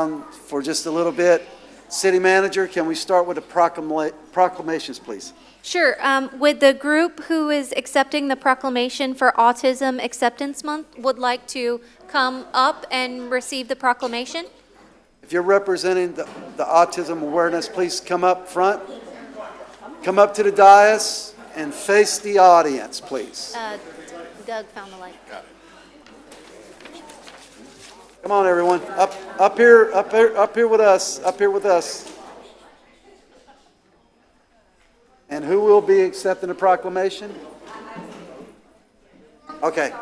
down for just a little bit. City Manager, can we start with the proclamations, please? Sure. Would the group who is accepting the proclamation for Autism Acceptance Month would like to come up and receive the proclamation? If you're representing the autism awareness, please come up front. Come up to the dais and face the audience, please. Doug found the light. Come on, everyone. Up here with us. And who will be accepting the proclamation? Okay.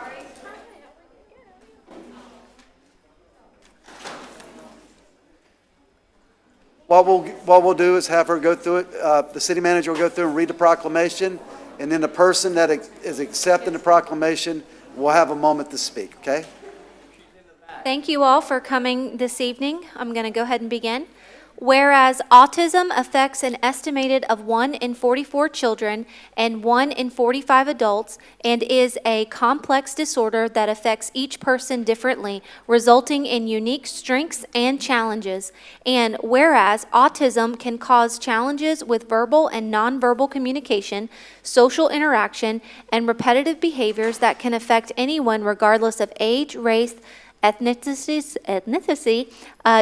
What we'll do is have her go through it. The city manager will go through and read the proclamation, and then the person that is accepting the proclamation will have a moment to speak, okay? Thank you all for coming this evening. I'm going to go ahead and begin. Whereas autism affects an estimated of 1 in 44 children and 1 in 45 adults and is a complex disorder that affects each person differently, resulting in unique strengths and challenges. And whereas autism can cause challenges with verbal and nonverbal communication, social interaction, and repetitive behaviors that can affect anyone regardless of age, race, ethnicity,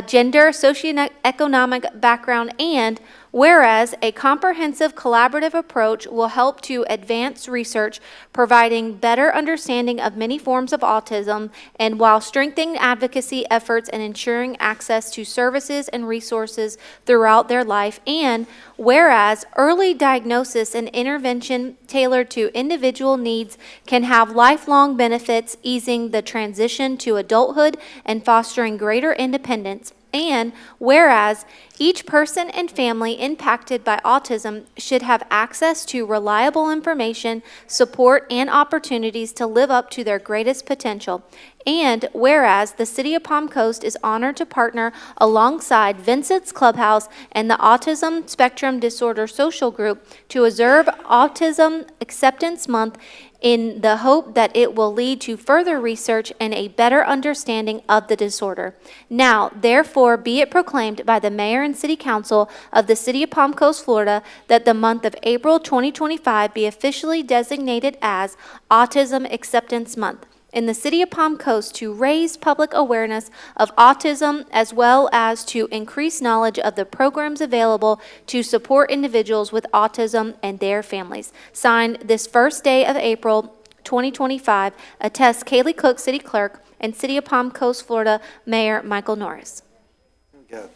gender, socioeconomic background, and whereas a comprehensive collaborative approach will help to advance research, providing better understanding of many forms of autism, and while strengthening advocacy efforts and ensuring access to services and resources throughout their life, and whereas early diagnosis and intervention tailored to individual needs can have lifelong benefits, easing the transition to adulthood and fostering greater independence. And whereas each person and family impacted by autism should have access to reliable information, support, and opportunities to live up to their greatest potential. And whereas the City of Palm Coast is honored to partner alongside Vincent's Clubhouse and the Autism Spectrum Disorder Social Group to observe Autism Acceptance Month in the hope that it will lead to further research and a better understanding of the disorder. Now, therefore, be it proclaimed by the Mayor and City Council of the City of Palm Coast, Florida, that the month of April 2025 be officially designated as Autism Acceptance Month in the City of Palm Coast to raise public awareness of autism as well as to increase knowledge of the programs available to support individuals with autism and their families. Signed this first day of April 2025, attests Kaylee Cook, City Clerk, and City of Palm Coast, Florida, Mayor Michael Norris. Good.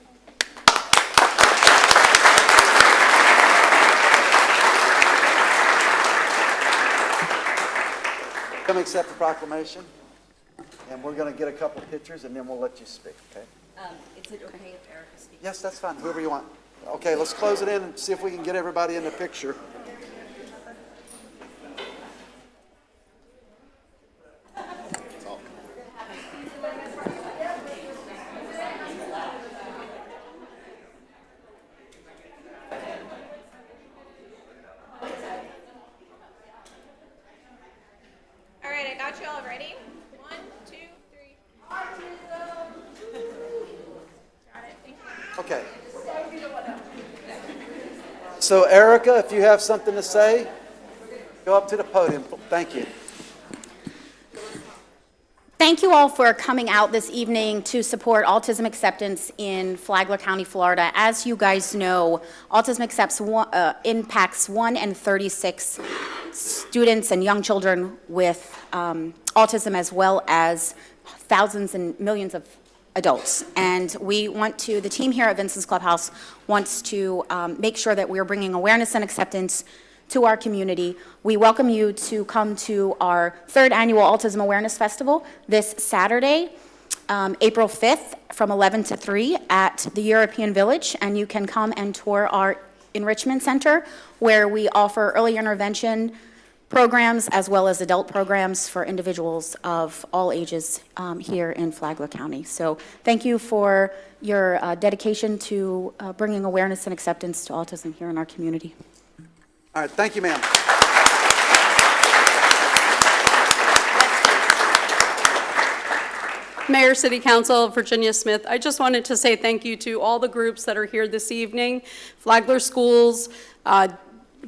Come accept the proclamation, and we're going to get a couple pictures, and then we'll let you speak, okay? Is it okay if Erica speaks? Yes, that's fine, whoever you want. Okay, let's close it in and see if we can get everybody in the picture. Got you all ready? 1, 2, 3. Autism. Got it. Thank you. Okay. So Erica, if you have something to say, go up to the podium. Thank you. Thank you all for coming out this evening to support autism acceptance in Flagler County, Florida. As you guys know, autism impacts 1 in 36 students and young children with autism, as well as thousands and millions of adults. And the team here at Vincent's Clubhouse wants to make sure that we're bringing awareness and acceptance to our community. We welcome you to come to our 3rd annual Autism Awareness Festival this Saturday, April 5th from 11 to 3 at the European Village, and you can come and tour our Enrichment Center, where we offer early intervention programs as well as adult programs for individuals of all ages here in Flagler County. So thank you for your dedication to bringing awareness and acceptance to autism here in our community. All right, thank you, ma'am. Mayor, City Council, Virginia Smith, I just wanted to say thank you to all the groups that are here this evening, Flagler Schools,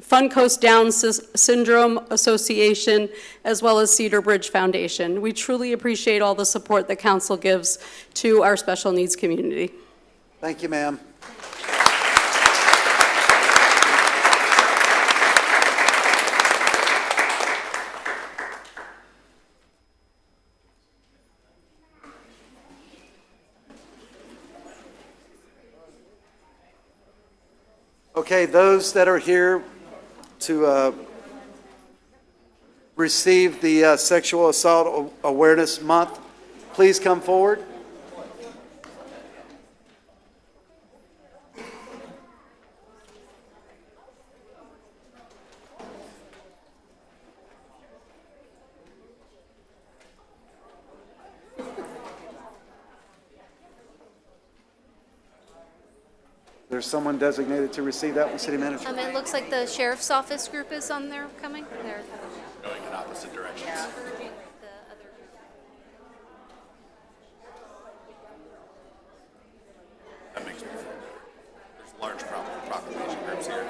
Fun Coast Down Syndrome Association, as well as Cedar Bridge Foundation. We truly appreciate all the support that council gives to our special needs community. Thank you, ma'am. Okay, those that are here to receive the Sexual Assault Awareness Month, please come forward. There's someone designated to receive that one, City Manager? It looks like the sheriff's office group is on there coming. They're Going in opposite directions. encouraging the other group. That makes me feel better. There's large proclamation groups here.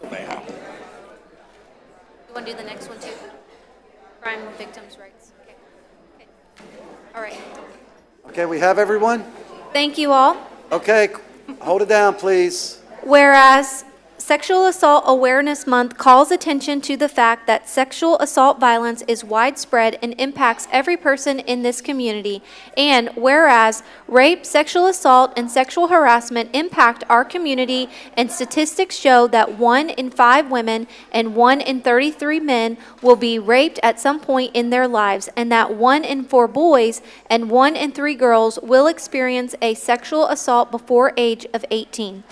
They have. You want to do the next one too? Crime victims' rights. Okay. Okay. All right. Okay, we have everyone? Thank you all. Okay, hold it down, please. Whereas Sexual Assault Awareness Month calls attention to the fact that sexual assault violence is widespread and impacts every person in this community. And whereas rape, sexual assault, and sexual harassment impact our community, and statistics show that 1 in 5 women and 1 in 33 men will be raped at some point in their lives, and that 1 in 4 boys and 1 in 3 girls will experience a sexual assault before age of 18.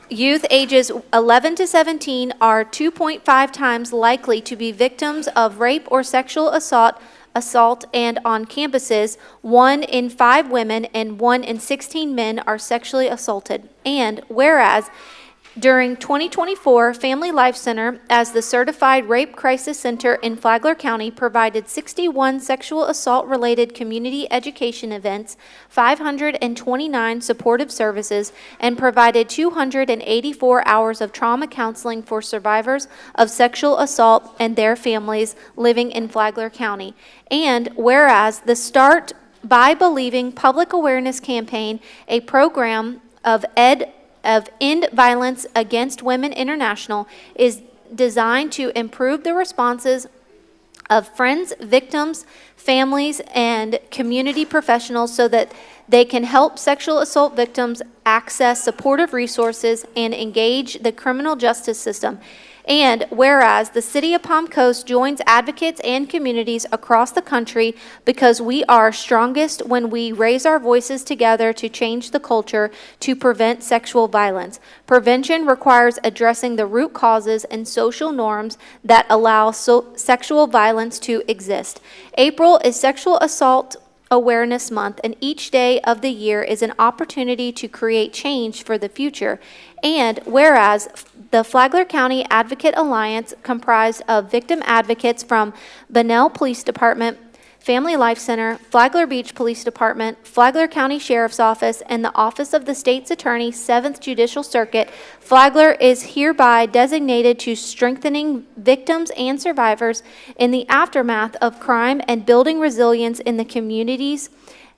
Youth ages 11 to 17 are 2.5 times likely to be victims of rape or sexual assault, and on campuses, 1 in 5 women and 1 in 16 men are sexually assaulted. And whereas during 2024, Family Life Center, as the certified rape crisis center in Flagler County, provided 61 sexual assault-related community education events, 529 supportive services, and provided 284 hours of trauma counseling for survivors of sexual assault and their families living in Flagler County. And whereas the Start by Believing public awareness campaign, a program of End Violence Against Women International, is designed to improve the responses of friends, victims, families, and community professionals so that they can help sexual assault victims access supportive resources and engage the criminal justice system. And whereas the City of Palm Coast joins advocates and communities across the country because we are strongest when we raise our voices together to change the culture to prevent sexual violence. Prevention requires addressing the root causes and social norms that allow sexual violence to exist. April is Sexual Assault Awareness Month, and each day of the year is an opportunity to create change for the future. And whereas the Flagler County Advocate Alliance, comprised of victim advocates from Bunnell Police Department, Family Life Center, Flagler Beach Police Department, Flagler County Sheriff's Office, and the Office of the State's Attorney, 7th Judicial Circuit, Flagler is hereby designated to strengthening victims and survivors in the aftermath of crime and building resilience in the communities,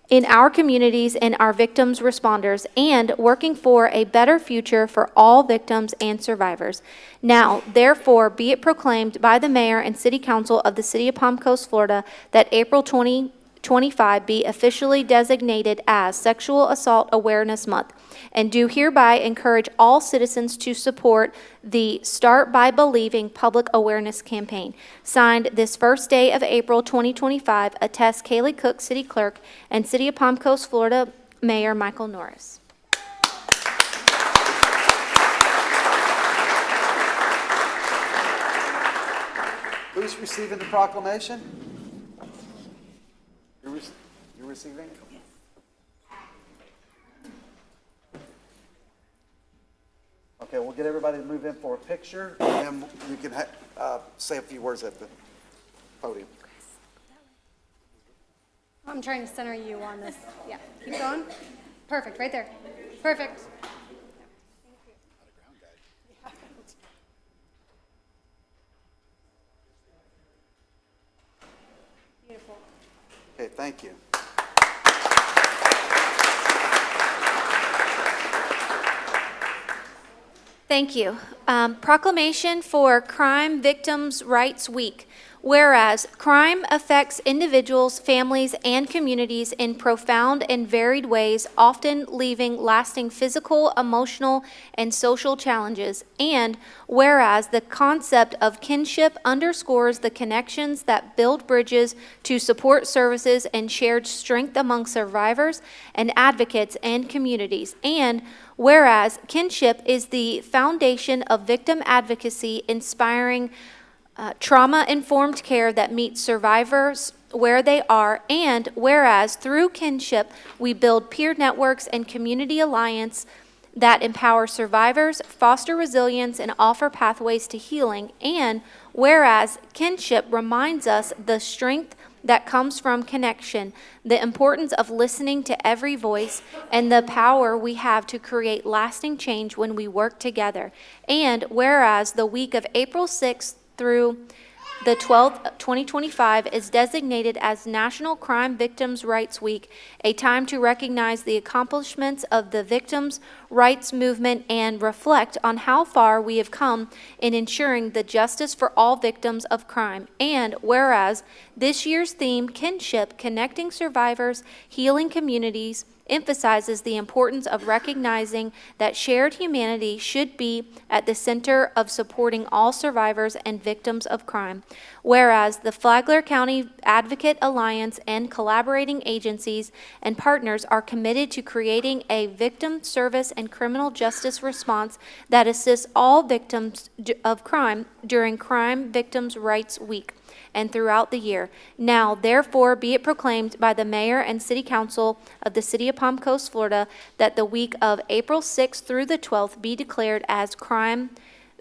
in our communities and our victims' responders, and working for a better future for all victims and survivors. Now, therefore, be it proclaimed by the Mayor and City Council of the City of Palm Coast, Florida, that April 2025 be officially designated as Sexual Assault Awareness Month, and do hereby encourage all citizens to support the Start by Believing public awareness campaign. Signed this first day of April 2025, attest Kaylee Cook, City Clerk, and City of Palm Coast, Florida Mayor Michael Norris. Who's receiving the proclamation? You're receiving it? Okay. Okay, we'll get everybody to move in for a picture, and then you can say a few words at the podium. I'm trying to center you on this. Yeah, keep going. Perfect, right there. Perfect. Beautiful. Okay, thank you. Thank you. Proclamation for Crime Victims' Rights Week. Whereas crime affects individuals, families, and communities in profound and varied ways, often leaving lasting physical, emotional, and social challenges. And whereas the concept of kinship underscores the connections that build bridges to support services and shared strength among survivors and advocates and communities. And whereas kinship is the foundation of victim advocacy, inspiring trauma-informed care that meets survivors where they are, and whereas through kinship we build peer networks and community alliance that empower survivors, foster resilience, and offer pathways to healing, and whereas kinship reminds us the strength that comes from connection, the importance of listening to every voice, and the power we have to create lasting change when we work together. And whereas the week of April 6th through the 12th, 2025 is designated as National Crime Victims' Rights Week, a time to recognize the accomplishments of the victims' rights movement and reflect on how far we have come in ensuring the justice for all victims of crime. And whereas this year's theme, Kinship, Connecting Survivors, Healing Communities, emphasizes the importance of recognizing that shared humanity should be at the center of supporting all survivors and victims of crime. Whereas the Flagler County Advocate Alliance and collaborating agencies and partners are committed to creating a victim service and criminal justice response that assists all victims of crime during Crime Victims' Rights Week and throughout the year. Now, therefore, be it proclaimed by the Mayor and City Council of the City of Palm Coast, Florida, that the week of April 6th through the 12th be declared as Crime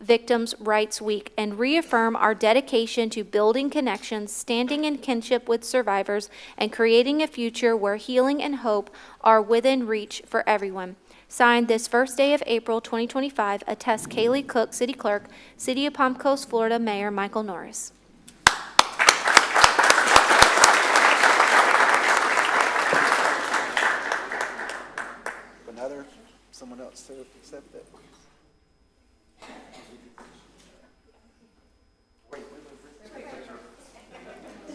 Victims' Rights Week, and reaffirm our dedication to building connections, standing in kinship with survivors, and creating a future where healing and hope are within reach for everyone. Signed this first day of April 2025, attests Kaylee Cook, City Clerk, City of Palm Coast, Florida, Mayor Michael Norris. Someone else to accept it.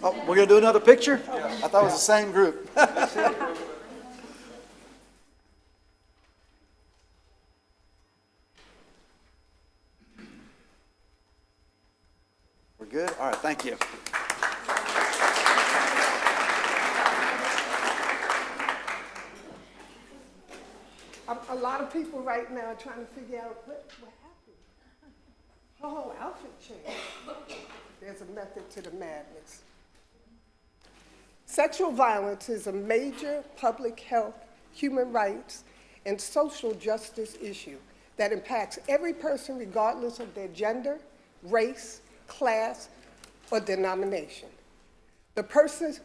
Oh, we're gonna do another picture? I thought it was the same group. We're good? All right, thank you. A lot of people right now are trying to figure out what happened. Her whole outfit changed. There's a method to the madness. Sexual violence is a major public health, human rights, and social justice issue that impacts every person regardless of their gender, race, class, or denomination. The purpose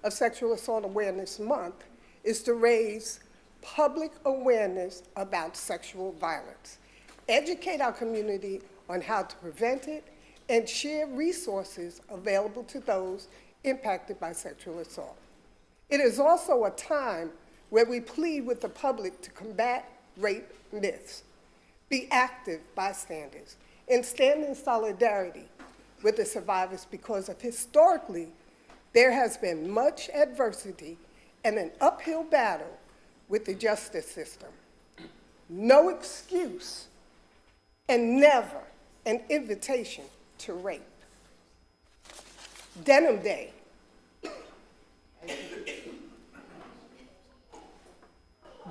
of Sexual Assault Awareness Month is to raise public awareness about sexual violence, educate our community on how to prevent it, and share resources available to those impacted by sexual assault. It is also a time where we plead with the public to combat rape myths, be active bystanders, and stand in solidarity with the survivors because of historically, there has been much adversity and an uphill battle with the justice system. No excuse and never an invitation to rape. Denim Day.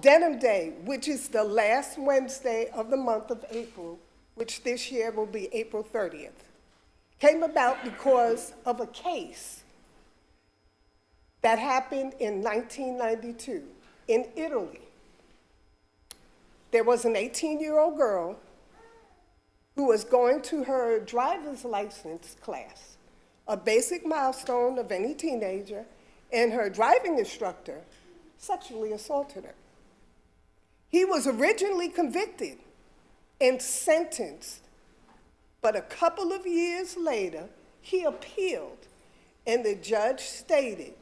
Denim Day, which is the last Wednesday of the month of April, which this year will be April 30th, came about because of a case that happened in 1992 in Italy. there was an 18-year-old girl who was going to her driver's license class, a basic milestone of any teenager, and her driving instructor sexually assaulted her. He was originally convicted and sentenced, but a couple of years later, he appealed, and the judge stated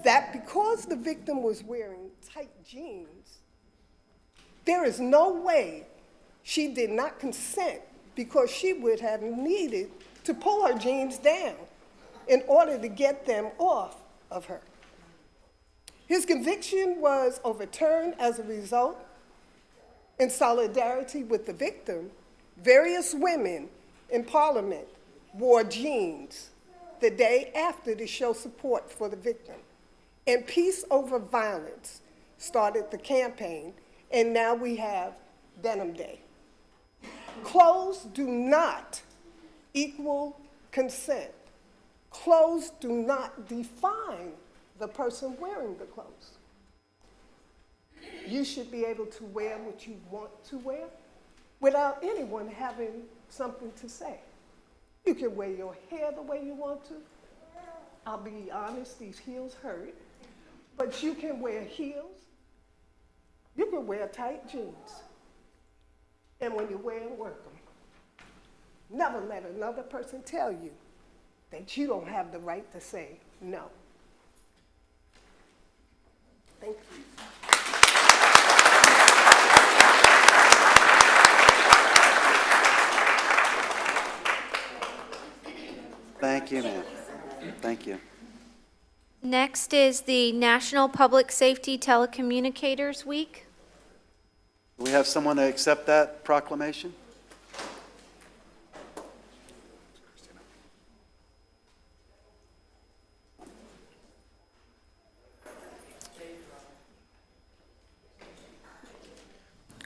that because the victim was wearing tight jeans, there is no way she did not consent, because she would have needed to pull her jeans down in order to get them off of her. His conviction was overturned as a result. In solidarity with the victim, various women in Parliament wore jeans the day after to show support for the victim. And Peace Over Violence started the campaign, and now we have Denim Day. Clothes do not equal consent. Clothes do not define the person wearing the clothes. You should be able to wear what you want to wear without anyone having something to say. You can wear your hair the way you want to. I'll be honest, these heels hurt, but you can wear heels. You can wear tight jeans. And when you wear them, work them. Never let another person tell you that you don't have the right to say no. Thank you. Thank you, ma'am. Thank you. Next is the National Public Safety Telecommunicators Week. Do we have someone to accept that proclamation?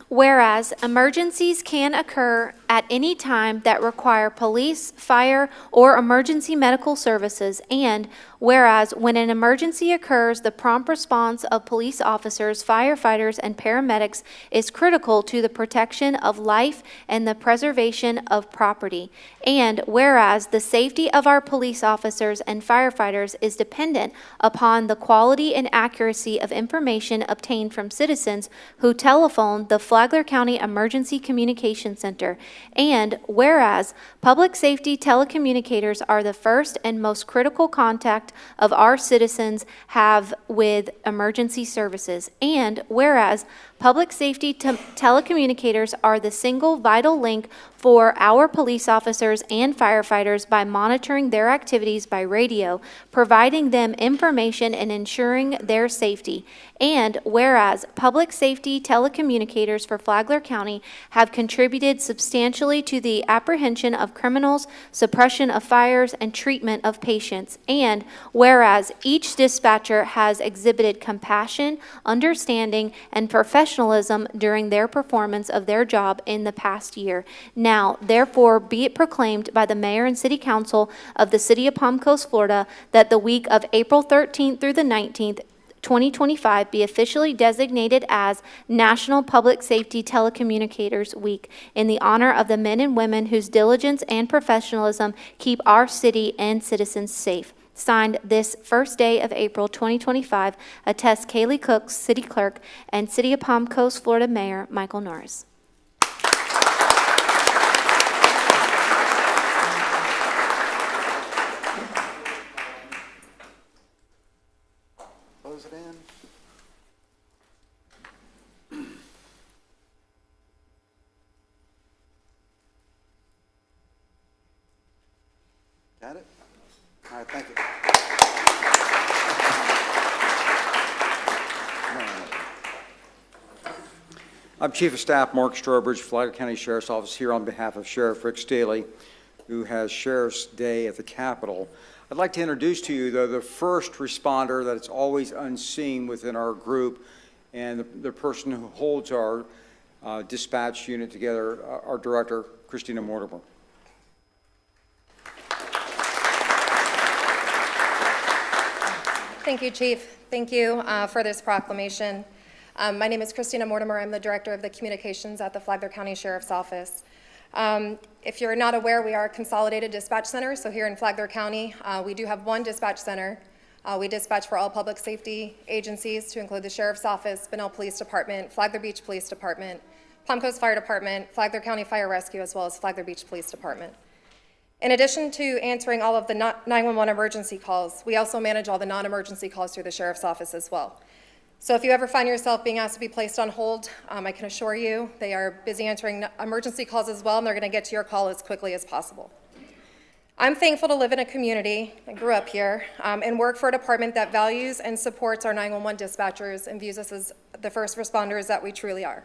Whereas emergencies can occur at any time that require police, fire, or emergency medical services, and whereas when an emergency occurs, the prompt response of police officers, firefighters, and paramedics is critical to the protection of life and the preservation of property, and whereas the safety of our police officers and firefighters is dependent upon the quality and accuracy of information obtained from citizens who telephone the Flagler County Emergency Communication Center, and whereas public safety telecommunicators are the first and most critical contact of our citizens have with emergency services, and whereas public safety telecommunicators are the single vital link for our police officers and firefighters by monitoring their activities by radio, providing them information and ensuring their safety. And whereas public safety telecommunicators for Flagler County have contributed substantially to the apprehension of criminals, suppression of fires, and treatment of patients. And whereas each dispatcher has exhibited compassion, understanding, and professionalism during their performance of their job in the past year. Now, therefore, be it proclaimed by the Mayor and City Council of the City of Palm Coast, Florida, that the week of April 13th through the 19th, 2025 be officially designated as National Public Safety Telecommunicators Week in the honor of the men and women whose diligence and professionalism keep our city and citizens safe. Signed this first day of April 2025, attests Kaylee Cooks, City Clerk, and City of Palm Coast, Florida Mayor Michael Norris. Close it in. Got it? All right, thank you. I'm Chief of Staff Mark Strobridge, Flagler County Sheriff's Office, here on behalf of Sheriff Rick Staley, who has Sheriff's Day at the Capitol. I'd like to introduce to you, though, the first responder that's always unseen within our group, and the person who holds our dispatch unit together, our director, Christina Mortimer. Thank you, Chief. Thank you for this proclamation. My name is Christina Mortimer. I'm the Director of the Communications at the Flagler County Sheriff's Office. If you're not aware, we are a consolidated dispatch center. So here in Flagler County, we do have one dispatch center. We dispatch for all public safety agencies to include the Sheriff's Office, Bunnell Police Department, Flagler Beach Police Department, Palm Coast Fire Department, Flagler County Fire Rescue, as well as Flagler Beach Police Department. In addition to answering all of the 911 emergency calls, we also manage all the non-emergency calls through the Sheriff's Office as well. So if you ever find yourself being asked to be placed on hold, I can assure you they are busy answering emergency calls as well, and they're going to get to your call as quickly as possible. I'm thankful to live in a community, I grew up here, and work for a department that values and supports our 911 dispatchers and views us as the first responders that we truly are.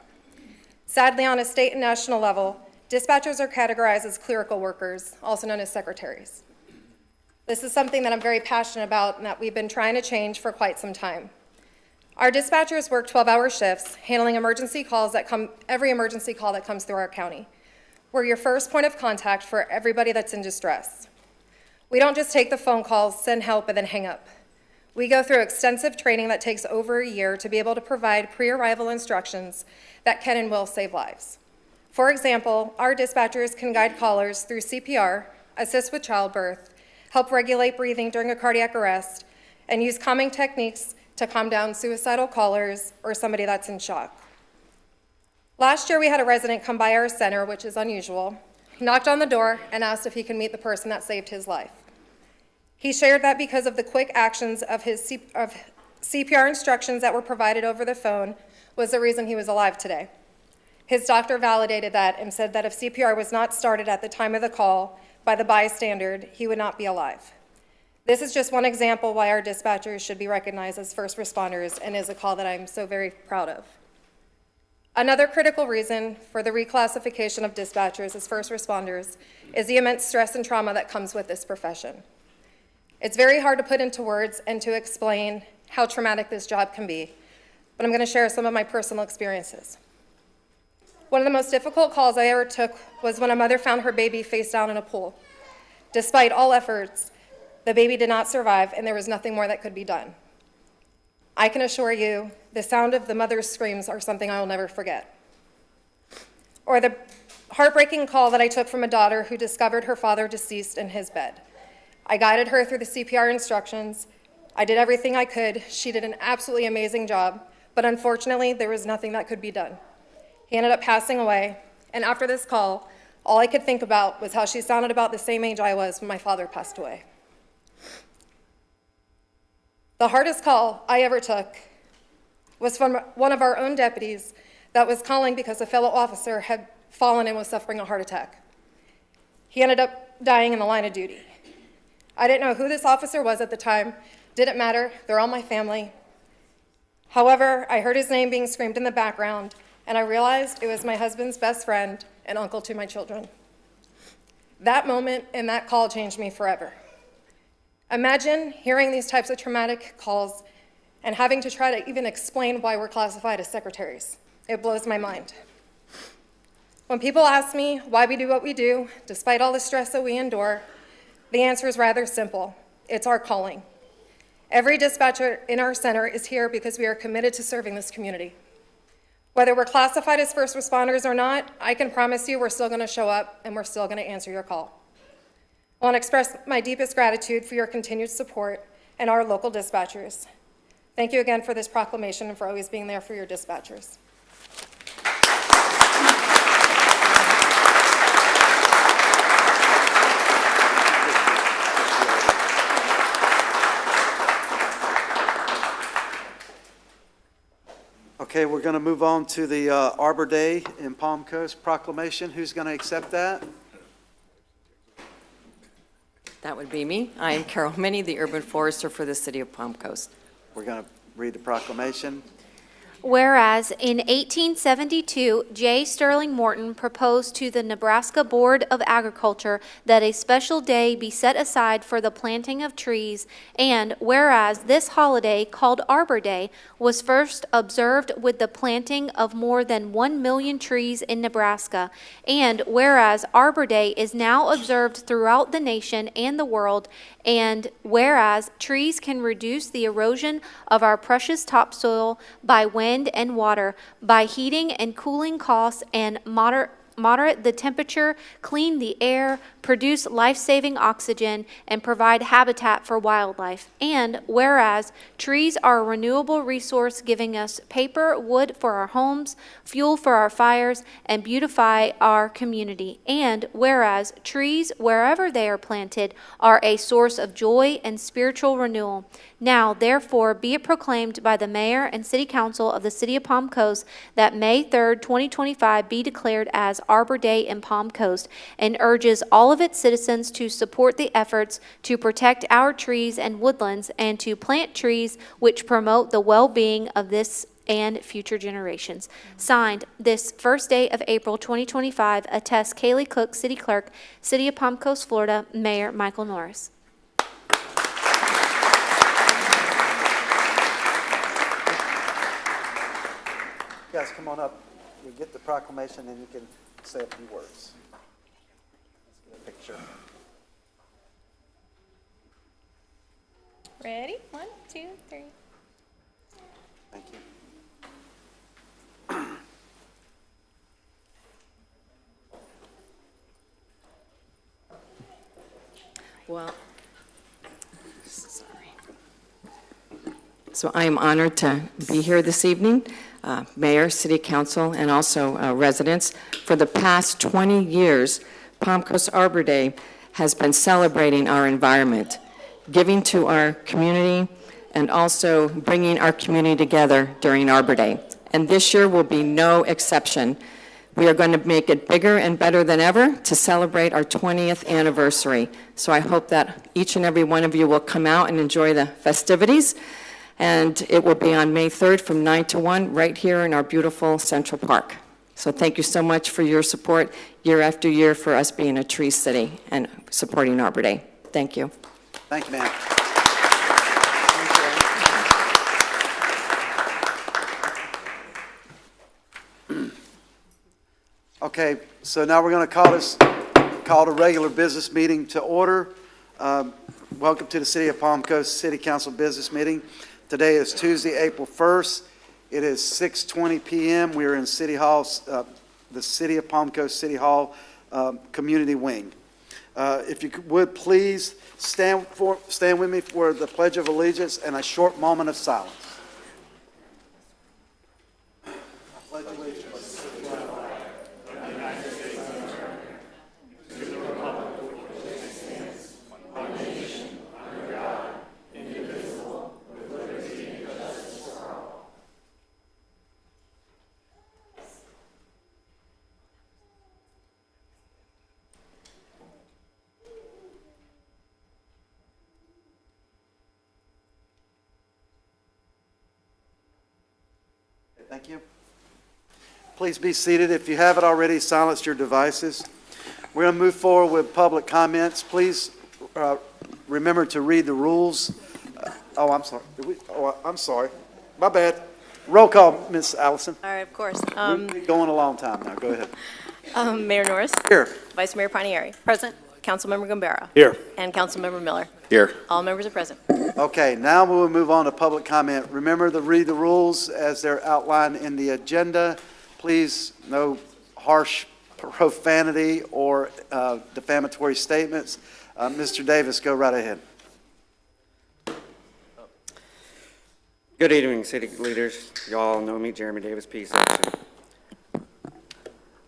Sadly, on a state and national level, dispatchers are categorized as clerical workers, also known as secretaries. This is something that I'm very passionate about and that we've been trying to change for quite some time. Our dispatchers work 12-hour shifts, handling emergency calls every emergency call that comes through our county. We're your first point of contact for everybody that's in distress. We don't just take the phone calls, send help, and then hang up. We go through extensive training that takes over a year to be able to provide pre-arrival instructions that can and will save lives. For example, our dispatchers can guide callers through CPR, assist with childbirth, help regulate breathing during a cardiac arrest, and use calming techniques to calm down suicidal callers or somebody that's in shock. Last year, we had a resident come by our center, which is unusual. He knocked on the door and asked if he could meet the person that saved his life. He shared that because of the quick actions of his CPR instructions that were provided over the phone was the reason he was alive today. His doctor validated that and said that if CPR was not started at the time of the call by the bystander, he would not be alive. This is just one example why our dispatchers should be recognized as first responders and is a call that I'm so very proud of. Another critical reason for the reclassification of dispatchers as first responders is the immense stress and trauma that comes with this profession. It's very hard to put into words and to explain how traumatic this job can be, but I'm going to share some of my personal experiences. One of the most difficult calls I ever took was when a mother found her baby face down in a pool. Despite all efforts, the baby did not survive, and there was nothing more that could be done. I can assure you, the sound of the mother's screams are something I will never forget. Or the heartbreaking call that I took from a daughter who discovered her father deceased in his bed. I guided her through the CPR instructions. I did everything I could. She did an absolutely amazing job, but unfortunately, there was nothing that could be done. He ended up passing away, and after this call, all I could think about was how she sounded about the same age I was when my father passed away. The hardest call I ever took was from one of our own deputies that was calling because a fellow officer had fallen and was suffering a heart attack. He ended up dying in the line of duty. I didn't know who this officer was at the time. Didn't matter. They're all my family. However, I heard his name being screamed in the background, and I realized it was my husband's best friend and uncle to my children. That moment and that call changed me forever. Imagine hearing these types of traumatic calls and having to try to even explain why we're classified as secretaries. It blows my mind. When people ask me why we do what we do, despite all the stress that we endure, the answer is rather simple. It's our calling. Every dispatcher in our center is here because we are committed to serving this community. Whether we're classified as first responders or not, I can promise you we're still going to show up and we're still going to answer your call. I want to express my deepest gratitude for your continued support and our local dispatchers. Thank you again for this proclamation and for always being there for your dispatchers. Okay, we're going to move on to the Arbor Day in Palm Coast proclamation. Who's going to accept that? That would be me. I am Carol Minnie, the urban forester for the city of Palm Coast. We're going to read the proclamation. Whereas in 1872, J. Sterling Morton proposed to the Nebraska Board of Agriculture that a special day be set aside for the planting of trees, and whereas this holiday, called Arbor Day, was first observed with the planting of more than 1 million trees in Nebraska, and whereas Arbor Day is now observed throughout the nation and the world, and whereas trees can reduce the erosion of our precious topsoil by wind wind and water by heating and cooling costs and moderate the temperature, clean the air, produce life-saving oxygen, and provide habitat for wildlife. And whereas trees are a renewable resource giving us paper, wood for our homes, fuel for our fires, and beautify our community. And whereas trees, wherever they are planted, are a source of joy and spiritual renewal. Now, therefore, be it proclaimed by the Mayor and City Council of the City of Palm Coast that May 3rd, 2025 be declared as Arbor Day in Palm Coast, and urges all of its citizens to support the efforts to protect our trees and woodlands and to plant trees which promote the well-being of this and future generations. Signed, this first day of April 2025, attests Kaylee Cook, City Clerk, City of Palm Coast, Florida, Mayor Michael Norris. You guys, come on up. You get the proclamation and you can say a few words. Let's get a picture. Ready? 1, 2, 3. Thank you. Well, so I am honored to be here this evening, Mayor, City Council, and also residents. For the past 20 years, Palm Coast Arbor Day has been celebrating our environment, giving to our community, and also bringing our community together during Arbor Day. And this year will be no exception. We are going to make it bigger and better than ever to celebrate our 20th anniversary. So I hope that each and every one of you will come out and enjoy the festivities. And it will be on May 3rd from 9 to 1 right here in our beautiful Central Park. So thank you so much for your support year after year for us being a tree city and supporting Arbor Day. Thank you. Thank you, ma'am. Okay, so now we're going to call the regular business meeting to order. Welcome to the City of Palm Coast City Council business meeting. Today is Tuesday, April 1st. It is 6:20 p.m. We are in City Hall, the City of Palm Coast City Hall Community Wing. If you would please stand with me for the Pledge of Allegiance and a short moment of silence. I pledge allegiance. Thank you. Please be seated. If you haven't already, silence your devices. We're going to move forward with public comments. Please remember to read the rules. I'm sorry. I'm sorry. My bad. Roll call, Ms. Allison. All right, of course. We've been going a long time now. Go ahead. Mayor Norris. Here. Vice Mayor Panieri. Present. Councilmember Gombera. Here. And Councilmember Miller. Here. All members are present. Okay, now we will move on to public comment. Remember to read the rules as they're outlined in the agenda. Please, no harsh profanity or defamatory statements. Mr. Davis, go right ahead. Good evening, city leaders. Y'all know me, Jeremy Davis, Peace.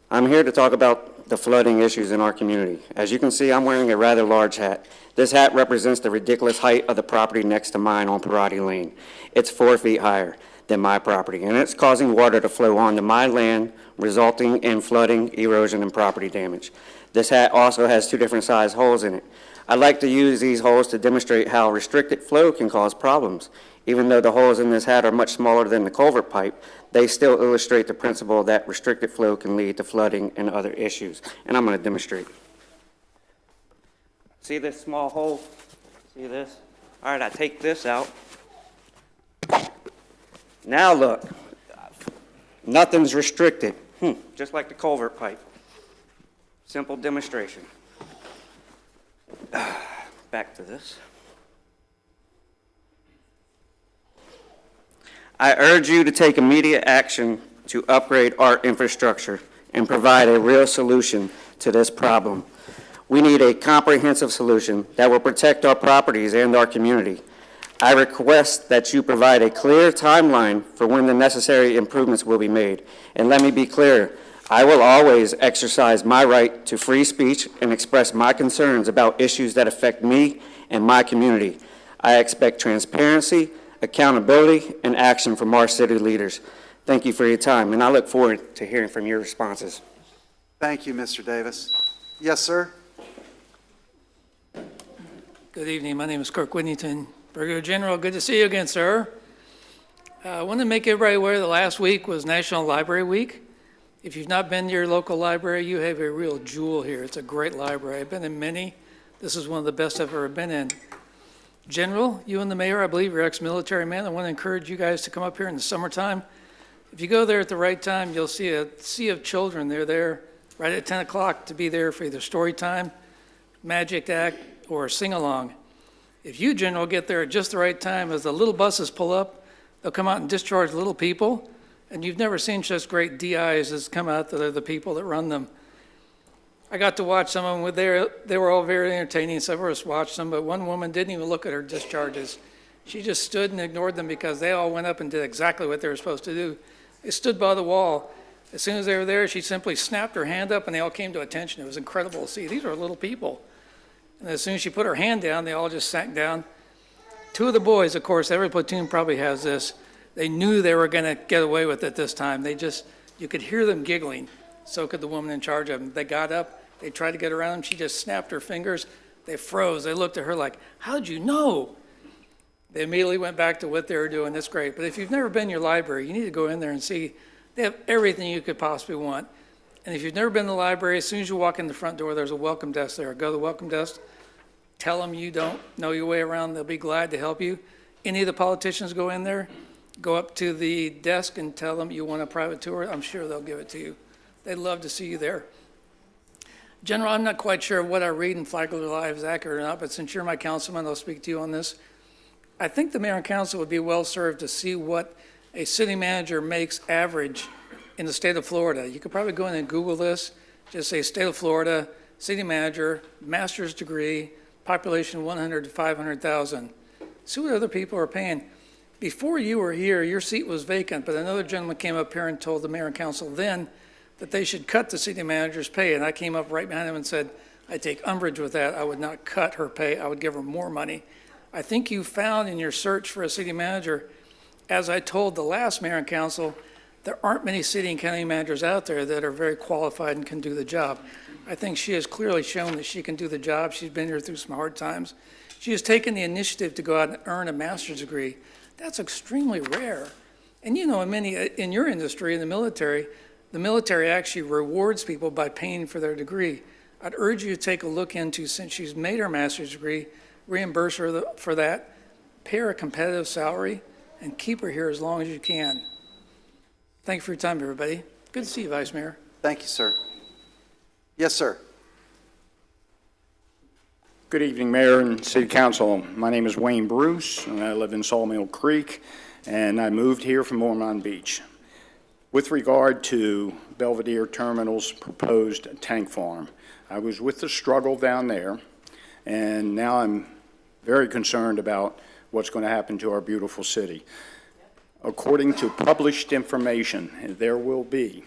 I'm here to talk about the flooding issues in our community. As you can see, I'm wearing a rather large hat. This hat represents the ridiculous height of the property next to mine on Parati Lane. It's 4 feet higher than my property, and it's causing water to flow onto my land, resulting in flooding, erosion, and property damage. This hat also has 2 different size holes in it. I'd like to use these holes to demonstrate how restricted flow can cause problems. Even though the holes in this hat are much smaller than the culvert pipe, they still illustrate the principle that restricted flow can lead to flooding and other issues. And I'm going to demonstrate. See this small hole? See this? All right, I take this out. Now look, nothing's restricted, just like the culvert pipe. Simple demonstration. Back to this. I urge you to take immediate action to upgrade our infrastructure and provide a real solution to this problem. We need a comprehensive solution that will protect our properties and our community. I request that you provide a clear timeline for when the necessary improvements will be made. And let me be clear, I will always exercise my right to free speech and express my concerns about issues that affect me and my community. I expect transparency, accountability, and action from our city leaders. Thank you for your time, and I look forward to hearing from your responses. Thank you, Mr. Davis. Yes, sir? Good evening. My name is Kirk Whittington. Brigadier General, good to see you again, sir. I want to make everybody aware that last week was National Library Week. If you've not been to your local library, you have a real jewel here. It's a great library. I've been in many. This is one of the best I've ever been in. General, you and the mayor, I believe you're ex-military man. I want to encourage you guys to come up here in the summertime. If you go there at the right time, you'll see a sea of children. They're there right at 10 o'clock to be there for either story time, magic act, or sing-along. If you, General, get there at just the right time, as the little buses pull up, they'll come out and discharge little people, and you've never seen such great DIs as come out that are the people that run them. I got to watch some of them. They were all very entertaining. Some of us watched them, but one woman didn't even look at her discharges. She just stood and ignored them because they all went up and did exactly what they were supposed to do. They stood by the wall. As soon as they were there, she simply snapped her hand up, and they all came to attention. It was incredible to see. These are little people. And as soon as she put her hand down, they all just sank down. Two of the boys, of course, every platoon probably has this. They knew they were going to get away with it this time. You could hear them giggling. So could the woman in charge of them. They got up. They tried to get around them. She just snapped her fingers. They froze. They looked at her like, how'd you know? They immediately went back to what they were doing. That's great. But if you've never been in your library, you need to go in there and see. They have everything you could possibly want. And if you've never been to the library, as soon as you walk in the front door, there's a welcome desk there. Go to the welcome desk. Tell them you don't know your way around. They'll be glad to help you. Any of the politicians go in there, go up to the desk and tell them you want a private tour. I'm sure they'll give it to you. They'd love to see you there. General, I'm not quite sure what I read in Flagler Live is accurate or not, but since you're my councilman, I'll speak to you on this. I think the mayor and council would be well served to see what a city manager makes average in the state of Florida. You could probably go in and Google this, just say state of Florida, city manager, master's degree, population 100 to 500,000. See what other people are paying. Before you were here, your seat was vacant, but another gentleman came up here and told the mayor and council then that they should cut the city manager's pay. And I came up right behind him and said, I take umbrage with that. I would not cut her pay. I would give her more money. I think you found in your search for a city manager, as I told the last mayor and council, there aren't many city and county managers out there that are very qualified and can do the job. I think she has clearly shown that she can do the job. She's been here through some hard times. She has taken the initiative to go out and earn a master's degree. That's extremely rare. And you know, in your industry, in the military actually rewards people by paying for their degree. I'd urge you to take a look into, since she's made her master's degree, reimburse her for that, pay her a competitive salary, and keep her here as long as you can. Thank you for your time, everybody. Good to see you, Vice Mayor. Thank you, sir. Yes, sir. Good evening, Mayor and City Council. My name is Wayne Bruce, and I live in Sawmill Creek, and I moved here from Ormond Beach. With regard to Belvedere Terminal's proposed tank farm, I was with the struggle down there, and now I'm very concerned about what's going to happen to our beautiful city. According to published information, there will be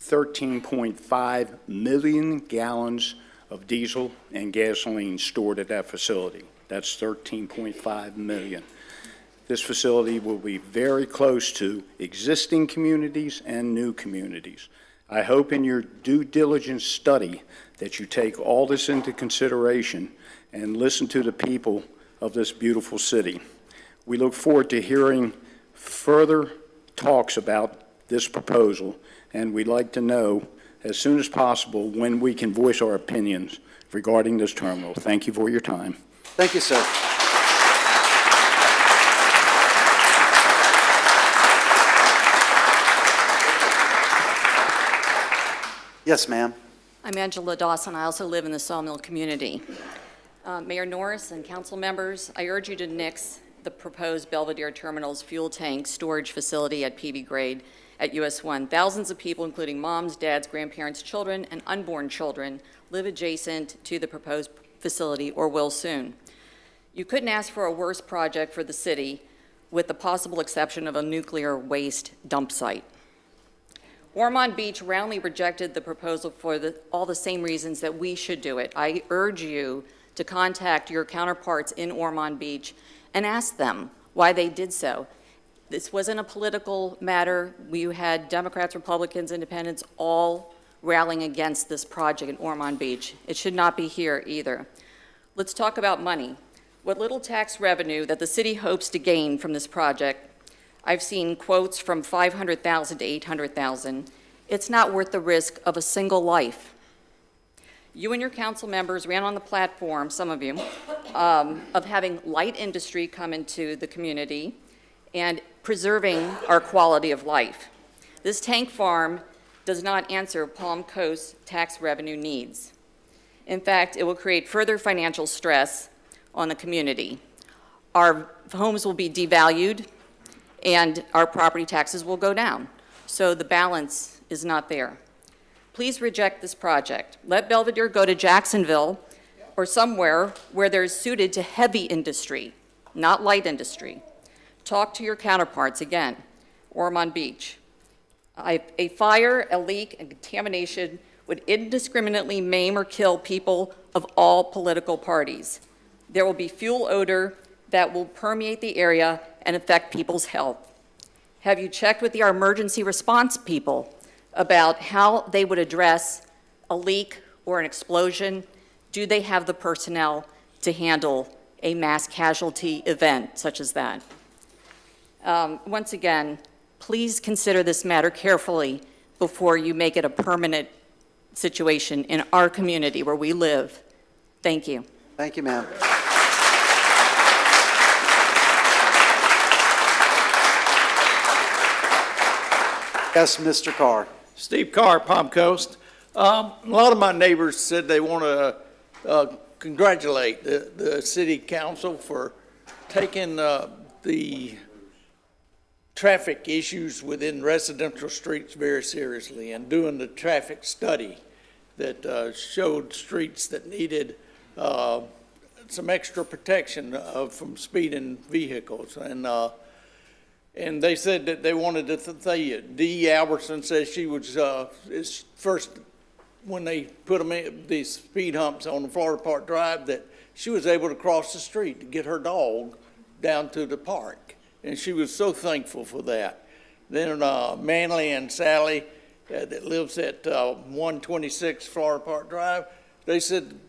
13.5 million gallons of diesel and gasoline stored at that facility. That's 13.5 million. This facility will be very close to existing communities and new communities. I hope in your due diligence study that you take all this into consideration and listen to the people of this beautiful city. We look forward to hearing further talks about this proposal, and we'd like to know as soon as possible when we can voice our opinions regarding this terminal. Thank you for your time. Thank you, sir. Yes, ma'am. I'm Angela Dawson. I also live in the Sawmill community. Mayor Norris and council members, I urge you to nix the proposed Belvedere Terminal's fuel tank storage facility at PB grade at US 1. Thousands of people, including moms, dads, grandparents, children, and unborn children, live adjacent to the proposed facility or will soon. You couldn't ask for a worse project for the city, with the possible exception of a nuclear waste dump site. Ormond Beach roundly rejected the proposal for all the same reasons that we should do it. I urge you to contact your counterparts in Ormond Beach and ask them why they did so. This wasn't a political matter. We had Democrats, Republicans, Independents all rallying against this project in Ormond Beach. It should not be here either. Let's talk about money. What little tax revenue that the city hopes to gain from this project, I've seen quotes from $500,000 to $800,000. It's not worth the risk of a single life. You and your council members ran on the platform, some of you, of having light industry come into the community and preserving our quality of life. This tank farm does not answer Palm Coast's tax revenue needs. In fact, it will create further financial stress on the community. Our homes will be devalued and our property taxes will go down. So the balance is not there. Please reject this project. Let Belvedere go to Jacksonville or somewhere where they're suited to heavy industry, not light industry. Talk to your counterparts again, Ormond Beach. A fire, a leak, and contamination would indiscriminately maim or kill people of all political parties. There will be fuel odor that will permeate the area and affect people's health. Have you checked with our emergency response people about how they would address a leak or an explosion? Do they have the personnel to handle a mass casualty event such as that? Once again, please consider this matter carefully before you make it a permanent situation in our community where we live. Thank you. Thank you, ma'am. Yes, Mr. Carr. Steve Carr, Palm Coast. A lot of my neighbors said they want to congratulate the city council for taking the traffic issues within residential streets very seriously and doing the traffic study that showed streets that needed some extra protection from speeding vehicles. And they said that they wanted to thank you. Dee Albertson says she was first, when they put them in these speed humps on the Florida Park Drive, that she was able to cross the street to get her dog down to the park. And she was so thankful for that. Then Manley and Sally that lives at 126 Florida Park Drive, they said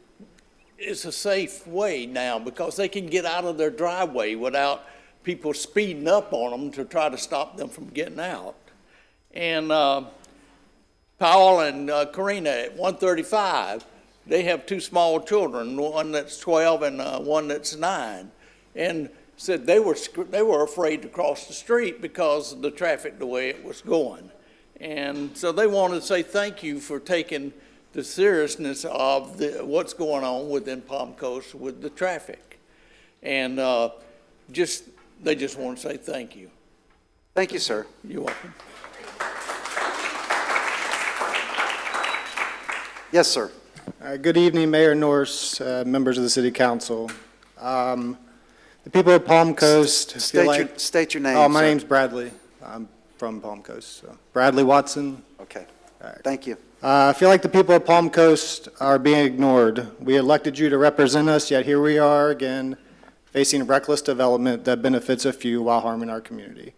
it's a safe way now because they can get out of their driveway without people speeding up on them to try to stop them from getting out. And Paul and Karina at 135, they have two small children, one that's 12 and one that's 9. And said they were afraid to cross the street because of the traffic the way it was going. And so they wanted to say thank you for taking the seriousness of what's going on within Palm Coast with the traffic. And they just want to say thank you. Thank you, sir. You're welcome. Yes, sir. Good evening, Mayor Norris, members of the City Council. The people of Palm Coast State your name, Oh, my sir. name's Bradley. I'm from Palm Coast. So. Bradley Watson. Okay. Thank you. I feel like the people of Palm Coast are being ignored. We elected you to represent us, yet here we are again, facing reckless development that benefits a few while harming our community.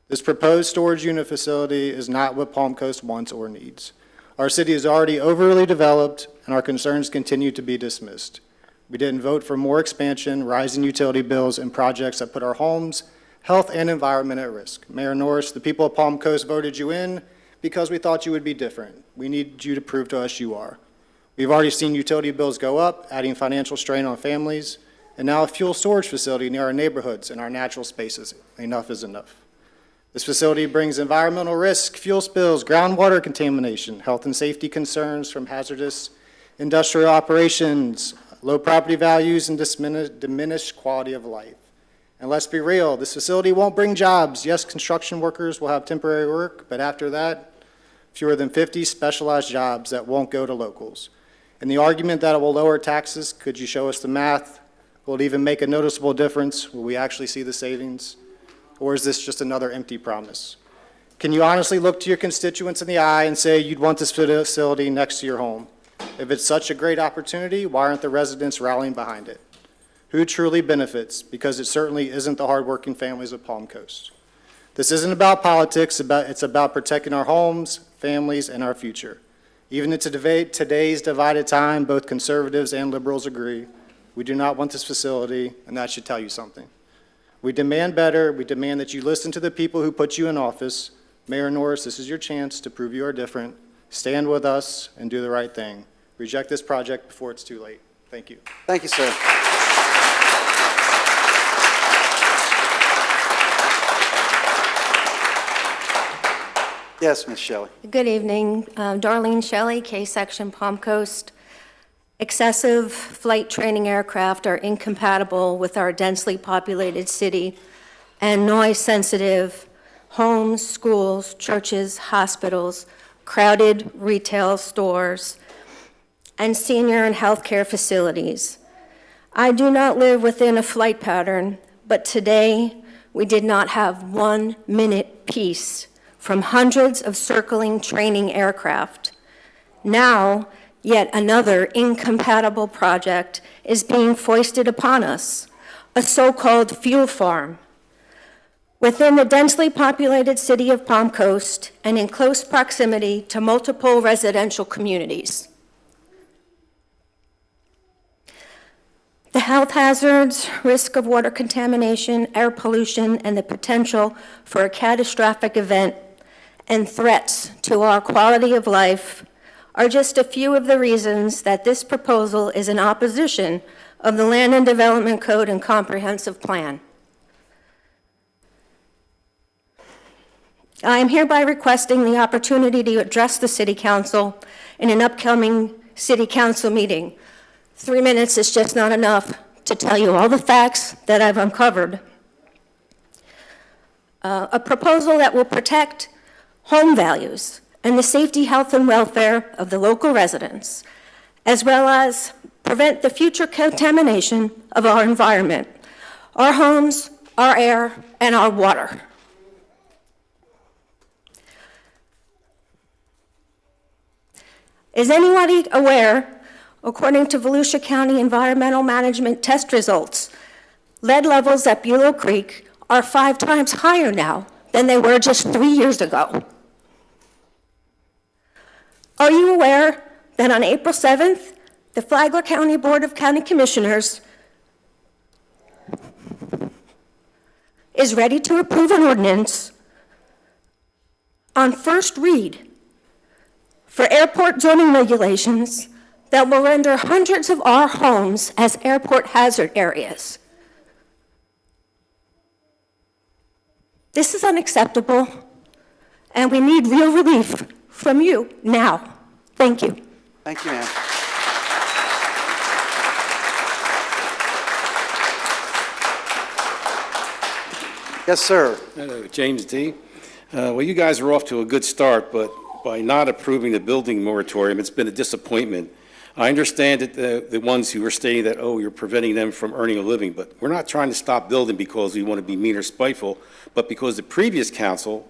This proposed storage unit facility is not what Palm Coast wants or needs. Our city is already overly developed, and our concerns continue to be dismissed. We didn't vote for more expansion, rising utility bills, and projects that put our homes, health, and environment at risk. Mayor Norris, the people of Palm Coast voted you in because we thought you would be different. We need you to prove to us you are. We've already seen utility bills go up, adding financial strain on families, and now a fuel storage facility near our neighborhoods and our natural spaces. Enough is enough. This facility brings environmental risk, fuel spills, groundwater contamination, health and safety concerns from hazardous industrial operations, low property values, and diminished quality of life. And let's be real, this facility won't bring jobs. Yes, construction workers will have temporary work, but after that, fewer than 50 specialized jobs that won't go to locals. And the argument that it will lower taxes, could you show us the math? Will it even make a noticeable difference? Will we actually see the savings? Or is this just another empty promise? Can you honestly look to your constituents in the eye and say you'd want this facility next to your home? If it's such a great opportunity, why aren't the residents rallying behind it? Who truly benefits? Because it certainly isn't the hardworking families of Palm Coast. This isn't about politics, it's about protecting our homes, families, and our future. Even in today's divided time, both conservatives and liberals agree, we do not want this facility, and that should tell you something. We demand better. We demand that you listen to the people who put you in office. Mayor Norris, this is your chance to prove you are different. Stand with us and do the right thing. Reject this project before it's too late. Thank you. Thank you, sir. Yes, Ms. Shelley. Good evening. Darlene Shelley, K-Section, Palm Coast. Excessive flight training aircraft are incompatible with our densely populated city, and noise-sensitive homes, schools, churches, hospitals, crowded retail stores, and senior and healthcare facilities. I do not live within a flight pattern, but today we did not have 1 minute peace from hundreds of circling training aircraft. Now, yet another incompatible project is being foisted upon us, a so-called fuel farm. Within the densely populated city of Palm Coast and in close proximity to multiple residential communities. The health hazards, risk of water contamination, air pollution, and the potential for a catastrophic event and threats to our quality of life are just a few of the reasons that this proposal is in opposition of the Land and Development Code and Comprehensive Plan. I am hereby requesting the opportunity to address the City Council in an upcoming City Council meeting. 3 minutes is just not enough to tell you all the facts that I've uncovered. A proposal that will protect home values and the safety, health, and welfare of the local residents, as well as prevent the future contamination of our environment, our homes, our air, and our water. Is anybody aware, according to Volusia County Environmental Management test results, lead levels at Bulow Creek are 5 times higher now than they were just 3 years ago? Are you aware that on April 7th, the Flagler County Board of County Commissioners is ready to approve an ordinance on first read for airport zoning regulations that will render hundreds of our homes as airport hazard areas? This is unacceptable, and we need real relief from you now. Thank you. Thank you, ma'am. Yes, sir. James D. Well, you guys are off to a good start, but by not approving the building moratorium, it's been a disappointment. I understand that the ones who are stating that, oh, you're preventing them from earning a living, but we're not trying to stop building because we want to be mean or spiteful, but because the previous council,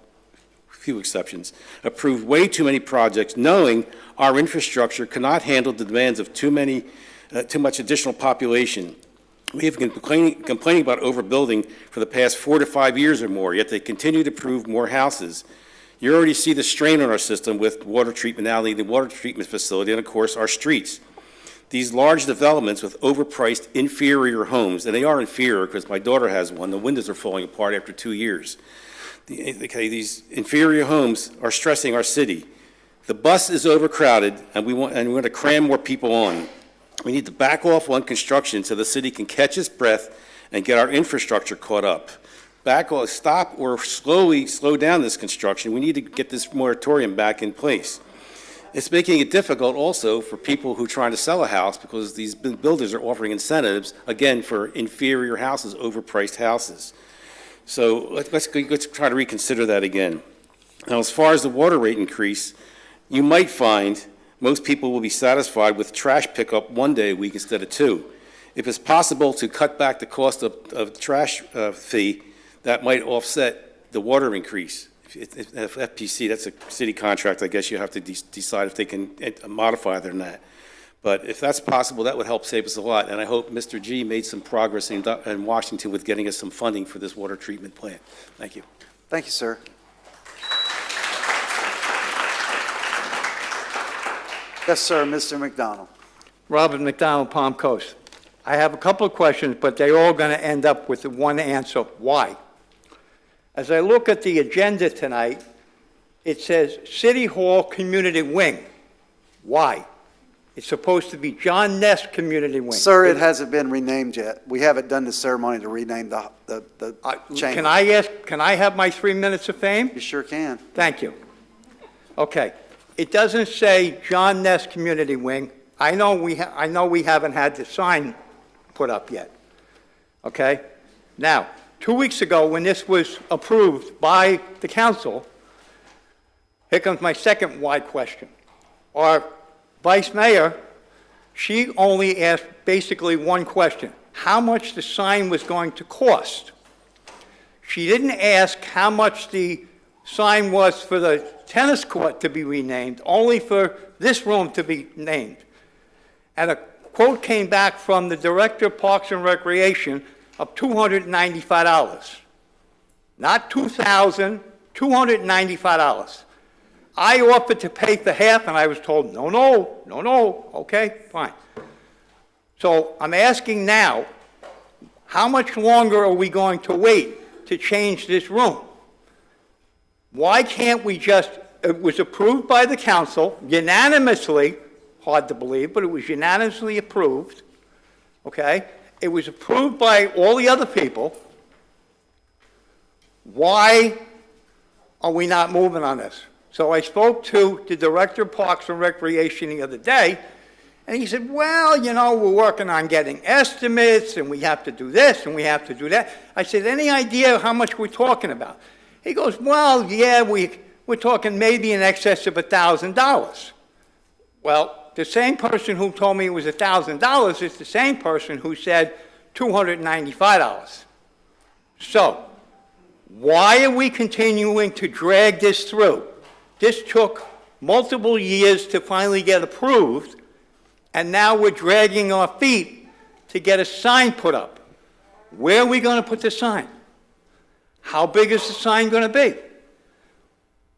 few exceptions, approved way too many projects knowing our infrastructure cannot handle the demands of too much additional population. We have been complaining about overbuilding for the past 4 to 5 years or more, yet they continue to approve more houses. You already see the strain on our system with water treatment alley, the water treatment facility, and of course our streets. These large developments with overpriced inferior homes, and they are inferior because my daughter has one, the windows are falling apart after 2 years. These inferior homes are stressing our city. The bus is overcrowded, and we want to cram more people on. We need to back off on construction so the city can catch its breath and get our infrastructure caught up. Back off, stop or slow down this construction. We need to get this moratorium back in place. it's making it difficult also for people who are trying to sell a house because these builders are offering incentives, again, for inferior houses, overpriced houses. So let's try to reconsider that again. Now, as far as the water rate increase, you might find most people will be satisfied with trash pickup 1 day a week instead of 2. If it's possible to cut back the cost of trash fee, that might offset the water increase. If FPC, that's a city contract, I guess you have to decide if they can modify than that. But if that's possible, that would help save us a lot. And I hope Mr. G made some progress in Washington with getting us some funding for this water treatment plant. Thank you. Thank you, sir. Yes, sir, Mr. McDonald. Robert McDonald, Palm Coast. I have a couple of questions, but they're all going to end up with the one answer, why? As I look at the agenda tonight, it says City Hall Community Wing. Why? It's supposed to be John Ness Community Wing. Sir, it hasn't been renamed yet. We haven't done the ceremony to rename the chamber. Can I have my 3 minutes of fame? You sure can. Thank you. Okay. It doesn't say John Ness Community Wing. I know we haven't had the sign put up yet. Okay? Now, 2 weeks ago, when this was approved by the council, here comes my second why question. Our vice mayor, she only asked basically one question: how much the sign was going to cost. She didn't ask how much the sign was for the tennis court to be renamed, only for this room to be named. And a quote came back from the Director of Parks and Recreation of $295. Not $2,000, $295. I offered to pay for half, and I was told, no, okay, fine. So I'm asking now, how much longer are we going to wait to change this room? Why can't we just, it was approved by the council unanimously, hard to believe, but it was unanimously approved, okay? It was approved by all the other people. Why are we not moving on this? So I spoke to the Director of Parks and Recreation the other day, and he said, well, we're working on getting estimates, and we have to do this, and we have to do that. I said, any idea how much we're talking about? He goes, well, yeah, we're talking maybe in excess of $1,000. Well, the same person who told me it was $1,000 is the same person who said $295. So, why are we continuing to drag this through? This took multiple years to finally get approved, and now we're dragging our feet to get a sign put up. Where are we going to put the sign? How big is the sign going to be?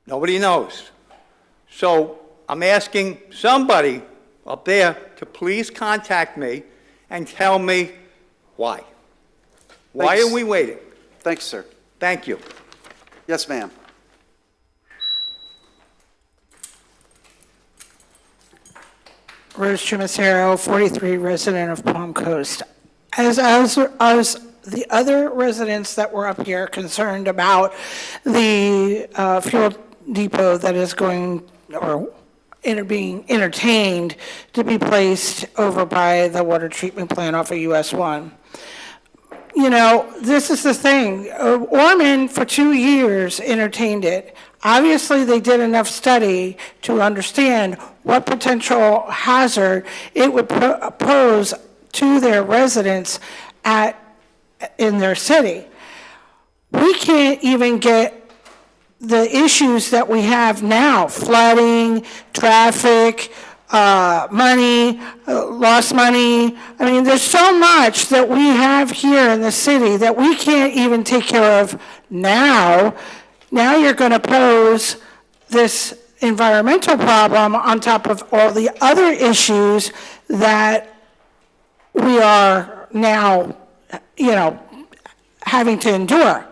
Nobody knows. So I'm asking somebody up there to please contact me and tell me why. Why are we waiting? Thanks, sir. Thank you. Yes, ma'am. Rose Chimicero, 43, resident of Palm Coast. As the other residents that were up here concerned about the fuel depot that is going, or being entertained to be placed over by the water treatment plant off of US 1. This is the thing. Orman, for 2 years, entertained it. Obviously, they did enough study to understand what potential hazard it would pose to their residents in their city. We can't even get the issues that we have now: flooding, traffic, money, lost money. I mean, there's so much that we have here in the city that we can't even take care of now. Now you're going to pose this environmental problem on top of all the other issues that we are now, having to endure.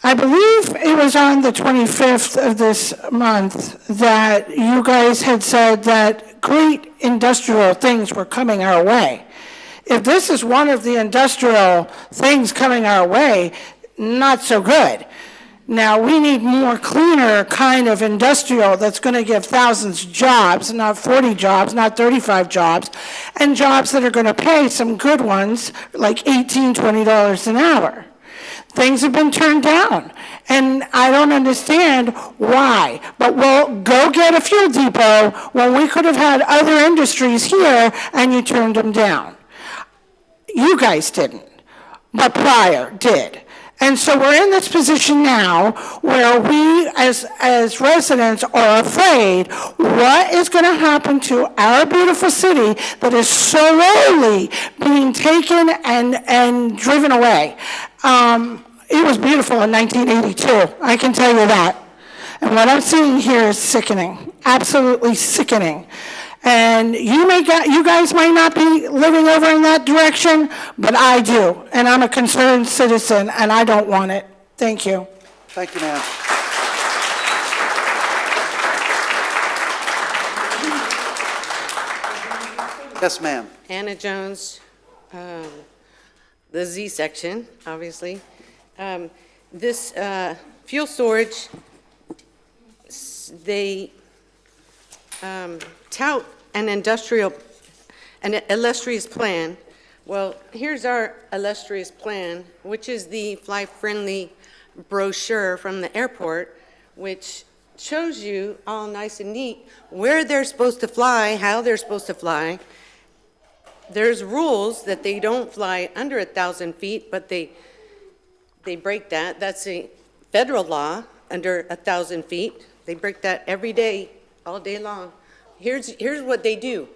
I believe it was on the 25th of this month that you guys had said that great industrial things were coming our way. If this is one of the industrial things coming our way, not so good. Now, we need more cleaner kind of industrial that's going to give thousands of jobs, not 40 jobs, not 35 jobs, and jobs that are going to pay some good ones, like $18, $20 an hour. Things have been turned down, and I don't understand why. But we'll go get a fuel depot when we could have had other industries here, and you turned them down. You guys didn't, but Pryor did. And so we're in this position now where we, as residents, are afraid what is going to happen to our beautiful city that is slowly being taken and driven away. It was beautiful in 1982, I can tell you that. And what I'm seeing here is sickening, absolutely sickening. And you guys might not be living over in that direction, but I do. And I'm a concerned citizen, and I don't want it. Thank you. Thank you, ma'am. Yes, ma'am. Anna Jones, the Z section, obviously. This fuel storage, they tout an illustrious plan. Well, here's our illustrious plan, which is the fly-friendly brochure from the airport, which shows you all nice and neat where they're supposed to fly, how they're supposed to fly. There's rules that they don't fly under 1,000 feet, but they break that. That's a federal law, under 1,000 feet. They break that every day, all day long. Here's what they do.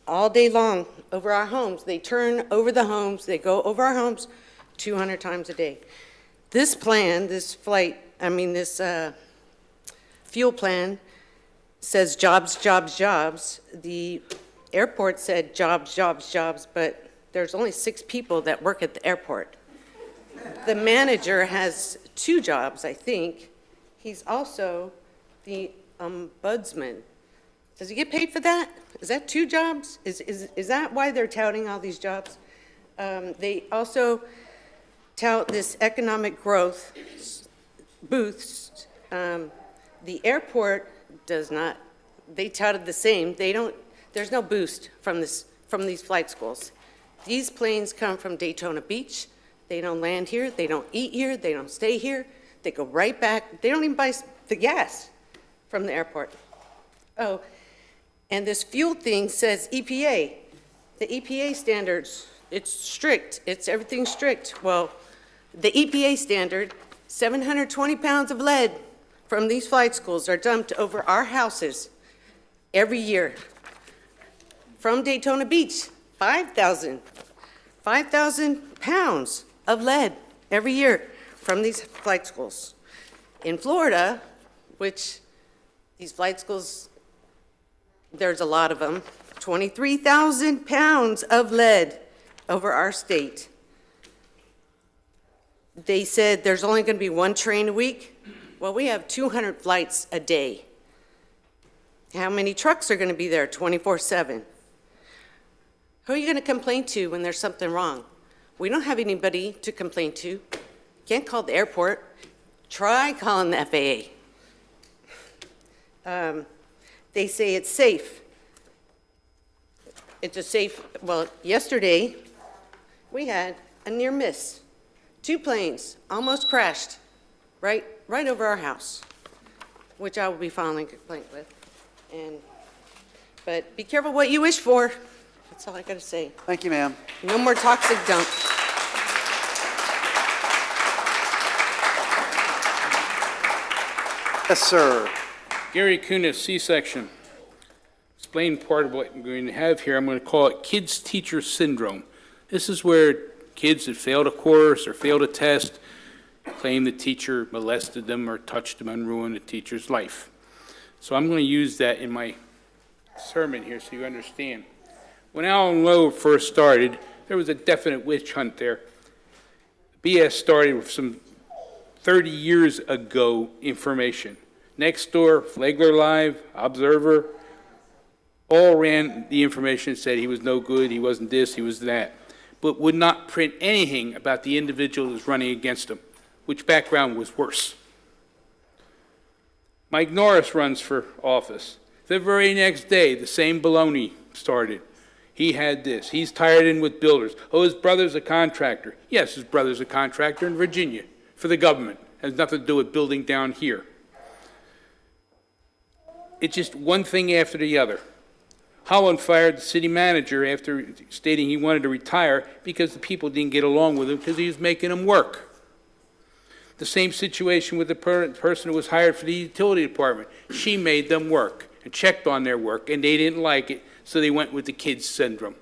All day long, over our homes, they turn over the homes, they go over our homes 200 times a day. This plan, this fuel plan says jobs, jobs, jobs. The airport said jobs, jobs, jobs, but there's only 6 people that work at the airport. The manager has 2 jobs, I think. He's also the ombudsman. Does he get paid for that? Is that 2 jobs? Is that why they're touting all these jobs? They also tout this economic growth booths. The airport does not. They touted the same. There's no boost from these flight schools. These planes come from Daytona Beach. They don't land here. They don't eat here. They don't stay here. They go right back. They don't even buy the gas from the airport. Oh, and this fuel thing says EPA. The EPA standards, it's strict. Everything's strict. Well, the EPA standard, 720 pounds of lead from these flight schools are dumped over our houses every year. From Daytona Beach, 5,000 pounds of lead every year from these flight schools. In Florida, which these flight schools, there's a lot of them, 23,000 pounds of lead over our state. They said there's only going to be 1 train a week. Well, we have 200 flights a day. How many trucks are going to be there 24/7? Who are you going to complain to when there's something wrong? We don't have anybody to complain to. Can't call the airport. Try calling the FAA. They say it's safe. It's a safe, well, yesterday we had a near miss. 2 planes almost crashed right over our house, which I will be filing a complaint with. But be careful what you wish for. That's all I got to say. Thank you, ma'am. No more toxic dump. Yes, sir. Gary Kunis, C-section. Explain part of what I'm going to have here. I'm going to call it kids-teacher syndrome. This is where kids that failed a course or failed a test claim the teacher molested them or touched them and ruined the teacher's life. So I'm going to use that in my sermon here so you understand. When Alan Lowe first started, there was a definite witch hunt there. BS started with some 30 years ago information. Nextdoor, Flagler Live, Observer, all ran the information, said he was no good, he wasn't this, he was that, but would not print anything about the individual who's running against him. which background was worse. Mike Norris runs for office. The very next day, the same baloney started. He had this. He's tied in with builders. Oh, his brother's a contractor. Yes, his brother's a contractor in Virginia for the government. Has nothing to do with building down here. It's just one thing after the other. Holland fired the city manager after stating he wanted to retire because the people didn't get along with him because he was making them work. The same situation with the person who was hired for the utility department. She made them work and checked on their work, and they didn't like it, so they went with the kids syndrome.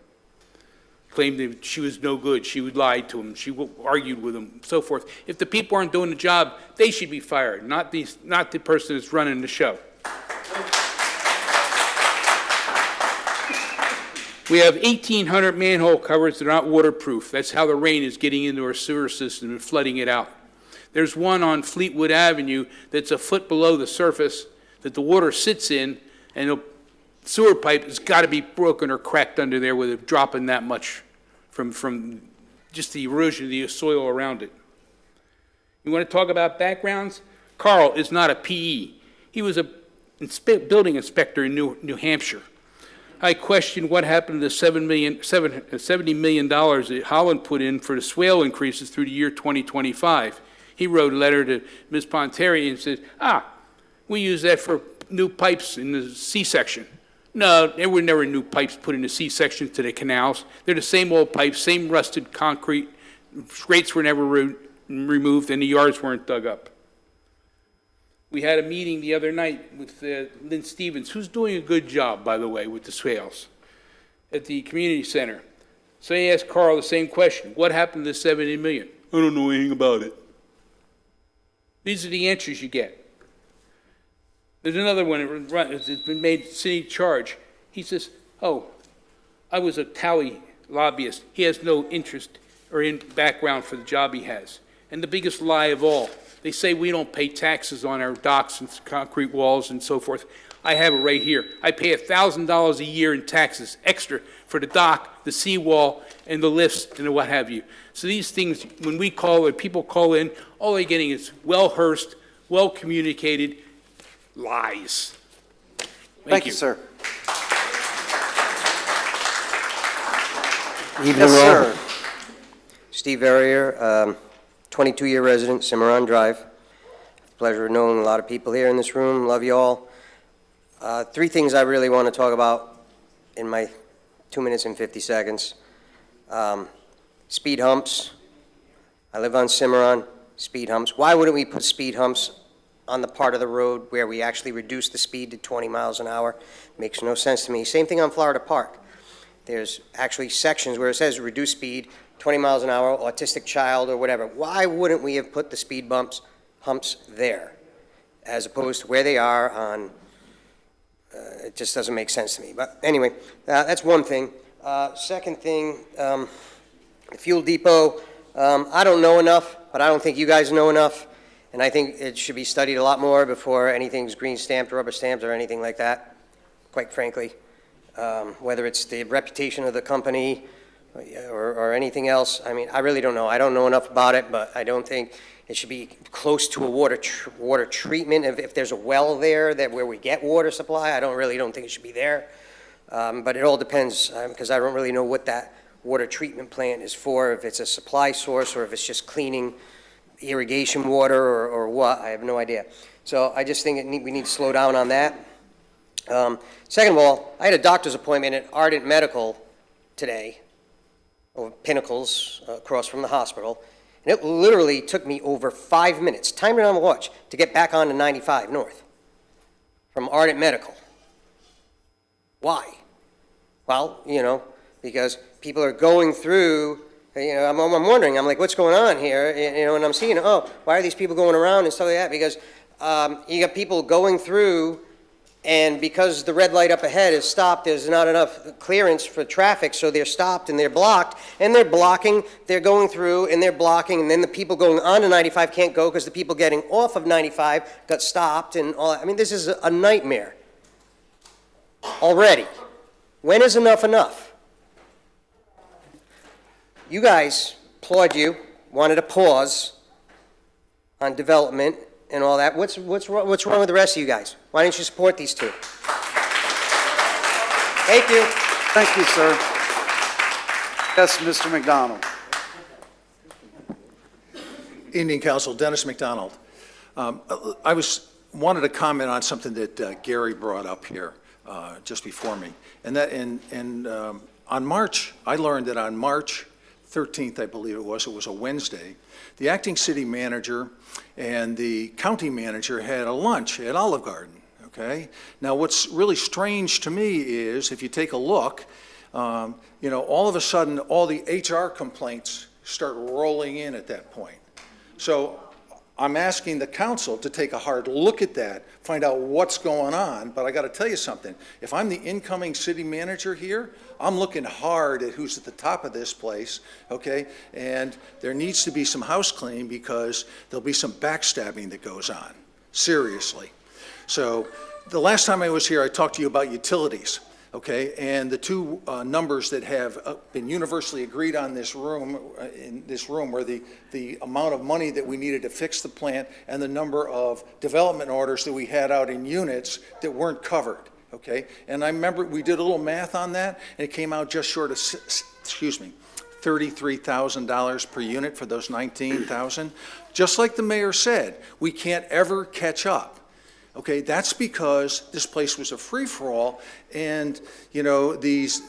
Claimed that she was no good, she would lie to them, she argued with them, so forth. If the people aren't doing the job, they should be fired, not the person that's running the show. We have 1,800 manhole covers that are not waterproof. That's how the rain is getting into our sewer system and flooding it out. There's one on Fleetwood Avenue that's a foot below the surface that the water sits in, and the sewer pipe has got to be broken or cracked under there with it dropping that much from just the erosion of the soil around it. You want to talk about backgrounds? Carl is not a PE. He was a building inspector in New Hampshire. I questioned what happened to the $70 million that Holland put in for the swale increases through the year 2025. He wrote a letter to Ms. Ponteri and said, we use that for new pipes in the C-section. No, there were never new pipes put in the C-section to the canals. They're the same old pipes, same rusted concrete. Grates were never removed, and the yards weren't dug up. We had a meeting the other night with Lynn Stevens, who's doing a good job, by the way, with the swales at the community center. So he asked Carl the same question. What happened to the $70 million? I don't know anything about it. These are the answers you get. There's another one that's been made city charge. He says, I was a Tally lobbyist. He has no interest or background for the job he has. And the biggest lie of all, they say we don't pay taxes on our docks and concrete walls and so forth. I have it right here. I pay $1,000 a year in taxes extra for the dock, the seawall, and the lifts, and what have you. So these things, when people call in, all they're getting is well-rehearsed, well-communicated lies. Thank you, sir. Evening, Yes, all. sir. Steve Verrier, 22-year resident, Cimarron Drive. Pleasure of knowing a lot of people here in this room. Love you all. Three things I really want to talk about in my 2 minutes and 50 seconds. Speed humps. I live on Cimarron. Speed humps. Why wouldn't we put speed humps on the part of the road where we actually reduce the speed to 20 miles an hour? Makes no sense to me. Same thing on Florida Park. There's actually sections where it says reduce speed, 20 miles an hour, autistic child or whatever. Why wouldn't we have put the speed humps there as opposed to where they are on, it just doesn't make sense to me. But anyway, that's one thing. Second thing, the fuel depot, I don't know enough, but I don't think you guys know enough. And I think it should be studied a lot more before anything's green stamped, rubber stamped, or anything like that, quite frankly. Whether it's the reputation of the company or anything else, I mean, I really don't know. I don't know enough about it, but I don't think it should be close to a water treatment. If there's a well there where we get water supply, I don't think it should be there. But it all depends, because I don't really know what that water treatment plant is for, if it's a supply source or if it's just cleaning irrigation water or what. I have no idea. So I just think we need to slow down on that. Second of all, I had a doctor's appointment at Ardent Medical today, over Pinnacles, across from the hospital, and it literally took me over 5 minutes, timed it on the watch, to get back onto 95 North from Ardent Medical. Why? Well, because people are going through, I'm wondering, I'm like, what's going on here? And I'm seeing, why are these people going around and stuff like that? Because you got people going through, and because the red light up ahead is stopped, there's not enough clearance for traffic, so they're stopped and they're blocked, and they're blocking, they're going through, and they're blocking, and then the people going on to 95 can't go because the people getting off of 95 got stopped, and all. I mean, this is a nightmare already. When is enough enough? You guys, applaud you, wanted to pause on development and all that. What's wrong with the rest of you guys? Why don't you support these two? Thank you. Thank you, sir. Yes, Mr. McDonald. Evening, Council. Dennis McDonald. I wanted to comment on something that Gary brought up here just before me. And that I learned that on March 13th, I believe it was a Wednesday, the acting city manager and the county manager had a lunch at Olive Garden, okay? Now, what's really strange to me is, if you take a look, all of a sudden, all the HR complaints start rolling in at that point. So I'm asking the council to take a hard look at that, find out what's going on, but I got to tell you something. If I'm the incoming city manager here, I'm looking hard at who's at the top of this place, okay? And there needs to be some house cleaning, because there'll be some backstabbing that goes on, seriously. So the last time I was here, I talked to you about utilities. Okay, and the two numbers that have been universally agreed on in this room were the amount of money that we needed to fix the plant and the number of development orders that we had out in units that weren't covered. Okay, and I remember we did a little math on that, and it came out just short of, $33,000 per unit for those 19,000. Just like the mayor said, we can't ever catch up. Okay, that's because this place was a free-for-all, and, these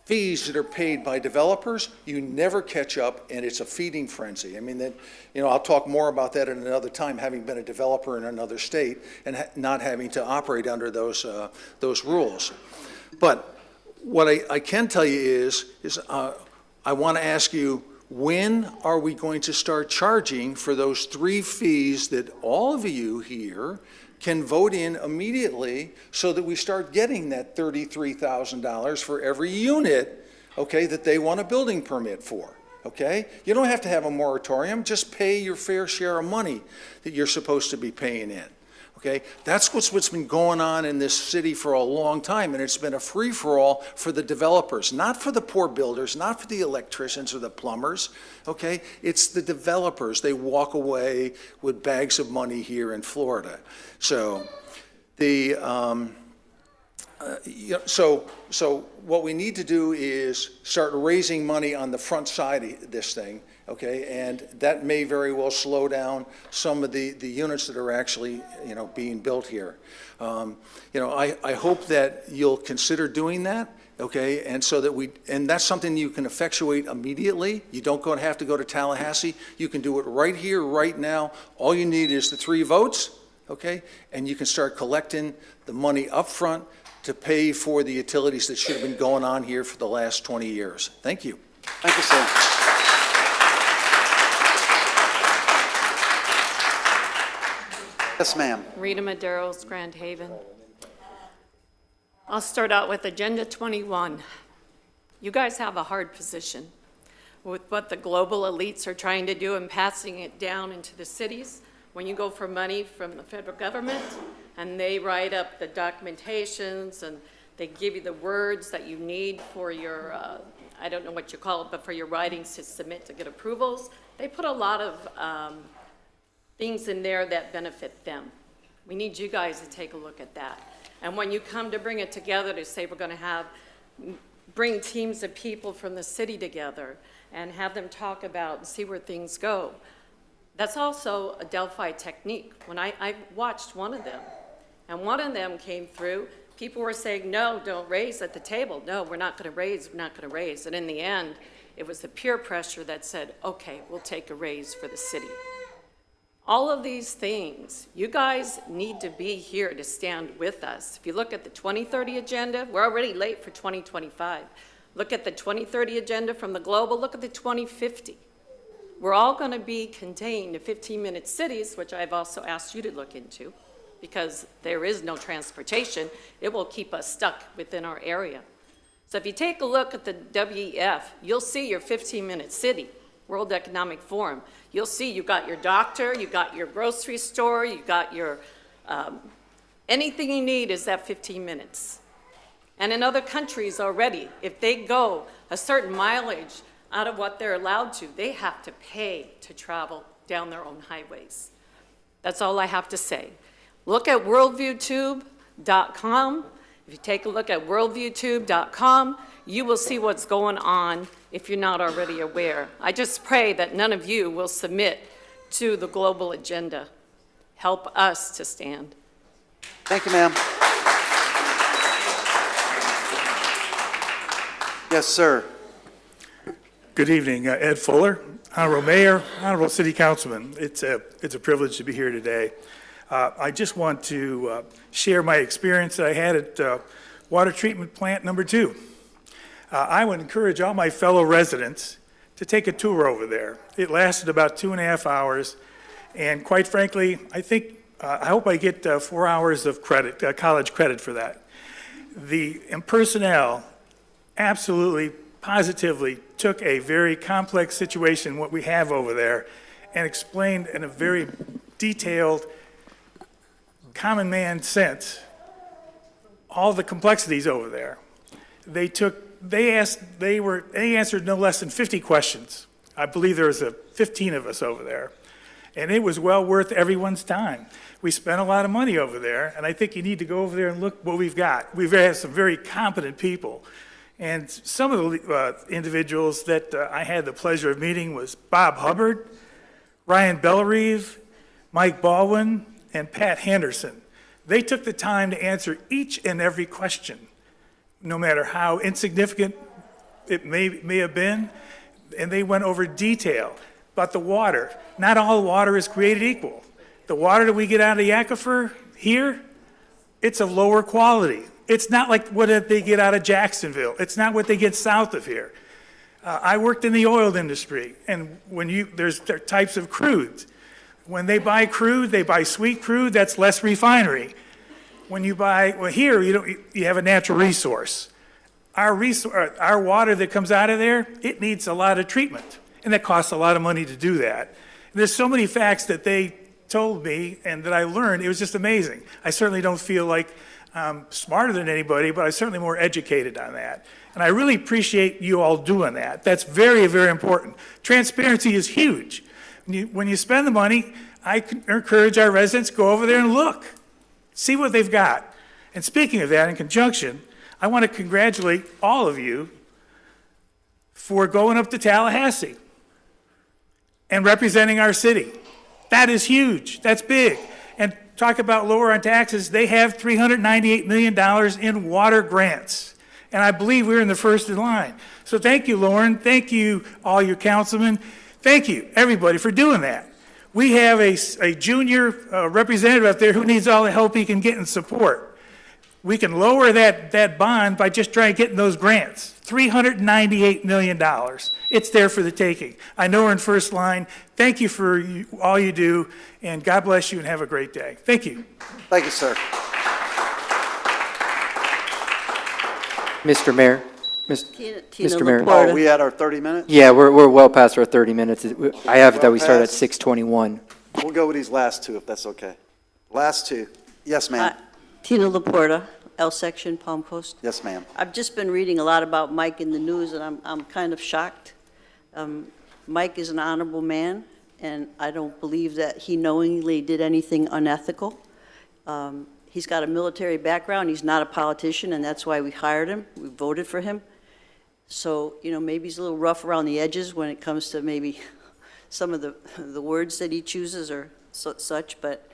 fees that are paid by developers, you never catch up, and it's a feeding frenzy. I mean, I'll talk more about that at another time, having been a developer in another state and not having to operate under those rules. But what I can tell you is I want to ask you, when are we going to start charging for those 3 fees that all of you here can vote in immediately, so that we start getting that $33,000 for every unit, okay, that they want a building permit for, okay? You don't have to have a moratorium, just pay your fair share of money that you're supposed to be paying in, okay? That's what's been going on in this city for a long time, and it's been a free-for-all for the developers, not for the poor builders, not for the electricians or the plumbers, okay? It's the developers. They walk away with bags of money here in Florida. So so what we need to do is start raising money on the front side of this thing, okay? And that may very well slow down some of the units that are actually, being built here. I hope that you'll consider doing that, okay? And so that and that's something you can effectuate immediately. You don't have to go to Tallahassee. You can do it right here, right now. All you need is the 3 votes. Okay, and you can start collecting the money up front to pay for the utilities that should have been going on here for the last 20 years. Thank you. Thank you, sir. Yes, ma'am. Rita Madero's Grand Haven. I'll start out with Agenda 21. You guys have a hard position with what the global elites are trying to do and passing it down into the cities. When you go for money from the federal government and they write up the documentations and they give you the words that you need for your, I don't know what you call it, but for your writings to submit to get approvals, they put a lot of things in there that benefit them. We need you guys to take a look at that. And when you come to bring it together to say we're going to bring teams of people from the city together and have them talk about and see where things go, that's also a Delphi technique. When I watched one of them, and one of them came through, people were saying, no, don't raise at the table. No, we're not going to raise, we're not going to raise. And in the end, it was the peer pressure that said, okay, we'll take a raise for the city. All of these things, you guys need to be here to stand with us. If you look at the 2030 agenda, we're already late for 2025. Look at the 2030 agenda from the global, look at the 2050. We're all going to be contained to 15-minute cities, which I've also asked you to look into, because there is no transportation. It will keep us stuck within our area. So if you take a look at the WEF, you'll see your 15-minute city, World Economic Forum. You'll see you got your doctor, you got your grocery store, you got your, anything you need is that 15 minutes. And in other countries already, if they go a certain mileage out of what they're allowed to, they have to pay to travel down their own highways. That's all I have to say. Look at worldviewtube.com. If you take a look at worldviewtube.com, you will see what's going on if you're not already aware. I just pray that none of you will submit to the global agenda. Help us to stand. Thank you, ma'am. Yes, sir. Good evening, Ed Fuller, Honorable Mayor, Honorable City Councilman. It's a privilege to be here today. I just want to share my experience that I had at Water Treatment Plant number 2. I would encourage all my fellow residents to take a tour over there. It lasted about 2.5 hours, and quite frankly, I hope I get 4 hours of credit, college credit for that. The personnel absolutely, positively took a very complex situation, what we have over there, and explained in a very detailed, common man sense all the complexities over there. They answered no less than 50 questions. I believe there was 15 of us over there. And it was well worth everyone's time. We spent a lot of money over there, and I think you need to go over there and look what we've got. We've had some very competent people. And some of the individuals that I had the pleasure of meeting was Bob Hubbard, Ryan Bellerive, Mike Baldwin, and Pat Henderson. They took the time to answer each and every question, no matter how insignificant it may have been, and they went over detail about the water. Not all water is created equal. The water that we get out of the aquifer here, it's of lower quality. It's not like what they get out of Jacksonville. It's not what they get south of here. I worked in the oil industry, and there's types of crudes. When they buy crude, they buy sweet crude. That's less refinery. When you buy here, you have a natural resource. Our water that comes out of there, it needs a lot of treatment, and that costs a lot of money to do that. And there's so many facts that they told me and that I learned. It was just amazing. I certainly don't feel like I'm smarter than anybody, but I'm certainly more educated on that. And I really appreciate you all doing that. That's very, very important. Transparency is huge. When you spend the money, I encourage our residents, go over there and look. See what they've got. And speaking of that, in conjunction, I want to congratulate all of you for going up to Tallahassee and representing our city. That is huge. That's big. And talk about lower on taxes. They have $398 million in water grants. And I believe we're in the first in line. So thank you, Lauren. Thank you, all your councilmen. Thank you, everybody, for doing that. We have a junior representative up there who needs all the help he can get and support. We can lower that bond by just trying getting those grants. $398 million. It's there for the taking. I know we're in first line. Thank you for all you do, and God bless you and have a great day. Thank you. Thank you, sir. Mr. Mayor. Mr. Mayor. Oh, we had our 30 minutes? Yeah, we're well past our 30 minutes. I have that we start at 6:21. We'll go with these last two, if that's okay. Last two. Yes, ma'am. Tina Laporta, L Section, Palm Coast. Yes, ma'am. I've just been reading a lot about Mike in the news, and I'm kind of shocked. Mike is an honorable man, and I don't believe that he knowingly did anything unethical. He's got a military background. He's not a politician, and that's why we hired him. We voted for him. So, maybe he's a little rough around the edges when it comes to maybe some of the words that he chooses or such, but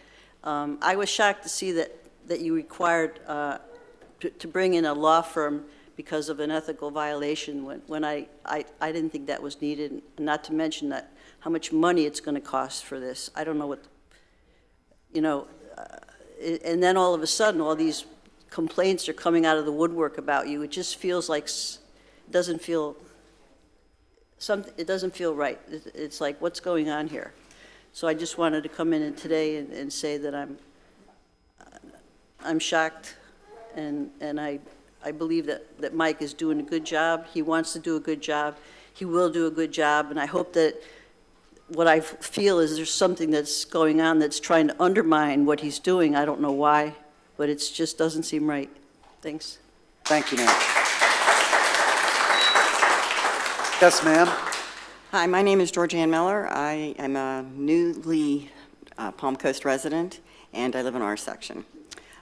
I was shocked to see that you required to bring in a law firm because of an ethical violation when I didn't think that was needed, not to mention that how much money it's going to cost for this. I don't know what, and then all of a sudden all these complaints are coming out of the woodwork about you. It just feels like it doesn't feel right. It's like, what's going on here? So I just wanted to come in today and say that I'm shocked, and I believe that Mike is doing a good job. He wants to do a good job. He will do a good job, and I hope that what I feel is there's something that's going on that's trying to undermine what he's doing. I don't know why, but it just doesn't seem right. Thanks. Thank you, ma'am. Yes, ma'am. Hi, my name is Georgianne Miller. I am a newly Palm Coast resident, and I live in our section.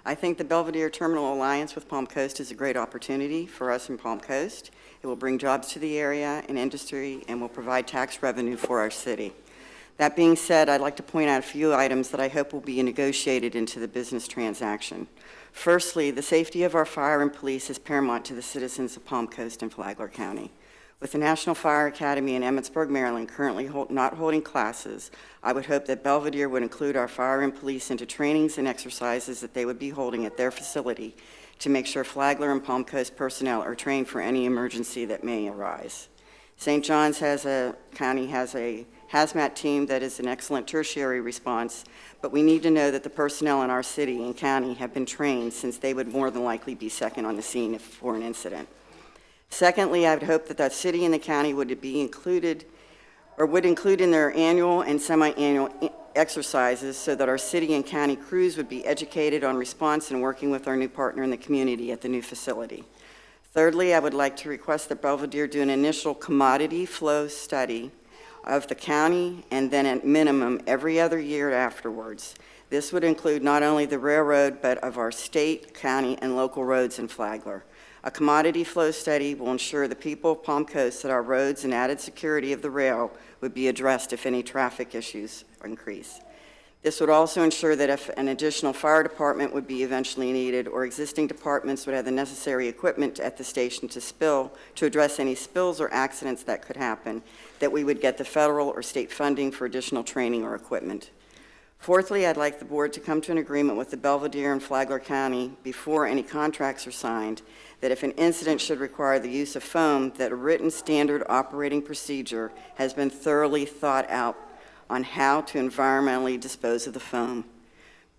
I think the Belvedere Terminal Alliance with Palm Coast is a great opportunity for us in Palm Coast. It will bring jobs to the area and industry and will provide tax revenue for our city. That being said, I'd like to point out a few items that I hope will be negotiated into the business transaction. Firstly, the safety of our fire and police is paramount to the citizens of Palm Coast and Flagler County. With the National Fire Academy in Emmitsburg, Maryland currently not holding classes, I would hope that Belvedere would include our fire and police into trainings and exercises that they would be holding at their facility to make sure Flagler and Palm Coast personnel are trained for any emergency that may arise. St. John's County has a hazmat team that is an excellent tertiary response, but we need to know that the personnel in our city and county have been trained, since they would more than likely be second on the scene for an incident. Secondly, I would hope that the city and the county would include in their annual and semi-annual exercises so that our city and county crews would be educated on response and working with our new partner in the community at the new facility. Thirdly, I would like to request that Belvedere do an initial commodity flow study of the county, and then at minimum every other year afterwards. This would include not only the railroad, but of our state, county, and local roads in Flagler. A commodity flow study will ensure the people of Palm Coast that our roads and added security of the rail would be addressed if any traffic issues increase. This would also ensure that if an additional fire department would be eventually needed, or existing departments would have the necessary equipment at the station to address any spills or accidents that could happen, that we would get the federal or state funding for additional training or equipment. Fourthly, I'd like the board to come to an agreement with the Belvedere and Flagler County before any contracts are signed, that if an incident should require the use of foam, that a written standard operating procedure has been thoroughly thought out on how to environmentally dispose of the foam.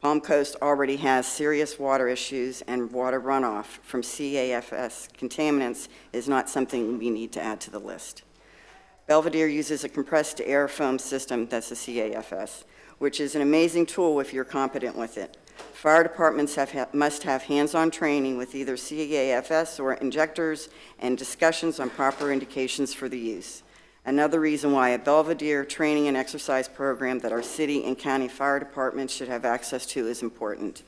Palm Coast already has serious water issues, and water runoff from CAFS contaminants is not something we need to add to the list. Belvedere uses a compressed air foam system, that's a CAFS, which is an amazing tool if you're competent with it. Fire departments must have hands-on training with either CAFS or injectors and discussions on proper indications for the use. Another reason why a Belvedere training and exercise program that our city and county fire departments should have access to is important.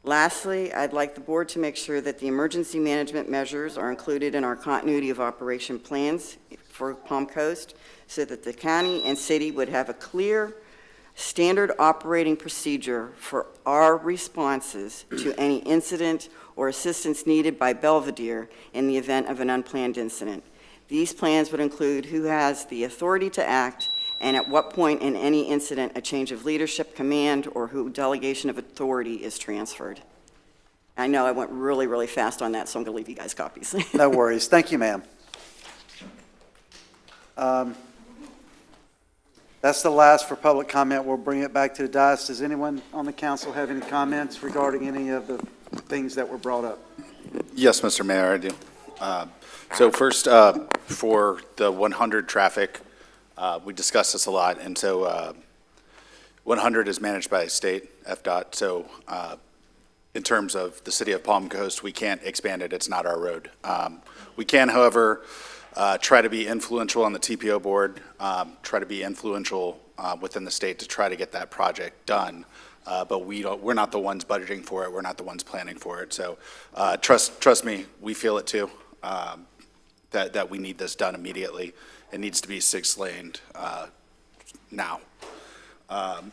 Lastly, I'd like the board to make sure that the emergency management measures are included in our continuity of operation plans for Palm Coast, so that the county and city would have a clear standard operating procedure for our responses to any incident or assistance needed by Belvedere in the event of an unplanned incident. These plans would include who has the authority to act and at what point in any incident a change of leadership, command, or who delegation of authority is transferred. I know I went really, really fast on that, so I'm going to leave you guys copies. No worries. Thank you, ma'am. That's the last for public comment. We'll bring it back to the dais. Does anyone on the council have any comments regarding any of the things that were brought up? Yes, Mr. Mayor, I do. So first, for the 100 traffic, we discussed this a lot, and so 100 is managed by state, FDOT, so in terms of the city of Palm Coast, we can't expand it. It's not our road. We can, however, try to be influential on the TPO board, try to be influential within the state to try to get that project done. But we're not the ones budgeting for it. We're not the ones planning for it. So trust me, we feel it too, that we need this done immediately. It needs to be 6-laned now.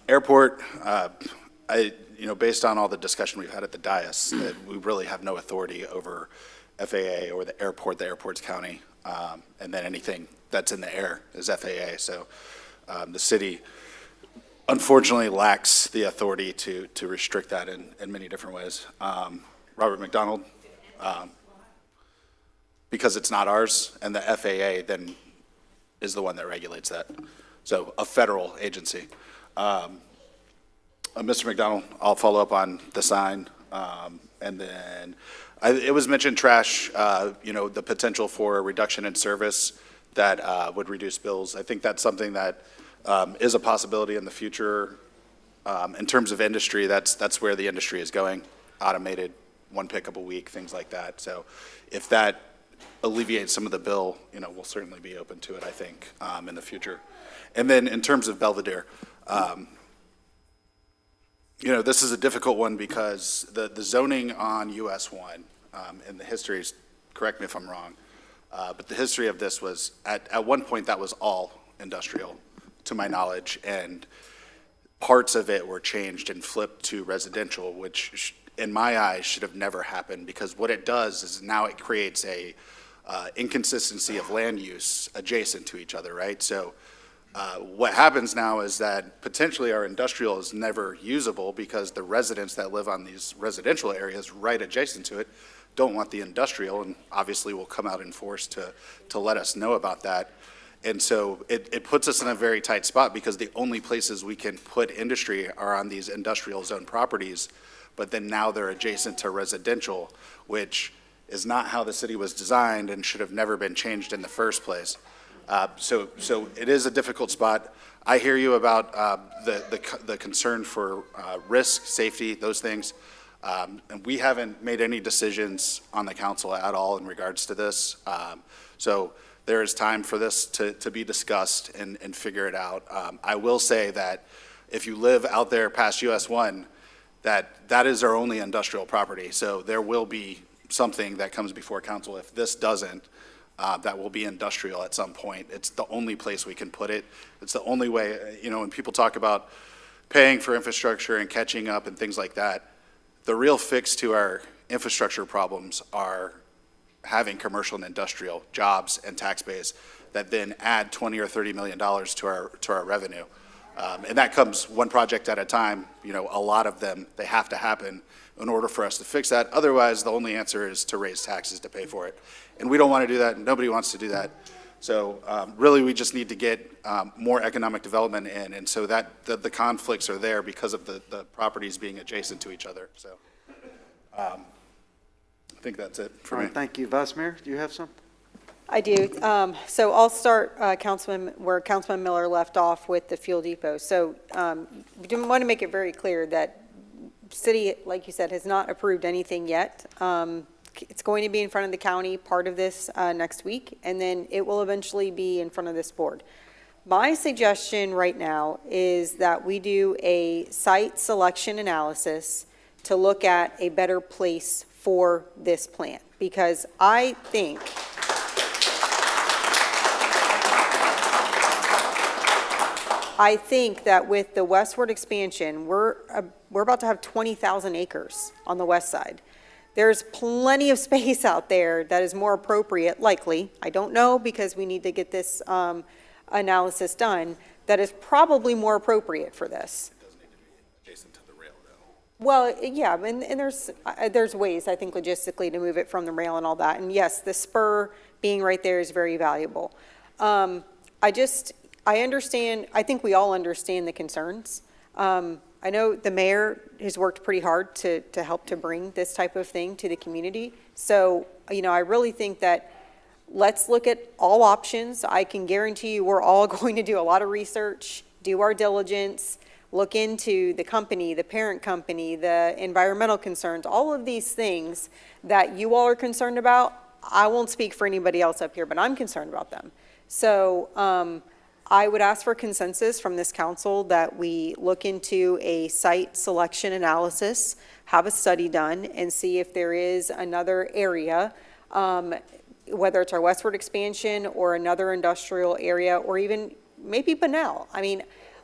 Airport, based on all the discussion we've had at the dais, that we really have no authority over FAA or the airport's county. And then anything that's in the air is FAA. So the city unfortunately lacks the authority to restrict that in many different ways. Robert McDonald, because it's not ours, and the FAA then is the one that regulates that. So a federal agency. Mr. McDonald, I'll follow up on the sign. And then it was mentioned trash, the potential for a reduction in service that would reduce bills. I think that's something that is a possibility in the future. In terms of industry, that's where the industry is going. Automated, one pickup a week, things like that. So if that alleviates some of the bill, we'll certainly be open to it, I think, in the future. And then in terms of Belvedere, You know, this is a difficult one because the zoning on US 1, and the history is, correct me if I'm wrong, but the history of this was, at one point, that was all industrial, to my knowledge, and parts of it were changed and flipped to residential, which in my eyes should have never happened, because what it does is now it creates a inconsistency of land use adjacent to each other, right? So what happens now is that potentially our industrial is never usable because the residents that live on these residential areas right adjacent to it don't want the industrial, and obviously will come out in force to let us know about that. And so it puts us in a very tight spot because the only places we can put industry are on these industrial zone properties, but then now they're adjacent to residential, which is not how the city was designed and should have never been changed in the first place. So it is a difficult spot. I hear you about the concern for risk, safety, those things. And we haven't made any decisions on the council at all in regards to this. So there is time for this to be discussed and figure it out. I will say that if you live out there past US 1, that is our only industrial property. So there will be something that comes before council. If this doesn't, that will be industrial at some point. It's the only place we can put it. It's the only way, you know, when people talk about paying for infrastructure and catching up and things like that, the real fix to our infrastructure problems are having commercial and industrial jobs and tax base that then add $20 or $30 million to our revenue. And that comes one project at a time. You know, a lot of them, they have to happen in order for us to fix that. Otherwise, the only answer is to raise taxes to pay for it. And we don't want to do that. Nobody wants to do that. So really, we just need to get more economic development in. And so that the conflicts are there because of the properties being adjacent to each other. So I think that's it for me. Thank you. Vice Mayor, do you have something? I do. So I'll start, where Councilman Miller left off with the fuel depot. So we want to make it very clear that city, like you said, has not approved anything yet. It's going to be in front of the county, part of this next week, and then it will eventually be in front of this board. My suggestion right now is that we do a site selection analysis to look at a better place for this plant, because I think that with the westward expansion, we're about to have 20,000 acres on the west side. There's plenty of space out there that is more appropriate, likely, I don't know because we need to get this analysis done, that is probably more appropriate for this. It doesn't need to be adjacent to the rail, though. Well, yeah, and there's ways, I think, logistically to move it from the rail and all that. And yes, the spur being right there is very valuable. I understand, I think we all understand the concerns. I know the mayor has worked pretty hard to help to bring this type of thing to the community. So, you know, I really think that let's look at all options. I can guarantee you we're all going to do a lot of research, do our diligence, look into the company, the parent company, the environmental concerns, all of these things that you all are concerned about. I won't speak for anybody else up here, but I'm concerned about them. So, I would ask for consensus from this council that we look into a site selection analysis, have a study done, and see if there is another area, whether it's our westward expansion or another industrial area, or even maybe Bunnell. I mean,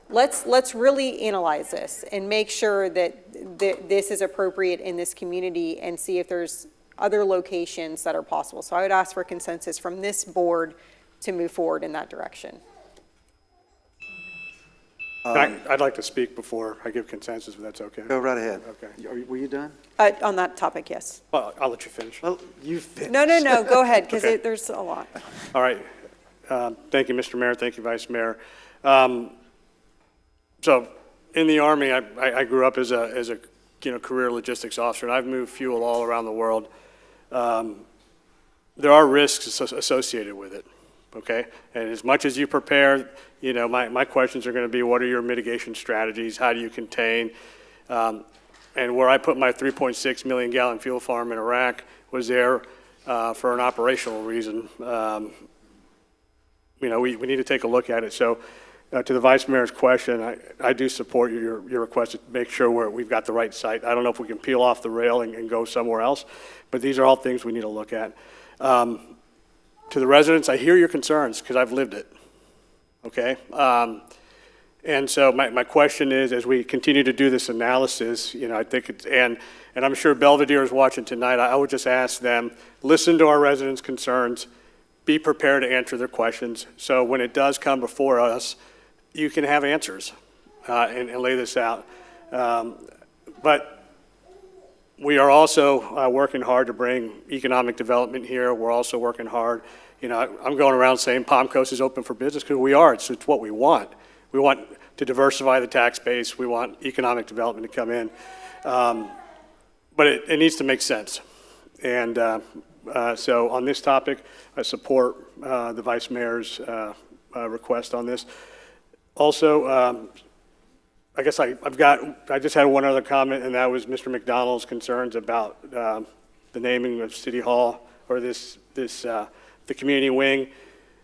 let's really analyze this and make sure that this is appropriate in this community and see if there's other locations that are possible. So I would ask for consensus from this board to move forward in that direction. I'd like to speak before I give consensus, if that's okay. Go right ahead. Okay. Were you done? On that topic, yes. Well, I'll let you finish. Well, you finish. No, go ahead, because Okay. there's a lot. All right. Thank you, Mr. Mayor. Thank you, Vice Mayor. So in the Army, I grew up as a career logistics officer, and I've moved fuel all around the world. There are risks associated with it. Okay, and as much as you prepare, you know, my questions are going to be, what are your mitigation strategies? How do you contain? And where I put my 3.6 million gallon fuel farm in Iraq was there for an operational reason. You know, we need to take a look at it. So To the Vice Mayor's question, I do support your request to make sure we've got the right site. I don't know if we can peel off the rail and go somewhere else, but these are all things we need to look at. To the residents, I hear your concerns because I've lived it, okay? And so my question is, as we continue to do this analysis, I think it's, and I'm sure Belvedere is watching tonight, I would just ask them, listen to our residents' concerns, be prepared to answer their questions, so when it does come before us, you can have answers and lay this out. But we are also working hard to bring economic development here. We're also working hard. I'm going around saying Palm Coast is open for business because we are. It's what we want. We want to diversify the tax base. We want economic development to come in. But it needs to make sense. And so on this topic, I support the Vice Mayor's request on this. Also, I guess I just had one other comment, and that was Mr. McDonald's concerns about the naming of City Hall or the community wing.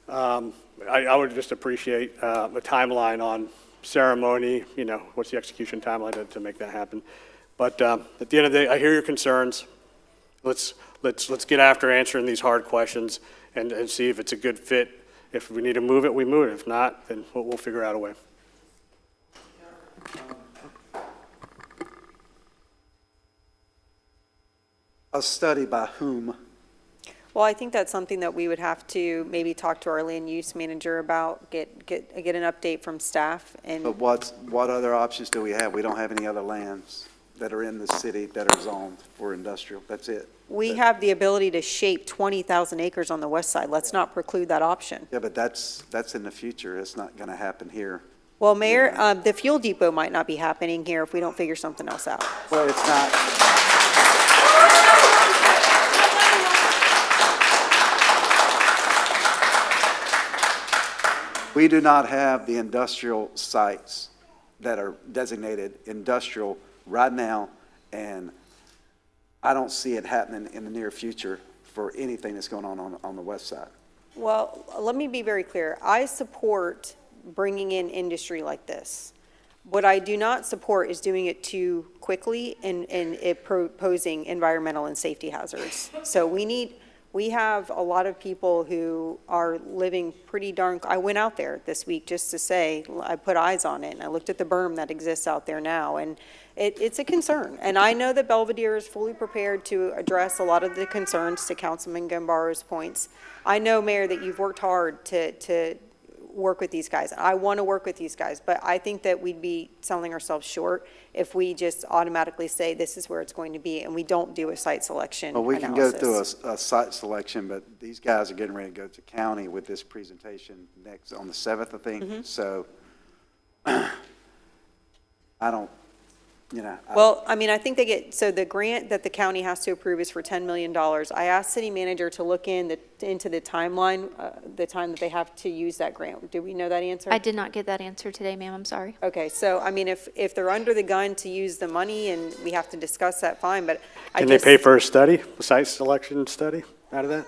I would just appreciate a timeline on ceremony, what's the execution timeline to make that happen. But at the end of the day, I hear your concerns. Let's get after answering these hard questions and see if it's a good fit. If we need to move it, we move it. If not, then we'll figure out a way. A study by whom? Well, I think that's something that we would have to maybe talk to our land use manager about, get an update from staff. And But what other options do we have? We don't have any other lands that are in the city that are zoned for industrial. That's it. we have the ability to shape 20,000 acres on the west side. Let's not preclude that option. Yeah, but that's in the future. It's not going to happen here. Well, Mayor, the fuel depot might not be happening here if we don't figure something else out. Well, it's not. We do not have the industrial sites that are designated industrial right now, and I don't see it happening in the near future for anything that's going on the west side. Well, let me be very clear. I support bringing in industry like this. What I do not support is doing it too quickly and it posing environmental and safety hazards. So we have a lot of people who are living pretty darn, I went out there this week just to say, I put eyes on it, and I looked at the berm that exists out there now, and it's a concern. And I know that Belvedere is fully prepared to address a lot of the concerns, to Councilman Gambaro's points. I know, Mayor, that you've worked hard to work with these guys. I want to work with these guys, but I think that we'd be selling ourselves short if we just automatically say this is where it's going to be and we don't do a site selection Well, we can go analysis. through a site selection, but these guys are getting ready to go to county with this presentation next, on the 7th, I think. So I don't, Well, I mean, I think so the grant that the county has to approve is for $10 million. I asked city manager to look into the timeline, the time that they have to use that grant. Do we know that answer? I did not get that answer today, ma'am. I'm sorry. Okay, so, I mean, if they're under the gun to use the money and we have to discuss that, fine, but Can they pay for a study, a site selection study out of that?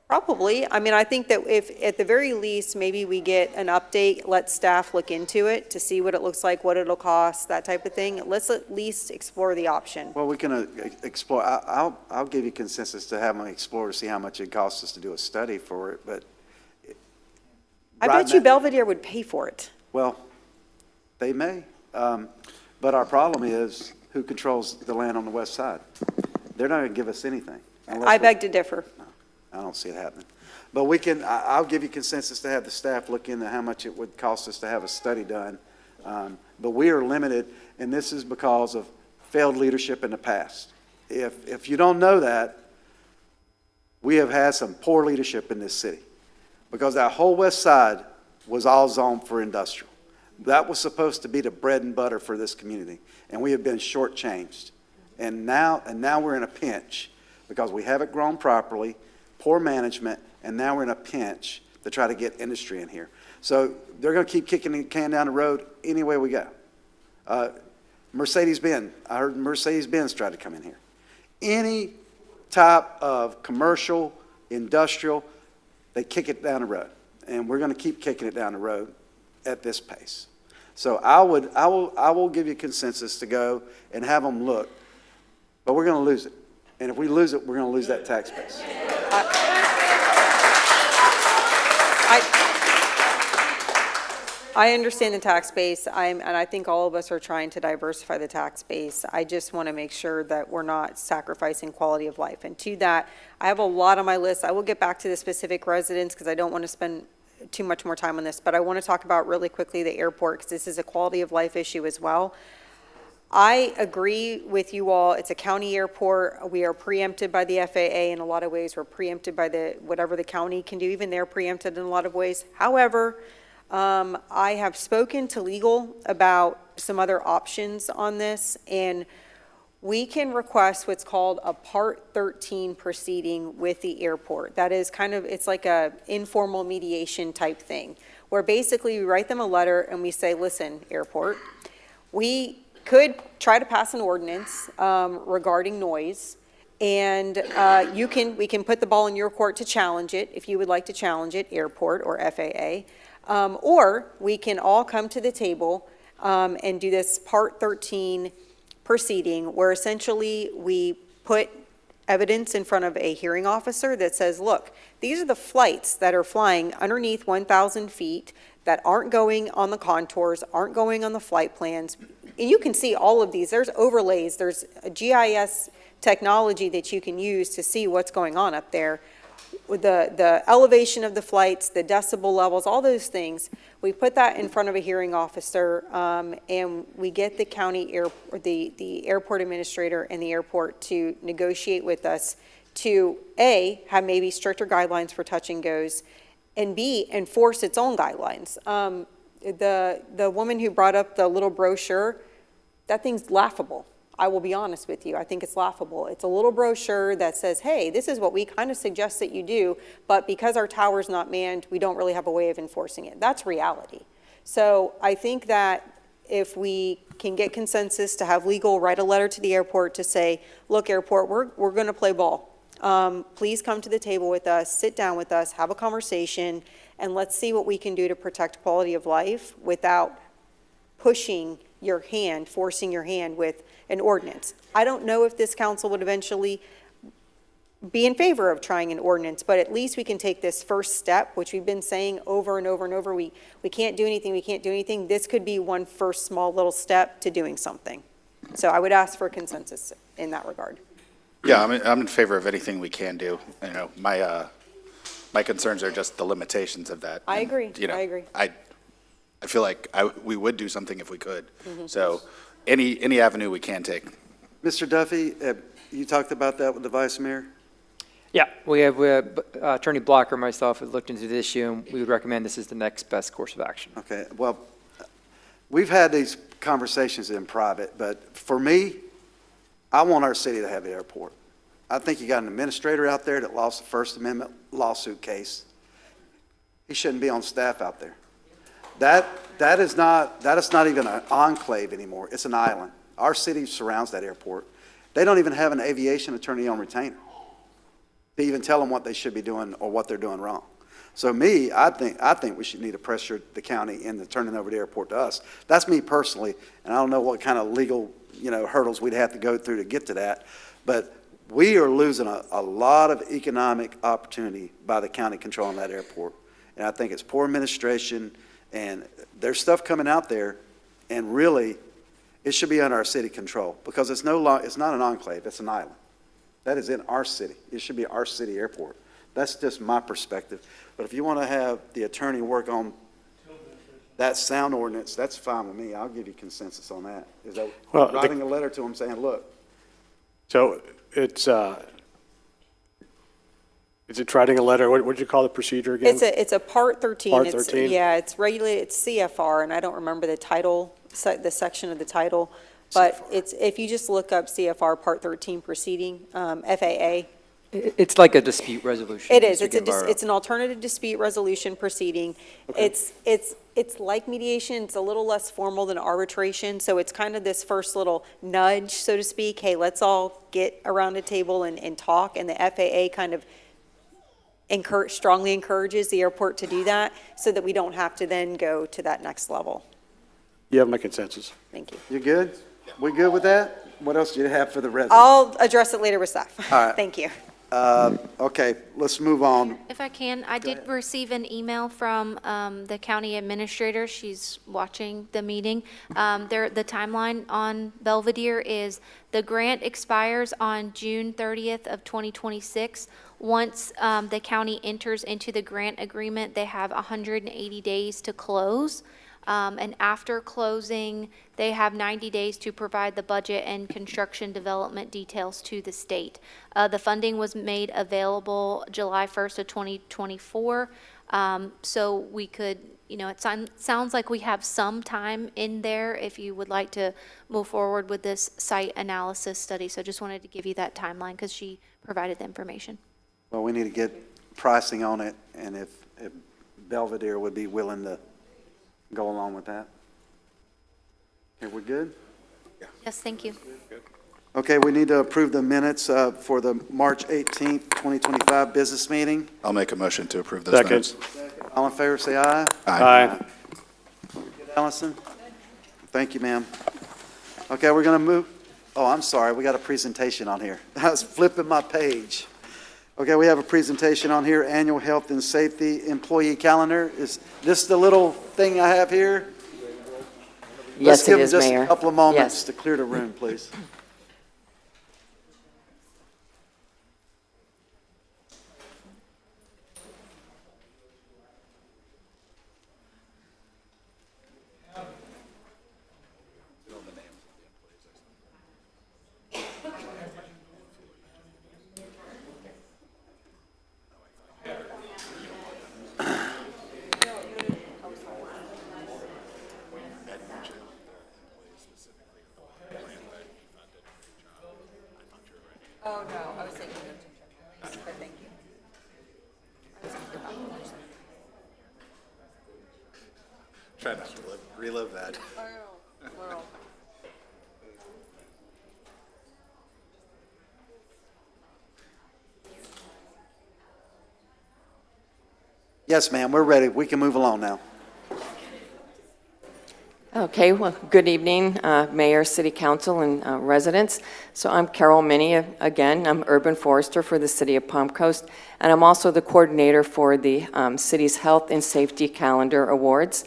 Probably. I mean, I think that if, at the very least, maybe we get an update, let staff look into it to see what it looks like, what it'll cost, that type of thing. Let's at least explore the option. well, we can explore, I'll give you consensus to have them explore to see how much it costs us to do a study for it, but. I right bet you now- Belvedere would pay for it. Well, they may, but our problem is who controls the land on the west side? They're not going to give us anything. unless I we- beg to differ. I don't see it happening. But we can, I'll give you consensus to have the staff look into how much it would cost us to have a study done. But we are limited, and this is because of failed leadership in the past. If you don't know that, we have had some poor leadership in this city because our whole west side was all zoned for industrial. That was supposed to be the bread and butter for this community, and we have been shortchanged. And now we're in a pinch because we haven't grown properly, poor management, and now we're in a pinch to try to get industry in here. So they're going to keep kicking the can down the road any way we go. Mercedes-Benz, I heard Mercedes-Benz tried to come in here. Any type of commercial, industrial, they kick it down the road. And we're going to keep kicking it down the road at this pace. So I will give you consensus to go and have them look, but we're going to lose it. And if we lose it, we're going to lose that tax base. I understand the tax base, and I think all of us are trying to diversify the tax base. I just want to make sure that we're not sacrificing quality of life. And to that, I have a lot on my list. I will get back to the specific residents because I don't want to spend too much more time on this, but I want to talk about really quickly the airport because this is a quality of life issue as well. I agree with you all. It's a county airport. We are preempted by the FAA in a lot of ways. We're preempted by whatever the county can do. Even they're preempted in a lot of ways. However, I have spoken to legal about some other options on this, and we can request what's called a Part 13 proceeding with the airport. That is it's like a informal mediation type thing, where basically we write them a letter and we say, listen, airport, we could try to pass an ordinance regarding noise, and we can put the ball in your court to challenge it if you would like to challenge it, airport or FAA. Or we can all come to the table and do this Part 13 proceeding where essentially we put evidence in front of a hearing officer that says, look, these are the flights that are flying underneath 1,000 feet that aren't going on the contours, aren't going on the flight plans. And you can see all of these. There's overlays. There's a GIS technology that you can use to see what's going on up there. The elevation of the flights, the decibel levels, all those things. We put that in front of a hearing officer, and we get the the airport administrator and the airport to negotiate with us to A, have maybe stricter guidelines for touch and goes, and B, enforce its own guidelines. The woman who brought up the little brochure, that thing's laughable. I will be honest with you. I think it's laughable. It's a little brochure that says, hey, this is what we kind of suggest that you do, but because our tower's not manned, we don't really have a way of enforcing it. That's reality. So I think that if we can get consensus to have legal write a letter to the airport to say, look, airport, we're going to play ball. Please come to the table with us, sit down with us, have a conversation, and let's see what we can do to protect quality of life without pushing your hand, forcing your hand with an ordinance. I don't know if this council would eventually be in favor of trying an ordinance, but at least we can take this first step, which we've been saying over and over and over. We can't do anything, we can't do anything. This could be one first small little step to doing something. So I would ask for consensus in that regard. Yeah, I'm in favor of anything we can do. You know, my concerns are just the limitations of that. I agree. You know, I agree. I feel like we would do something if we could. So any avenue we can take. Mr. Duffy, you talked about that with the vice mayor? Yeah, we have Attorney Blocker and myself have looked into the issue, and we would recommend this is the next best course of action. Okay, well, we've had these conversations in private, but for me, I want our city to have the airport. I think you got an administrator out there that lost the First Amendment lawsuit case. He shouldn't be on staff out there. That is not even an enclave anymore. It's an island. Our city surrounds that airport. They don't even have an aviation attorney on retainer to even tell them what they should be doing or what they're doing wrong. So I think we should need to pressure the county into turning over the airport to us. That's me personally, and I don't know what kind of legal, hurdles we'd have to go through to get to that. But we are losing a lot of economic opportunity by the county controlling that airport. And I think it's poor administration, and there's stuff coming out there, and really, it should be under our city control because it's not an enclave, it's an island. That is in our city. It should be our city airport. That's just my perspective. But if you want to have the attorney work on that sound ordinance, that's fine with me. I'll give you consensus on that. Is that writing a letter to them saying, look. So it's, is it writing a letter? What would you call the procedure again? It's a Part 13. Part 13? It's regulated, it's CFR, and I don't remember the title, the section of the title, but if you just look up CFR Part 13 proceeding, FAA. It's like a dispute resolution. It is. It's an alternative dispute resolution proceeding. Okay. It's like mediation. It's a little less formal than arbitration. So it's kind of this first little nudge, so to speak. Hey, let's all get around a table and talk. And the FAA kind of strongly encourages the airport to do that so that we don't have to then go to that next level. You have my consensus. Thank you. You good? We good with that? What else do you have for the residents? I'll address it later with staff. All right. Thank you. Okay, let's move on. If I can, I did receive an email from the county administrator. She's watching the meeting. The timeline on Belvedere is the grant expires on June 30th of 2026. Once the county enters into the grant agreement, they have 180 days to close. And after closing, they have 90 days to provide the budget and construction development details to the state. The funding was made available July 1st of 2024. So we could, it sounds like we have some time in there if you would like to move forward with this site analysis study. So just wanted to give you that timeline because she provided the information. Well, we need to get pricing on it, and if Belvedere would be willing to go along with that. Okay, we're good? Yes, thank you. Okay, we need to approve the minutes for the March 18th, 2025 business meeting. I'll make a motion to approve those Second. minutes. All in favor, say aye. Aye. Allison? Thank you, ma'am. Okay, we're going to move. Oh, I'm sorry, we got a presentation on here. I was flipping my page. Okay, we have a presentation on here, Annual Health and Safety Employee Calendar. Is this the little thing I have here? Yes, it is, Let's give them Mayor. just a couple of moments Yes. to clear the room, please. Oh, no, I was thinking, but thank you. Try not to relive that. Yes, ma'am, we're ready. We can move along now. Okay, well, good evening, Mayor, City Council, and residents. So I'm Carol Minnie again. I'm Urban Forester for the City of Palm Coast, and I'm also the coordinator for the city's Health and Safety Calendar Awards.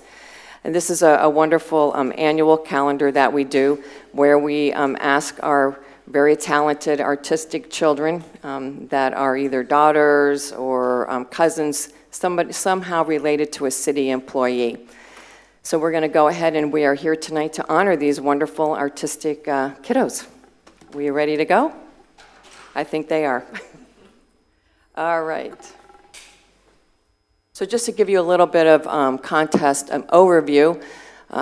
And this is a wonderful annual calendar that we do where we ask our very talented artistic children that are either daughters or cousins, somehow related to a city employee. So we're going to go ahead, and we are here tonight to honor these wonderful artistic kiddos. Are you ready to go? I think they are. All right. So just to give you a little bit of contest overview,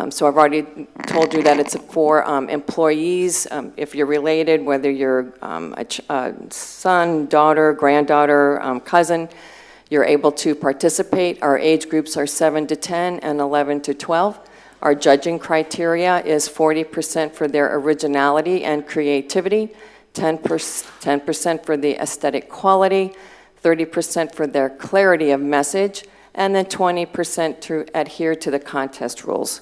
so I've already told you that it's for employees. If you're related, whether you're a son, daughter, granddaughter, cousin, you're able to participate. Our age groups are 7 to 10 and 11 to 12. Our judging criteria is 40% for their originality and creativity, 10% for the aesthetic quality, 30% for their clarity of message, and then 20% to adhere to the contest rules.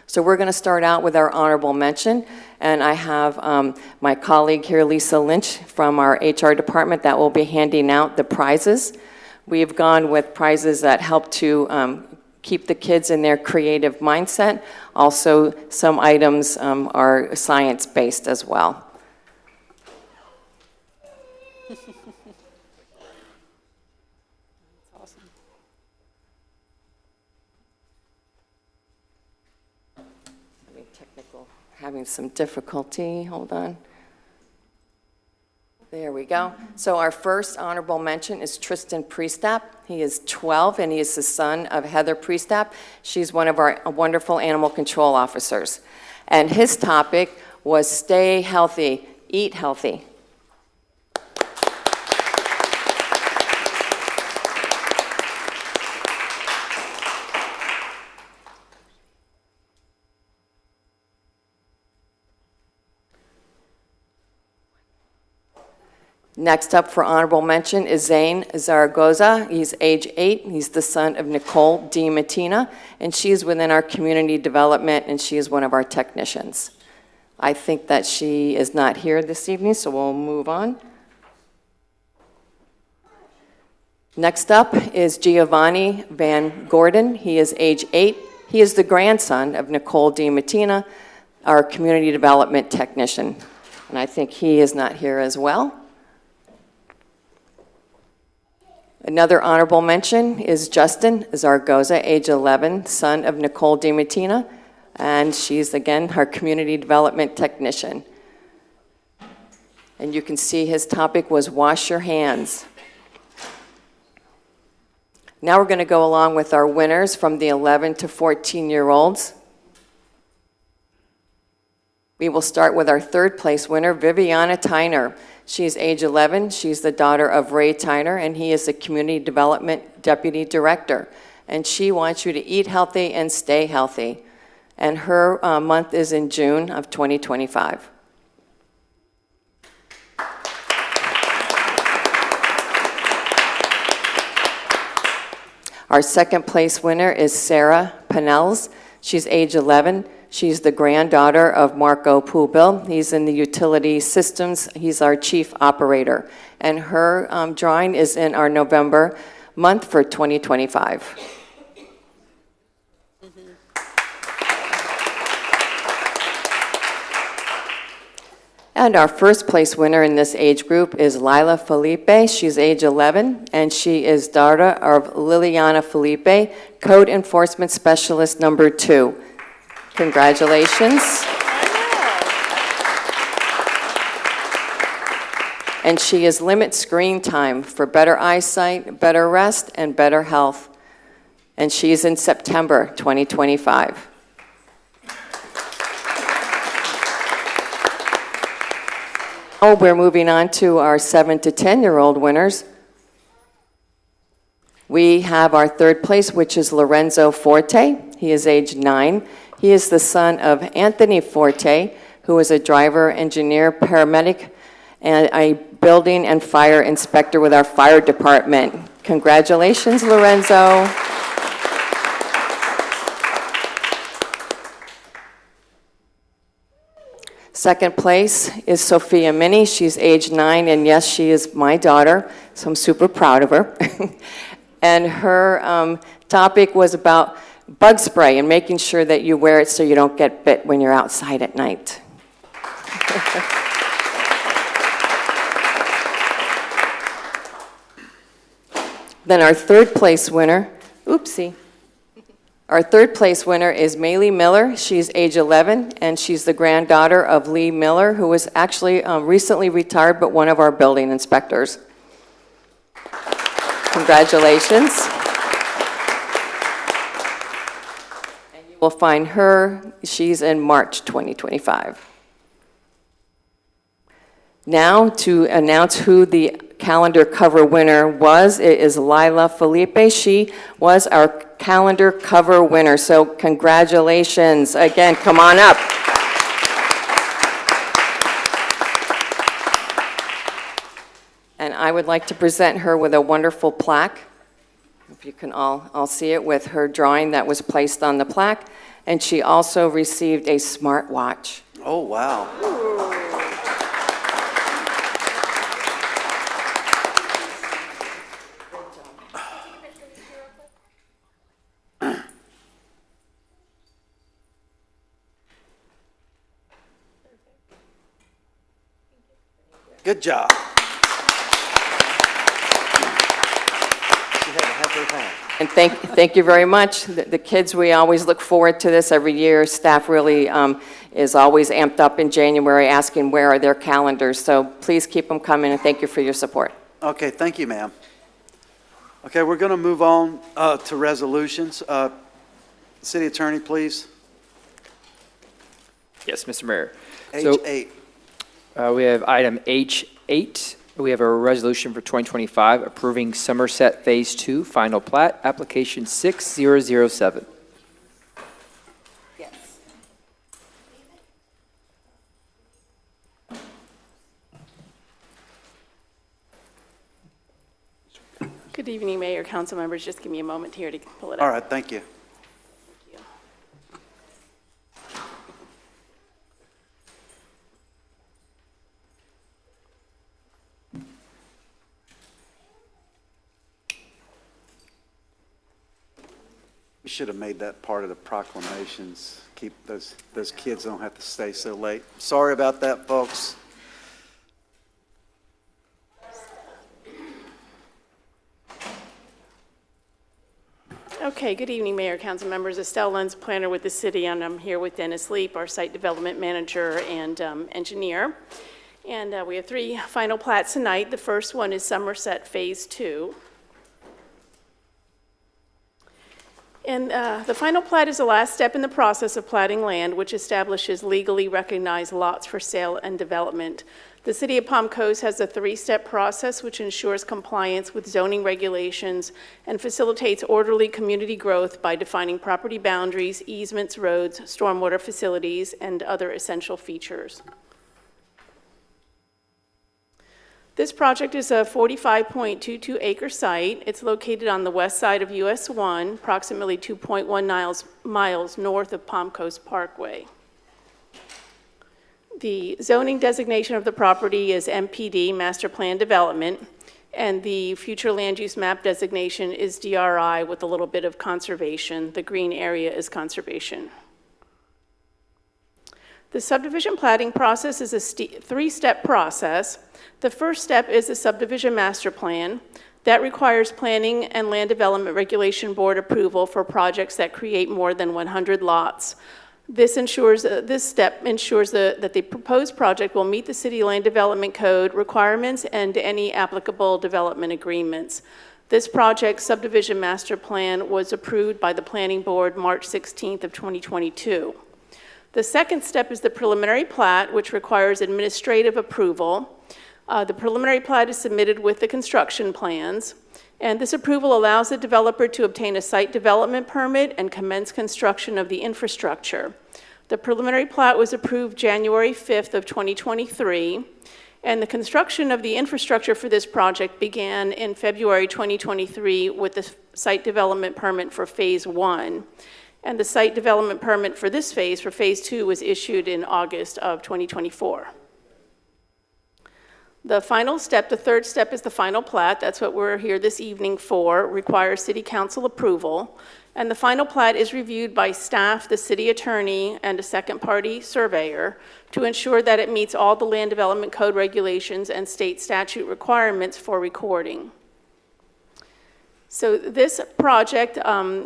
So we're going to start out with our honorable mention, and I have my colleague here, Lisa Lynch, from our HR department that will be handing out the prizes. We've gone with prizes that help to keep the kids in their creative mindset. Also, some items are science-based as well. Having some difficulty, hold on. There we go. So our first honorable mention is Tristan Priestap. He is 12 and he is the son of Heather Priestap. She's one of our wonderful animal control officers. And his topic was stay healthy, eat healthy. Next up for honorable mention is Zane Zaragoza. He's age 8. He's the son of Nicole D. Matina, and she is within our community development, and she is one of our technicians. I think that she is not here this evening, so we'll move on. Next up is Giovanni Van Gordon. He is age 8. He is the grandson of Nicole D. Matina, our community development technician, and I think he is not here as well. Another honorable mention is Justin Zaragoza, age 11, son of Nicole D. Matina, and she's, again, our community development technician. And you can see his topic was wash your hands. Now we're going to go along with our winners from the 11 to 14-year-olds. We will start with our third place winner, Viviana Tyner. She's age 11. She's the daughter of Ray Tyner, and he is the Community Development Deputy Director. And she wants you to eat healthy and stay healthy. And her month is in June of 2025. Our second place winner is Sarah Panels. She's age 11. She's the granddaughter of Marco Pubil. He's in the utility systems. He's our chief operator. And her drawing is in our November month for 2025. And our first place winner in this age group is Lila Felipe. She's age 11, and she is daughter of Liliana Felipe, Code Enforcement Specialist number 2. Congratulations. And she is limit screen time for better eyesight, better rest, and better health. And she's in September 2025. Oh, we're moving on to our 7 to 10-year-old winners. We have our third place, which is Lorenzo Forte. He is age 9. He is the son of Anthony Forte, who is a driver, engineer, paramedic, and a building and fire inspector with our fire department. Congratulations, Lorenzo. Second place is Sophia Minnie. She's age 9, and yes, she is my daughter, so I'm super proud of her. And her topic was about bug spray and making sure that you wear it so you don't get bit when you're outside at night. Then our third place winner, oopsie. Our third place winner is Maylee Miller. She's age 11, and she's the granddaughter of Lee Miller, who was actually recently retired, but one of our building inspectors. Congratulations. And you will find her, she's in March 2025. Now to announce who the calendar cover winner was, it is Lila Felipe. She was our calendar cover winner, so congratulations. Again, come on up. And I would like to present her with a wonderful plaque. If you can all see it, with her drawing that was placed on the plaque. And she also received a smartwatch. Oh, wow. Good job. And thank you very much. The kids, we always look forward to this every year. Staff really is always amped up in January asking where are their calendars. So please keep them coming, and thank you for your support. Okay, thank you, ma'am. Okay, we're going to move on to resolutions. City Attorney, please. Yes, Mr. Mayor. H8. We have item H8. We have a resolution for 2025 approving Somerset Phase 2 Final Plat, Application 6007. Yes. evening, Mayor, council members. Just give me a moment here to pull it up. All right, thank you. We should have made that part of the proclamations. Keep those kids don't have to stay so late. Sorry about that, folks. Okay, good evening, Mayor, council members. Estelle Lenz, planner with the city, and I'm here with Dennis Leap, our site development manager and engineer. And we have 3 final plats tonight. The first one is Somerset Phase 2. And the final plat is the last step in the process of platting land, which establishes legally recognized lots for sale and development. The City of Palm Coast has a 3-step process which ensures compliance with zoning regulations and facilitates orderly community growth by defining property boundaries, easements, roads, stormwater facilities, and other essential features. This project is a 45.22 acre site. It's located on the west side of US 1, approximately 2.1 miles north of Palm Coast Parkway. The zoning designation of the property is MPD, Master Plan Development, and the future land use map designation is DRI with a little bit of conservation. The green area is conservation. The subdivision platting process is a 3-step process. The first step is the subdivision master plan. That requires Planning and Land Development Regulation Board approval for projects that create more than 100 lots. This step ensures that the proposed project will meet the City Land Development Code requirements and any applicable development agreements. This project's subdivision master plan was approved by the Planning Board March 16th of 2022. The second step is the preliminary plat, which requires administrative approval. The preliminary plat is submitted with the construction plans, and this approval allows the developer to obtain a site development permit and commence construction of the infrastructure. The preliminary plat was approved January 5th of 2023, and the construction of the infrastructure for this project began in February 2023 with the site development permit for Phase 1. And the site development permit for this phase, for Phase 2, was issued in August of 2024. The final step, the third step, is the final plat. That's what we're here this evening for, requires City Council approval. And the final plat is reviewed by staff, the city attorney, and a second-party surveyor to ensure that it meets all the Land Development Code regulations and state statute requirements for recording. So this project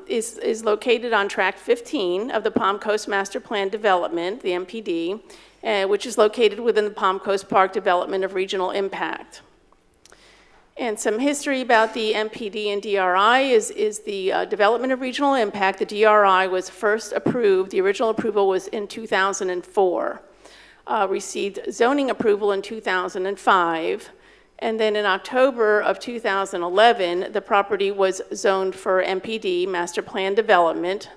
is located on Tract 15 of the Palm Coast Master Plan Development, the MPD, which is located within the Palm Coast Park Development of Regional Impact. And some history about the MPD and DRI is the Development of Regional Impact. The DRI was first approved, the original approval was in 2004, received zoning approval in 2005, and then in October of 2011, the property was zoned for MPD, Master Plan Development.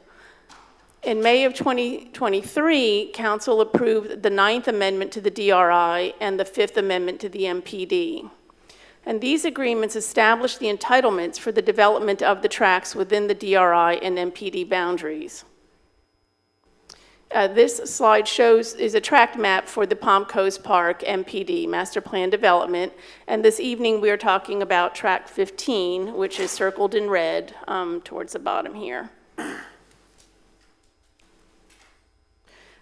In May of 2023, Council approved the 9th Amendment to the DRI and the 5th Amendment to the MPD. And these agreements establish the entitlements for the development of the tracts within the DRI and MPD boundaries. This slide is a tract map for the Palm Coast Park MPD, Master Plan Development. And this evening we are talking about Tract 15, which is circled in red towards the bottom here.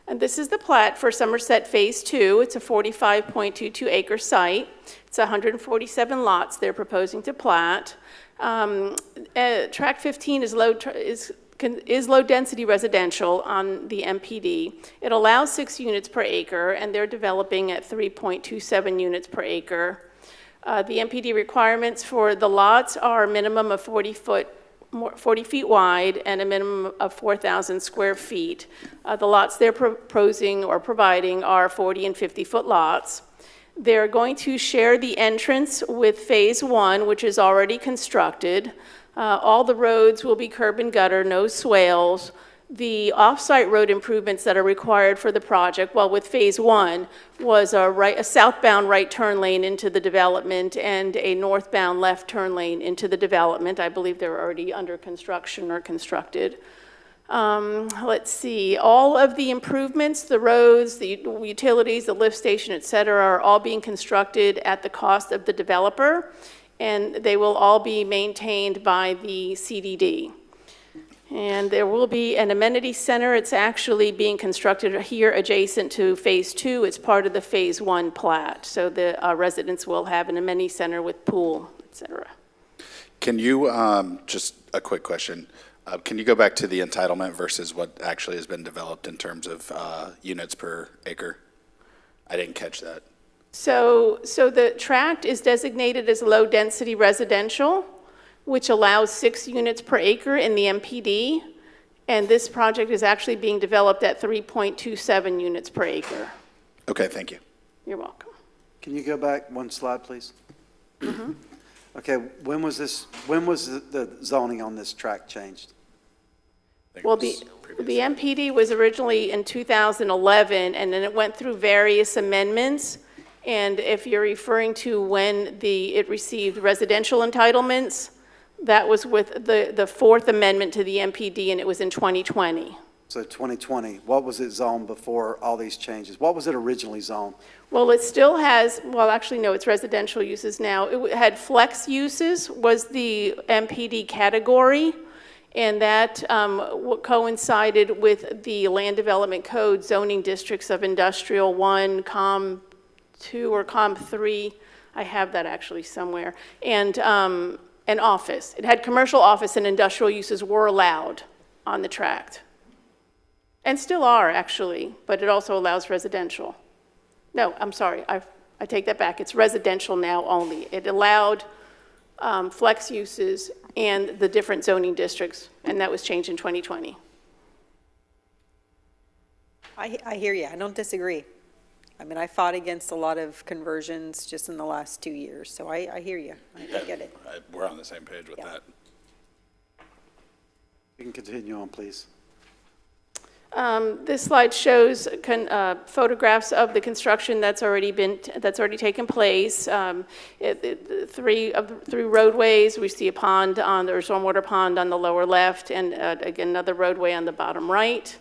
And this is the plat for Somerset Phase 2. It's a 45.22 acre site. It's 147 lots they're proposing to plat. Tract 15 is low density residential on the MPD. It allows 6 units per acre, and they're developing at 3.27 units per acre. The MPD requirements for the lots are a minimum of 40 feet wide and a minimum of 4,000 square feet. The lots they're proposing or providing are 40 and 50-foot lots. They're going to share the entrance with Phase 1, which is already constructed. All the roads will be curb and gutter, no swales. The off-site road improvements that are required for the project, well, with Phase 1, was a southbound right turn lane into the development and a northbound left turn lane into the development. I believe they're already under construction or constructed. Let's see, all of the improvements, the roads, the utilities, the lift station, et cetera, are all being constructed at the cost of the developer, and they will all be maintained by the CDD. And there will be an amenity center. It's actually being constructed here adjacent to Phase 2. It's part of the Phase 1 plat. So the residents will have an amenity center with pool, et cetera. Can you, just a quick question, can you go back to the entitlement versus what actually has been developed in terms of units per acre? I didn't catch that. So the tract is designated as low-density residential, which allows 6 units per acre in the MPD, and this project is actually being developed at 3.27 units per acre. Okay, thank you. You're welcome. Can you go back one slide, please? Mm-hmm. Okay, when was the zoning on this tract changed? Well, the MPD was originally in 2011, and then it went through various amendments. And if you're referring to when it received residential entitlements, that was with the fourth amendment to the MPD, and it was in 2020. So 2020, what was it zoned before all these changes? What was it originally zoned? Well, it still has, well, actually, no, it's residential uses now. It had flex uses was the MPD category, and that coincided with the Land Development Code zoning districts of Industrial 1, Com 2, or Com 3. I have that actually somewhere. And an office. It had commercial office and industrial uses were allowed on the tract. And still are, actually, but it also allows residential. No, I'm sorry, I take that back. It's residential now only. It allowed flex uses and the different zoning districts, and that was changed in 2020. I hear you. I don't disagree. I mean, I fought against a lot of conversions just in the last 2 years, so I hear you. I get it. We're on the same page with that. You can continue on, please. This slide shows photographs of the construction that's already taken place. Three roadways. We see a pond or stormwater pond on the lower left, and again another roadway on the bottom right.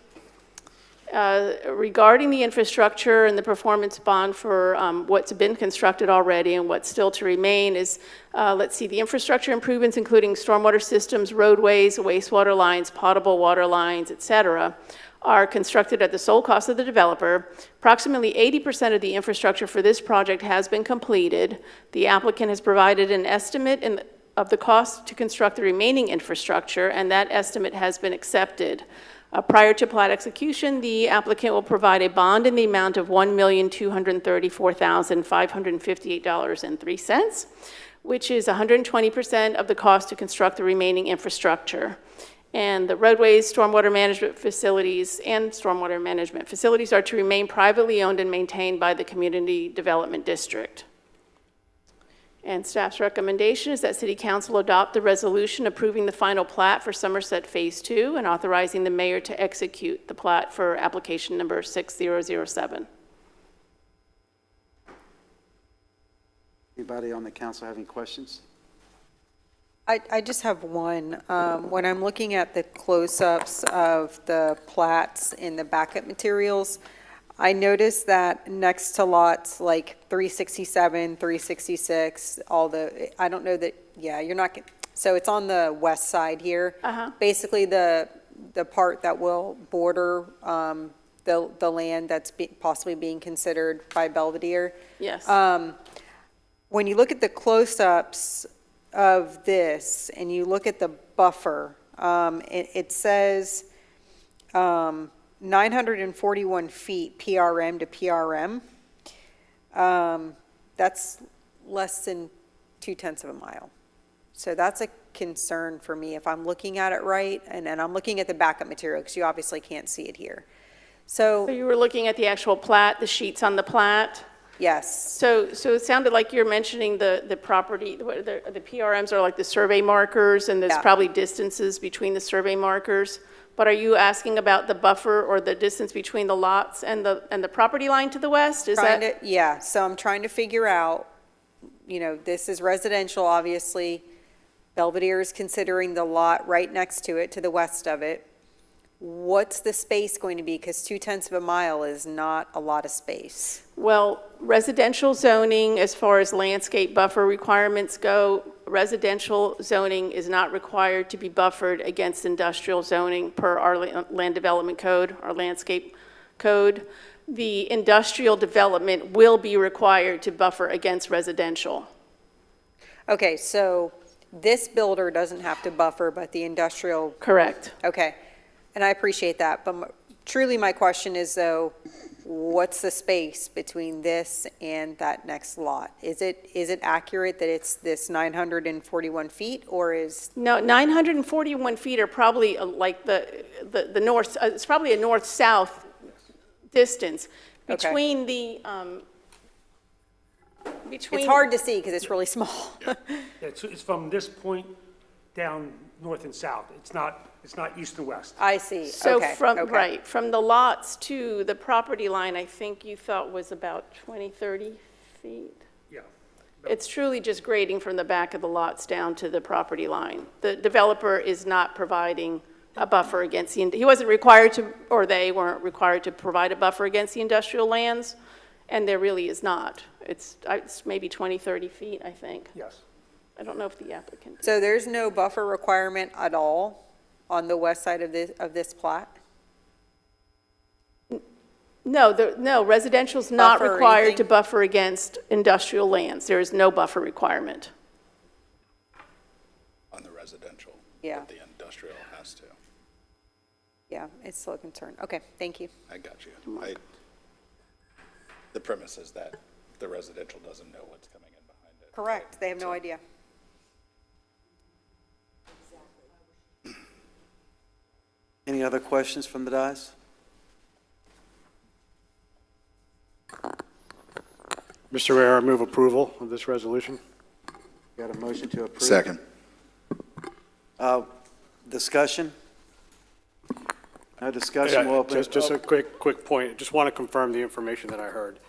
Regarding the infrastructure and the performance bond for what's been constructed already and what's still to remain is, let's see, the infrastructure improvements including stormwater systems, roadways, wastewater lines, potable water lines, et cetera, are constructed at the sole cost of the developer. Approximately 80% of the infrastructure for this project has been completed. The applicant has provided an estimate of the cost to construct the remaining infrastructure, and that estimate has been accepted. Prior to plat execution, the applicant will provide a bond in the amount of $1,234,558.03, which is 120% of the cost to construct the remaining infrastructure. And the roadways, stormwater management facilities, and stormwater management facilities are to remain privately owned and maintained by the Community Development District. And staff's recommendation is that City Council adopt the resolution approving the final plat for Somerset Phase 2 and authorizing the mayor to execute the plat for application number 6007. Anybody on the council have any questions? I just have one. When I'm looking at the close-ups of the plats in the backup materials, I noticed that next to lots like 367, 366, I don't know that, yeah, you're not, so it's on the west side here. Basically the part that will border the land that's possibly being considered by Belvedere. Yes. When you look at the close-ups of this and you look at the buffer, it says 941 feet PRM to PRM. That's less than 0.2 of a mile. So that's a concern for me if I'm looking at it right, and I'm looking at the backup material because you obviously can't see it here. So you were looking at the actual plat, the sheets on the plat? Yes. So it sounded like you're mentioning the property, the PRMs are like the survey markers, and there's probably distances between the survey markers. But are you asking about the buffer or the distance between the lots and the property line to the west? Is that? Yeah, so I'm trying to figure out, this is residential, obviously. Belvedere is considering the lot right next to it, to the west of it. What's the space going to be? Because 0.2 of a mile is not a lot of space. Well, residential zoning, as far as landscape buffer requirements go, residential zoning is not required to be buffered against industrial zoning per our land development code, our landscape code. The industrial development will be required to buffer against residential. Okay, so this builder doesn't have to buffer, but the industrial. Correct. Okay, and I appreciate that, but truly my question is though, what's the space between this and that next lot? Is it accurate that it's this 941 feet, or is? No, 941 feet are probably like the north, it's probably a north-south distance between the, between. It's hard to see because it's really small. It's from this point down north and south. It's not east and west. I see, So okay. right, from the lots to the property line, I think you thought was about 20, 30 feet? Yeah. It's truly just grading from the back of the lots down to the property line. The developer is not providing a buffer against he wasn't required to, or they weren't required to provide a buffer against the industrial lands, and there really is not. It's maybe 20, 30 feet, I think. Yes. I don't know if the applicant. So there's no buffer requirement at all on the west side of this plat? No, residential's not Buffer or required anything? to buffer against industrial lands. There is no buffer requirement. On the residential. Yeah. But the industrial has to. Yeah, it's still a concern. Okay, thank you. I got you. The premise is that the residential doesn't know what's coming in behind it. Correct, they have no idea. Any other questions from the dais? Mr. Mayor, I move approval of this resolution. Got a motion to approve? Second. Discussion? No discussion, we'll open it. Just a quick point. Just want to confirm the information that I heard.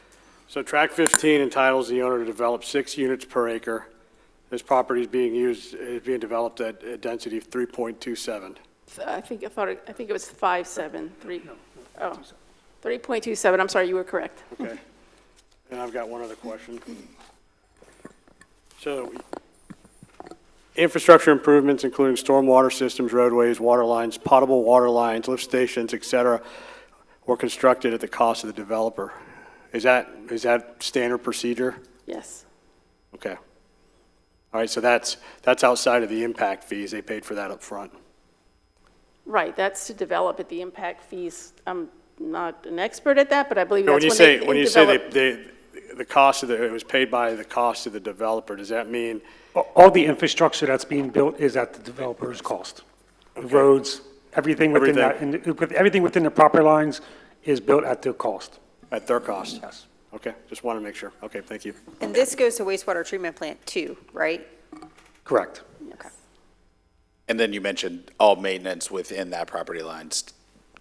So track 15 entitles the owner to develop 6 units per acre. This property is being developed at a density of 3.27. I think it was 5.7, 3.27. I'm sorry, you were correct. Okay. And I've got one other question. So infrastructure improvements, including stormwater systems, roadways, water lines, potable water lines, lift stations, et cetera, were constructed at the cost of the developer. Is that standard procedure? Yes. Okay. All right, so that's outside of the impact fees. They paid for that up front. Right, that's to develop at the impact fees. I'm not an expert at that, but I believe that's When you say the cost of it was paid by the cost of the developer, does that mean? All the infrastructure that's being built is at the developer's cost. The roads, everything within the property lines is built at their cost. At their cost? Yes. Okay, just want to make sure. Okay, thank you. And this goes to wastewater treatment plant too, right? Correct. Okay. And then you mentioned all maintenance within that property line's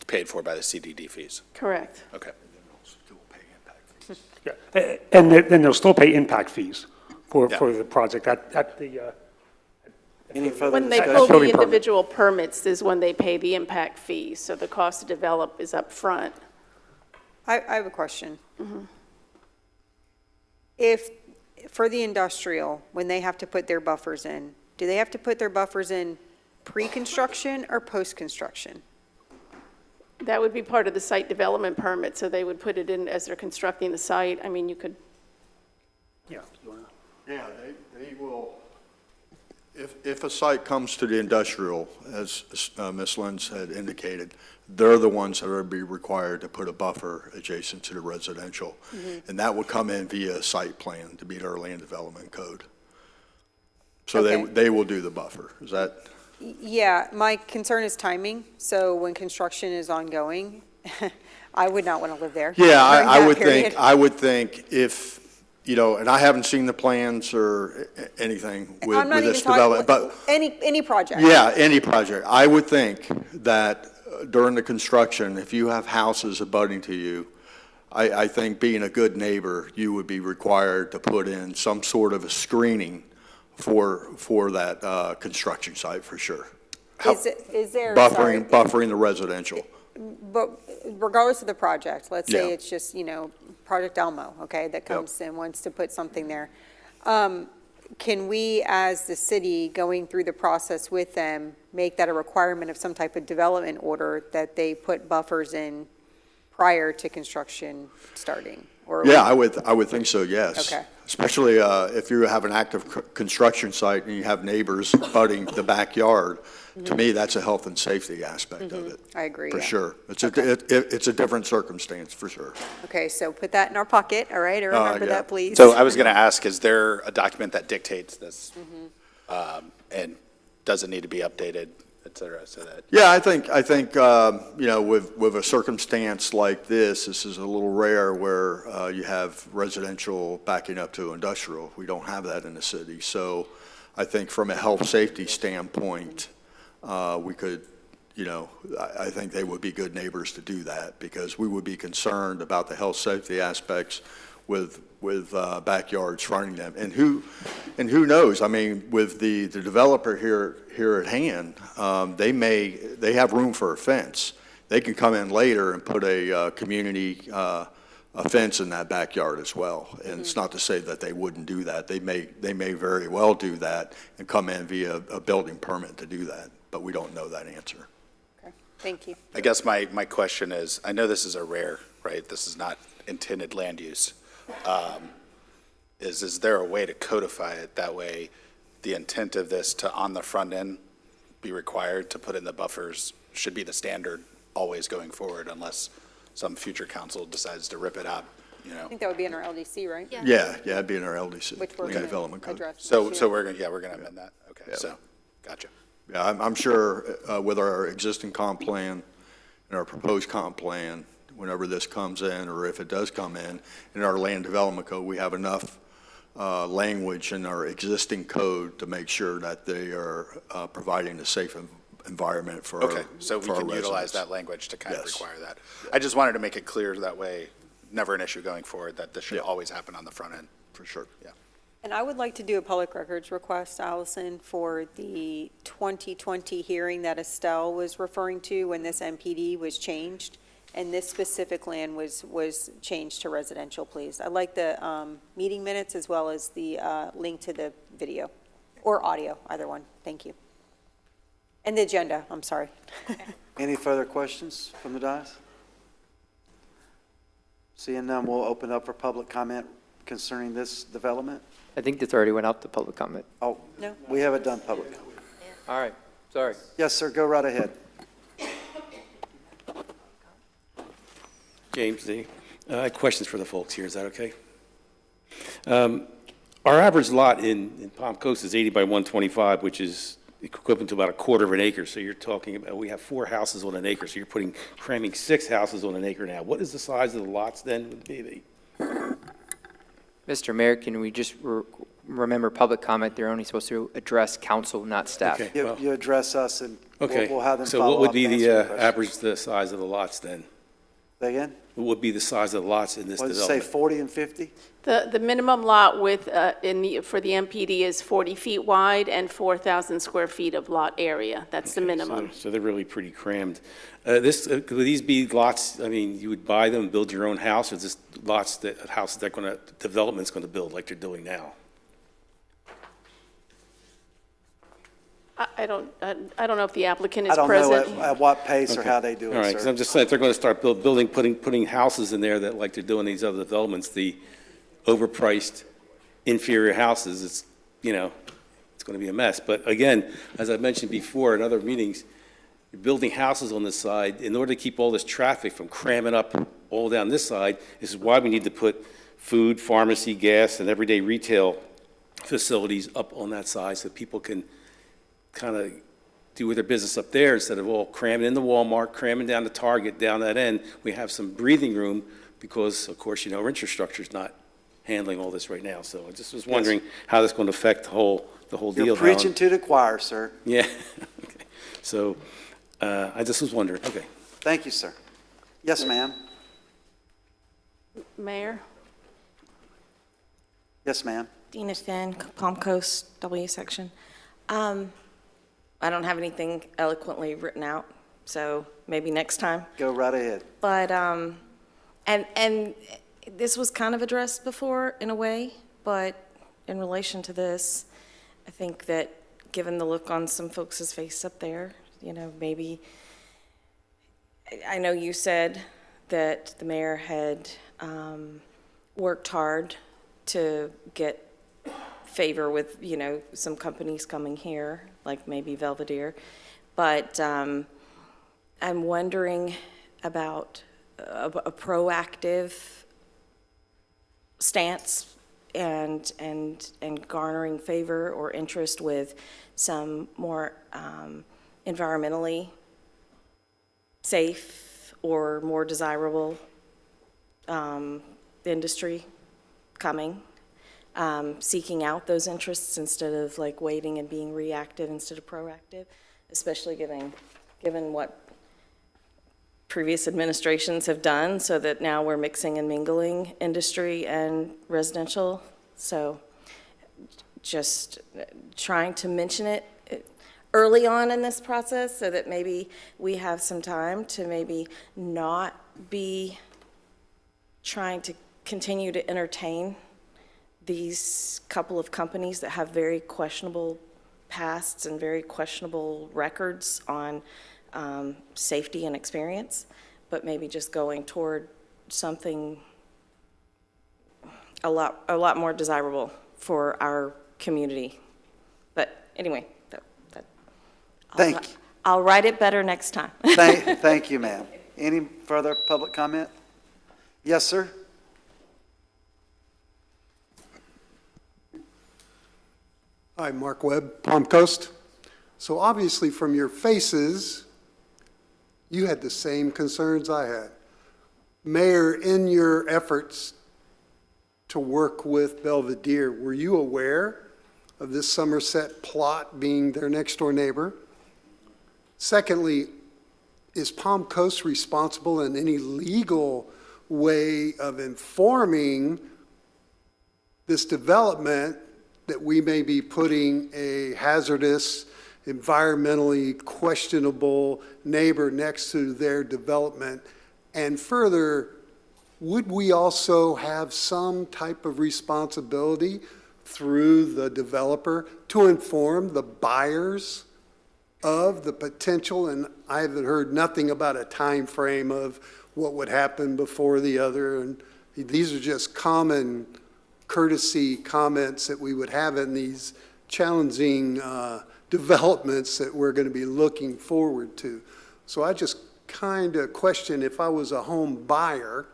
paid for by the CDD fees. Correct. Okay. Yeah. And then they'll still pay impact fees for the project at the. Any further When they discussion? pull the Building permit. individual permits is when they pay the impact fee, so the cost to develop is up front. I have a question. If, for the industrial, when they have to put their buffers in, do they have to put their buffers in pre-construction or post-construction? That would be part of the site development permit, so they would put it in as they're constructing the site. I mean, you could. Yeah. Yeah, they will, if a site comes to the industrial, as Ms. Lenz had indicated, they're the ones that are be required to put a buffer adjacent to the residential. And that would come in via site plan to meet our land development code. So they will do the buffer. Is that? Yeah, my concern is timing. So when construction is ongoing, I would not want to live there. Yeah, I during that would think if, and I haven't seen the plans or anything with I'm not this even talking, development, but any project. yeah, any project. I would think that during the construction, if you have houses abutting to you, I think being a good neighbor, you would be required to put in some sort of a screening for that construction site, for sure. Is there, sorry, Buffering the residential. but regardless of the project, let's say Yeah. it's just, Project Elmo, okay, that comes and wants to put something there. Can we, as the city, going through the process with them, make that a requirement of some type of development order that they put buffers in prior to construction starting? Or Yeah, I would think so, yes. Okay. Especially if you have an active construction site and you have neighbors abutting the backyard. To me, that's a health and safety aspect of it. I agree. For yeah. sure. It's a different circumstance, for sure. Okay, so put that in our pocket, all right, or remember yeah. that, please. So I was going to ask, is there a document that dictates this? And does it need to be updated, et cetera, so that? Yeah, I think with a circumstance like this is a little rare where you have residential backing up to industrial. We don't have that in the city. So I think from a health safety standpoint, we could, I think they would be good neighbors to do that, because we would be concerned about the health safety aspects with backyards fronting them. And who knows? I mean, with the developer here at hand, they have room for a fence. They can come in later and put a community a fence in that backyard as well. And it's not to say that they wouldn't do that. They may very well do that and come in via a building permit to do that, but we don't know that answer. Okay, thank you. I guess my question is, I know this is a rare, right? This is not intended land use. Is there a way to codify it that way? The intent of this to, on the front end, be required to put in the buffers should be the standard always going forward, unless some future council decides to rip it up, I think that would be in our LDC, right? Yeah, it'd be in our LDC, Which we're Land gonna Development Code. address. So this year. we're gonna amend that. Okay, Yeah. so, gotcha. Yeah, I'm sure with our existing comp plan and our proposed comp plan, whenever this comes in, or if it does come in our Land Development Code, we have enough language in our existing code to make sure that they are providing a safe environment for our Okay, so we for our can utilize residents. that language to kind of Yes. require that. I just wanted to make it clear that way, never an issue going forward, that this should Yeah. always happen on the front end. For sure. Yeah. And I would like to do a public records request, Allison, for the 2020 hearing that Estelle was referring to when this MPD was changed, and this specific land was changed to residential, please. I'd like the meeting minutes as well as the link to the video, or audio, either one. Thank you. And the agenda, I'm sorry. Any further questions from the dais? Seeing none, we'll open up for public comment concerning this development. I think this already went out to public comment. Oh, No. we haven't done public comment. All right, sorry. Yes, sir, go right ahead. James D. I have questions for the folks here. Is that okay? Our average lot in Palm Coast is 80 by 125, which is equivalent to about a quarter of an acre. So you're talking about, we have 4 houses on an acre, so you're cramming 6 houses on an acre now. What is the size of the lots then would be? Mr. Mayor, can we just remember public comment, they're only supposed to address council, not staff. Okay. You address us, and Okay. we'll have them So follow what would up be and the answer your questions. the size of the lots then? Say again? What would be the size of the lots in this What did it say, development? 40 and 50? The minimum lot width for the MPD is 40 feet wide and 4,000 square feet of lot area. That's the minimum. So they're really pretty crammed. Could these be lots, I mean, you would buy them, build your own house, or is this houses that development's going to build like they're doing now? I don't know if the applicant is I don't present. know at what pace or Okay. how they do All right, it, because sir. I'm just saying, if they're going to start building, putting houses in there that like they're doing these other developments, the overpriced inferior houses, it's going to be a mess. But again, as I mentioned before in other meetings, you're building houses on this side in order to keep all this traffic from cramming up all down this side. This is why we need to put food, pharmacy, gas, and everyday retail facilities up on that side so people can kind of do their business up there instead of all cramming into Walmart, cramming down to Target, down that end. We have some breathing room because, of course, our infrastructure is not handling all this right now. So I just was wondering how that's going to affect the whole deal. You're preaching to the choir, sir. Yeah. Okay. So I just was wondering, okay. Thank you, sir. Yes, ma'am. Mayor, Yes, ma'am. Dina Finn, Palm Coast, W section. I don't have anything eloquently written out, so maybe next time. Go right ahead. But, and this was kind of addressed before in a way, but in relation to this, I think that given the look on some folks' face up there, you know, maybe, I know you said that the mayor had worked hard to get favor with, you know, some companies coming here, like maybe Belvedere. But I'm wondering about a proactive stance and garnering favor or interest with some more environmentally safe or more desirable industry coming, seeking out those interests instead of like waiting and being reactive instead of proactive, especially given what previous administrations have done, so that now we're mixing and mingling industry and residential. So just trying to mention it early on in this process so that maybe we have some time to maybe not be trying to continue to entertain these couple of companies that have very questionable pasts and very questionable records on safety and experience, but maybe just going toward something a lot more desirable for our community. But anyway, Thank you. I'll write it better next time. Thank you, ma'am. Any further public comment? Yes, sir. Hi, Mark Webb, Palm Coast. So obviously from your faces, you had the same concerns I had. Mayor, in your efforts to work with Belvedere, were you aware of this Somerset plot being their next door neighbor? Secondly, is Palm Coast responsible in any legal way of informing this development that we may be putting a hazardous, environmentally questionable neighbor next to their development? And further, would we also have some type of responsibility through the developer to inform the buyers of the potential? And I haven't heard nothing about a time frame of what would happen before the other. And these are just common courtesy comments that we would have in these challenging developments that we're going to be looking forward to. So I just kind of question, if I was a home buyer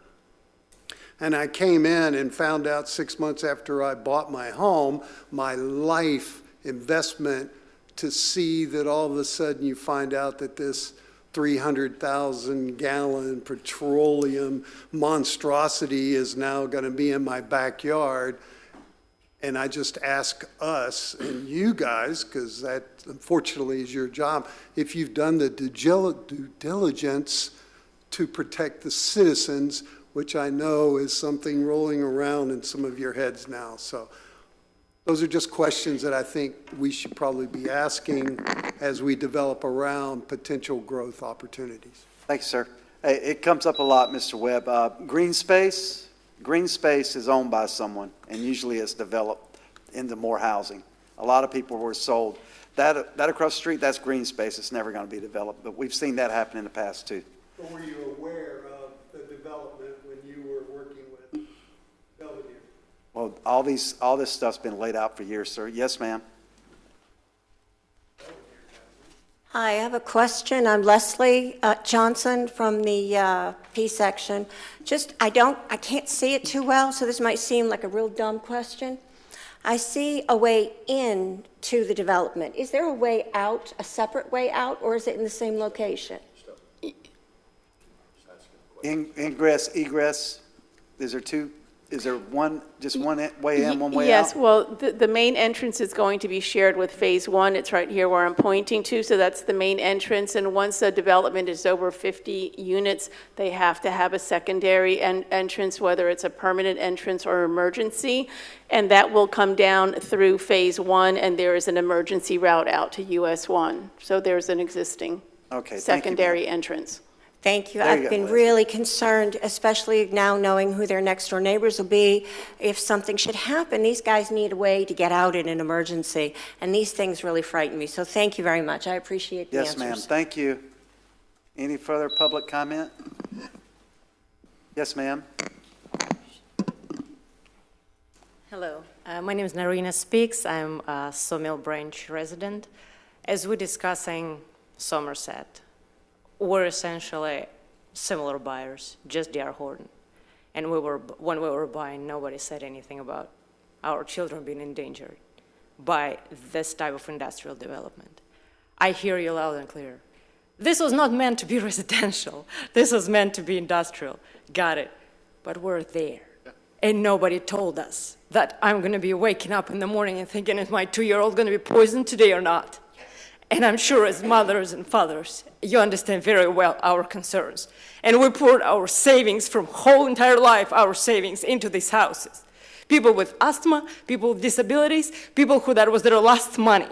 and I came in and found out 6 months after I bought my home, my life investment, to see that all of a sudden you find out that this 300,000 gallon petroleum monstrosity is now going to be in my backyard. And I just ask us and you guys, because that unfortunately is your job, if you've done the due diligence to protect the citizens, which I know is something rolling around in some of your heads now. So those are just questions that I think we should probably be asking as we develop around potential growth opportunities. Thank you, sir. Hey, it comes up a lot, Mr. Webb. Green space is owned by someone, and usually it's developed into more housing. A lot of people were sold. That across the street, that's green space. It's never going to be developed, but we've seen that happen in the past, too. But were you aware of the development when you were working with Belvedere? Well, all this stuff's been laid out for years, sir. Yes, ma'am. Hi, I have a question. I'm Leslie Johnson from the P section. I can't see it too well, so this might seem like a real dumb question. I see a way in to the development. Is there a way out, a separate way out, or is it in the same location? Ingress, egress, these are two is there just one way in, one way out? Yes, well, the main entrance is going to be shared with Phase 1. It's right here where I'm pointing to, so that's the main entrance. And once the development is over 50 units, they have to have a secondary entrance, whether it's a permanent entrance or emergency. And that will come down through Phase 1, and there is an emergency route out to US 1. So there's an existing secondary entrance. Thank you. There you I've go, been Leslie. really concerned, especially now knowing who their next door neighbors will be. If something should happen, these guys need a way to get out in an emergency, and these things really frighten me. So thank you very much. I appreciate the Yes, answers. ma'am, thank you. Any further public comment? Yes, ma'am. Hello, my name is Narina Speaks. I'm a Sawmill Branch resident. As we're discussing Somerset, we're essentially similar buyers, just D.R. Horton. And when we were buying, nobody said anything about our children being endangered by this type of industrial development. I hear you loud and clear. This was not meant to be residential. This was meant to be industrial. Got it. But we're there. And nobody told us that I'm going to be waking up in the morning and thinking, is my 2-year-old going to be poisoned today or not? And I'm sure as mothers and fathers, you understand very well our concerns. And we poured our savings from whole entire life, our savings into these houses. People with asthma, people with disabilities, people who that was their last money.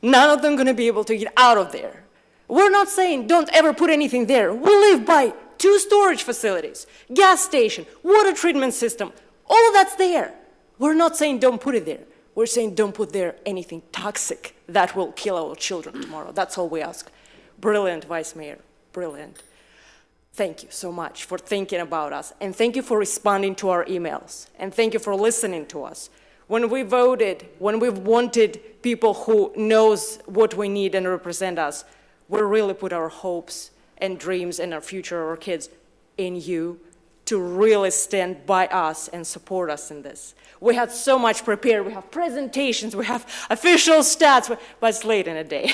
None of them going to be able to get out of there. We're not saying don't ever put anything there. We live by 2 storage facilities, gas station, water treatment system. All of that's there. We're not saying don't put it there. We're saying don't put there anything toxic that will kill our children tomorrow. That's all we ask. Brilliant, Vice Mayor, brilliant. Thank you so much for thinking about us, and thank you for responding to our emails, and thank you for listening to us. When we voted, when we wanted people who knows what we need and represent us, we really put our hopes and dreams and our future of our kids in you to really stand by us and support us in this. We had so much prepared. We have presentations, we have official stats, but it's late in the day.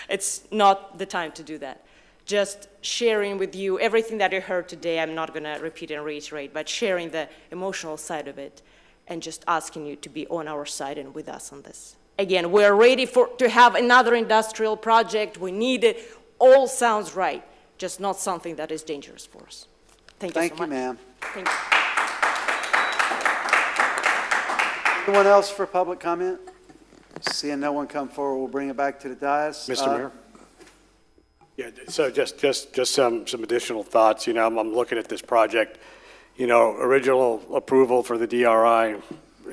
It's not the time to do that. Just sharing with you everything that you heard today. I'm not going to repeat and reiterate, but sharing the emotional side of it and just asking you to be on our side and with us on this. Again, we're ready to have another industrial project. We need it. All sounds right, just not something that is dangerous for us. Thank you so much. Thank you, ma'am. Thank you. Anyone else for public comment? Seeing no one come forward, we'll bring it back to the dais. Mr. Mayor? Yeah, so just some additional thoughts. You know, I'm looking at this project. You know, original approval for the DRI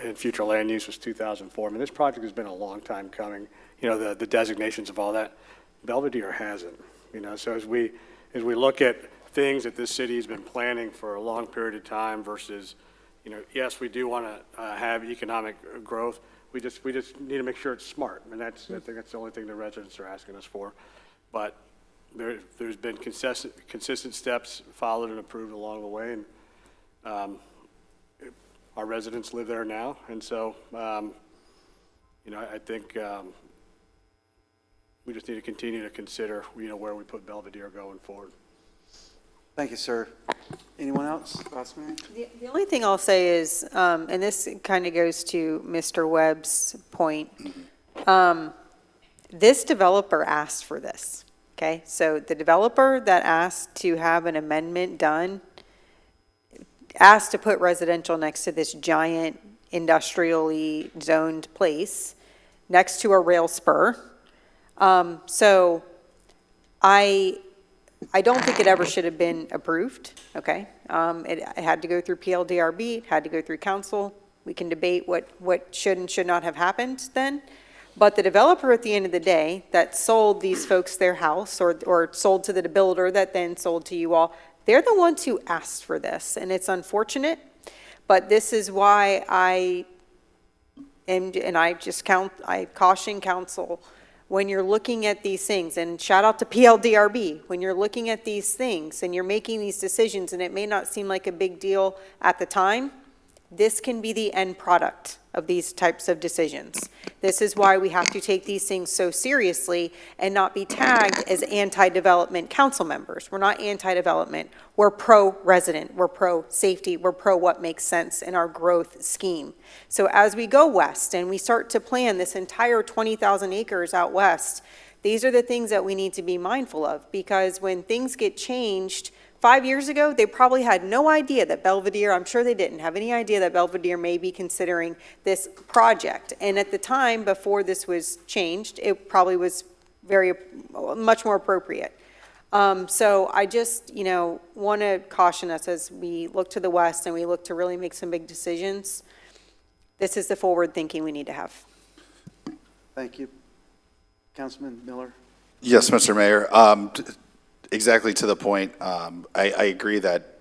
and future land use was 2004. I mean, this project has been a long time coming. You know, the designations of all that. Belvedere hasn't. You know, so as we look at things that this city has been planning for a long period of time versus, you know, yes, we do want to have economic growth. We just need to make sure it's smart. I mean, I think that's the only thing the residents are asking us for. But there's been consistent steps followed and approved along the way, and our residents live there now, and so you know, I think we just need to continue to consider, you know, where we put Belvedere going forward. Thank you, sir. Anyone else? Vice Mayor? The only thing I'll say is, and this kind of goes to Mr. Webb's point, this developer asked for this, okay? So the developer that asked to have an amendment done asked to put residential next to this giant industrially zoned place next to a rail spur. So I don't think it ever should have been approved, okay? It had to go through PLDRB, it had to go through council. We can debate what should and should not have happened then. But the developer at the end of the day that sold these folks their house or sold to the builder that then sold to you all, they're the ones who asked for this. And it's unfortunate, but this is why I caution council, when you're looking at these things, and shout out to PLDRB, when you're looking at these things and you're making these decisions and it may not seem like a big deal at the time, this can be the end product of these types of decisions. This is why we have to take these things so seriously and not be tagged as anti-development council members. We're not anti-development. We're pro-resident. We're pro-safety. We're pro what makes sense in our growth scheme. So as we go west and we start to plan this entire 20,000 acres out west, these are the things that we need to be mindful of, because when things get changed, 5 years ago, they probably had no idea that Belvedere, I'm sure they didn't have any idea that Belvedere may be considering this project. And at the time, before this was changed, it probably was much more appropriate. So I just, want to caution us as we look to the west and we look to really make some big decisions. This is the forward thinking we need to have. Thank you. Councilman Miller? Yes, Mr. Mayor. Exactly to the point. I agree that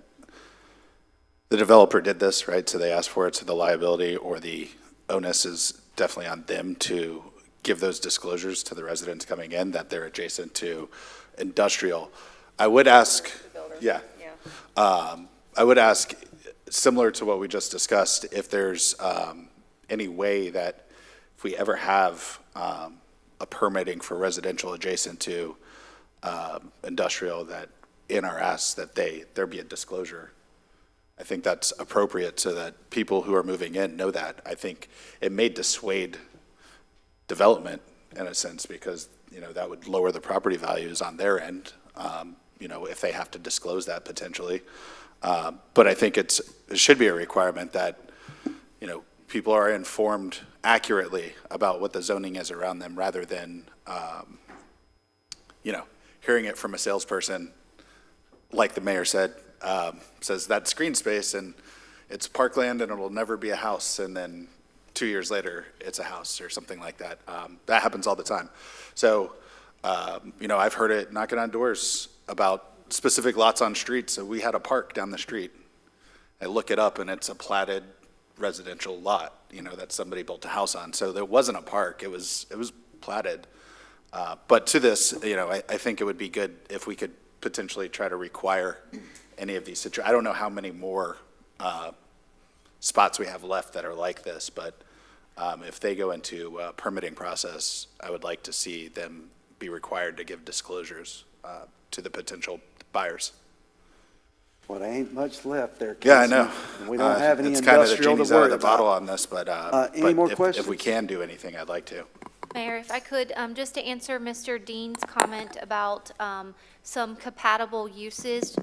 the developer did this, right? So they asked for it, so the liability or the onus is definitely on them to give those disclosures to the residents coming in that they're adjacent to industrial. I would ask, I would ask, similar to what we just discussed, if there's any way that if we ever have a permitting for residential adjacent to industrial, that NRS, that there be a disclosure. I think that's appropriate so that people who are moving in know that. I think it may dissuade development in a sense, because that would lower the property values on their end, if they have to disclose that potentially. But I think it should be a requirement that people are informed accurately about what the zoning is around them, rather than hearing it from a salesperson, like the mayor said, says that's green space and it's parkland and it'll never be a house, and then 2 years later it's a house or something like that. That happens all the time. So, I've heard it knocking on doors about specific lots on streets. So we had a park down the street. I look it up and it's a platted residential lot, that somebody built a house on. So there wasn't a park, it was platted. But to this, I think it would be good if we could potentially try to require any of these situations. I don't know how many more spots we have left that are like this, but if they go into a permitting process, I would like to see them be required to give disclosures to the potential buyers. Well, there ain't much left there. Yeah, I know. We don't have any it's kind of the industrial to genie's out of worry the about. bottle on this, but Any more if questions? we can do anything, I'd like to. Mayor, if I could, just to answer Mr. Dean's comment about some compatible uses,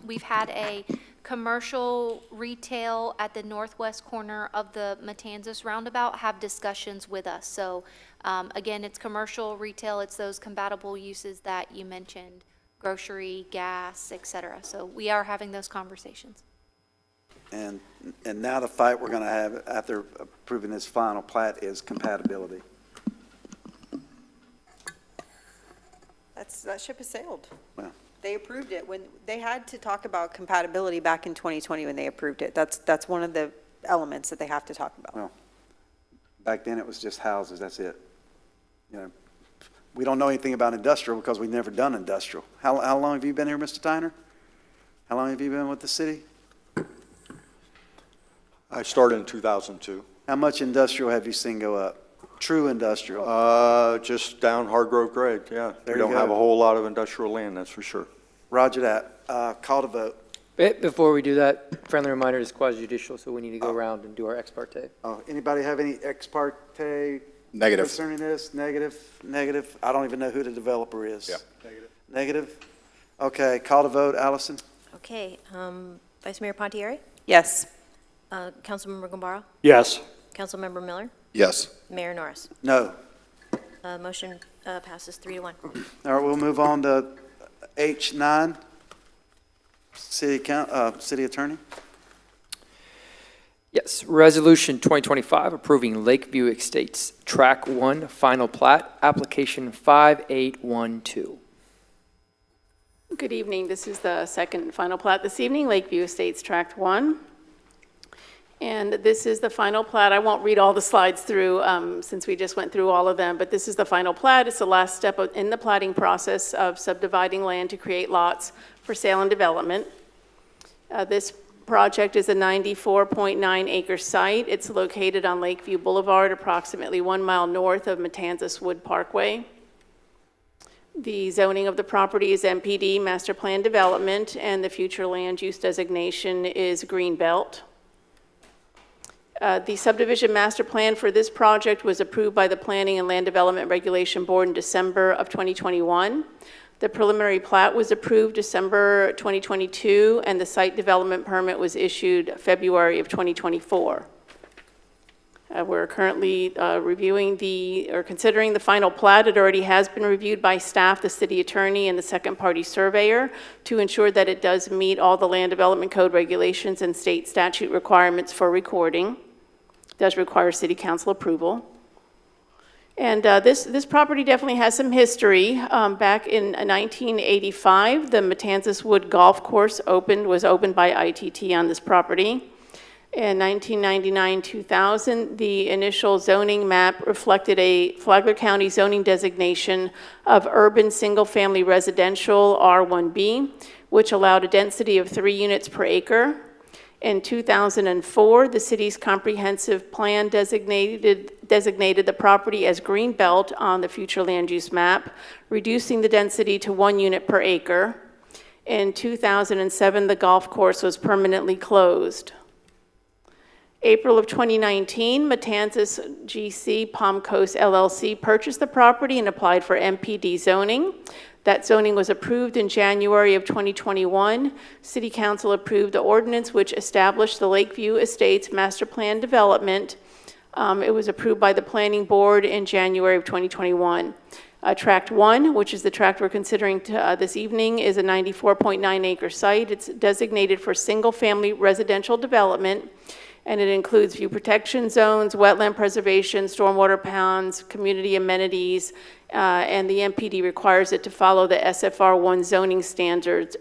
we've had a commercial retail at the northwest corner of the Matanzas roundabout have discussions with us. So again, it's commercial retail, it's those compatible uses that you mentioned, grocery, gas, et cetera. So we are having those conversations. And now the fight we're going to have after approving this final plat is compatibility. That ship has sailed. Well. They approved it when they had to talk about compatibility back in 2020 when they approved it. That's one of the elements that they have to talk about. Well, back then it was just houses, that's it. We don't know anything about industrial because we've never done industrial. How long have you been here, Mr. Tyner? How long have you been with the city? I started in 2002. How much industrial have you seen go up? True industrial? Just down Hargrove Grade, yeah. There We you don't go. have a whole lot of industrial land, that's for sure. Roger that. Call to vote. Before we do that, friendly reminder, it's quasi-judicial, so we need to go around and do our ex parte. Anybody have any ex parte? Negative. Concerning this? Negative? I don't even know who the developer is. Yeah. Negative? Okay, call to vote. Allison? Okay, Vice Mayor Pontieri? Yes. Councilmember Gombaro? Yes. Councilmember Miller? Yes. Mayor Norris? No. Motion passes 3-1. All right, we'll move on to H9. City Attorney? Yes, Resolution 2025 approving Lakeview Estates, Track 1, Final Plat, Application 5812. Good evening. This is the second and final plat this evening, Lakeview Estates Tract 1. And this is the final plat. I won't read all the slides through since we just went through all of them, but this is the final plat. It's the last step in the platting process of subdividing land to create lots for sale and development. This project is a 94.9 acre site. It's located on Lakeview Boulevard, approximately 1 mile north of Matanzas Wood Parkway. The zoning of the property is MPD, Master Plan Development, and the future land use designation is Green Belt. The subdivision master plan for this project was approved by the Planning and Land Development Regulation Board in December of 2021. The preliminary plat was approved December 2022, and the site development permit was issued February of 2024. We're currently considering the final plat. It already has been reviewed by staff, the city attorney, and the second-party surveyor to ensure that it does meet all the land development code regulations and state statute requirements for recording. It does require city council approval. And this property definitely has some history. Back in 1985, the Matanzas Wood Golf Course was opened by ITT on this property. In 1999-2000, the initial zoning map reflected a Flagler County zoning designation of urban single-family residential R1B, which allowed a density of 3 units per acre. In 2004, the city's comprehensive plan designated the property as Green Belt on the future land use map, reducing the density to 1 unit per acre. In 2007, the golf course was permanently closed. April of 2019, Matanzas GC Palm Coast LLC purchased the property and applied for MPD zoning. That zoning was approved in January of 2021. City Council approved the ordinance which established the Lakeview Estates Master Plan Development. It was approved by the Planning Board in January of 2021. Tract 1, which is the tract we're considering this evening, is a 94.9 acre site. It's designated for single-family residential development, and it includes view protection zones, wetland preservation, stormwater ponds, community amenities, and the MPD requires it to follow the SFR1 zoning standards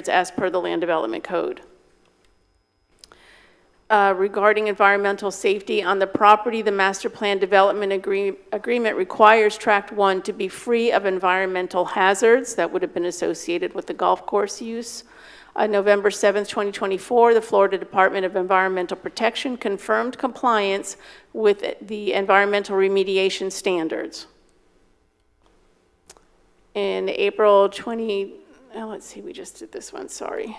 as per the Land Development Code. Regarding environmental safety on the property, the Master Plan Development Agreement requires Tract 1 to be free of environmental hazards that would have been associated with the golf course use. On November 7th, 2024, the Florida Department of Environmental Protection confirmed compliance with the environmental remediation standards. In April let's see, we just did this one, sorry.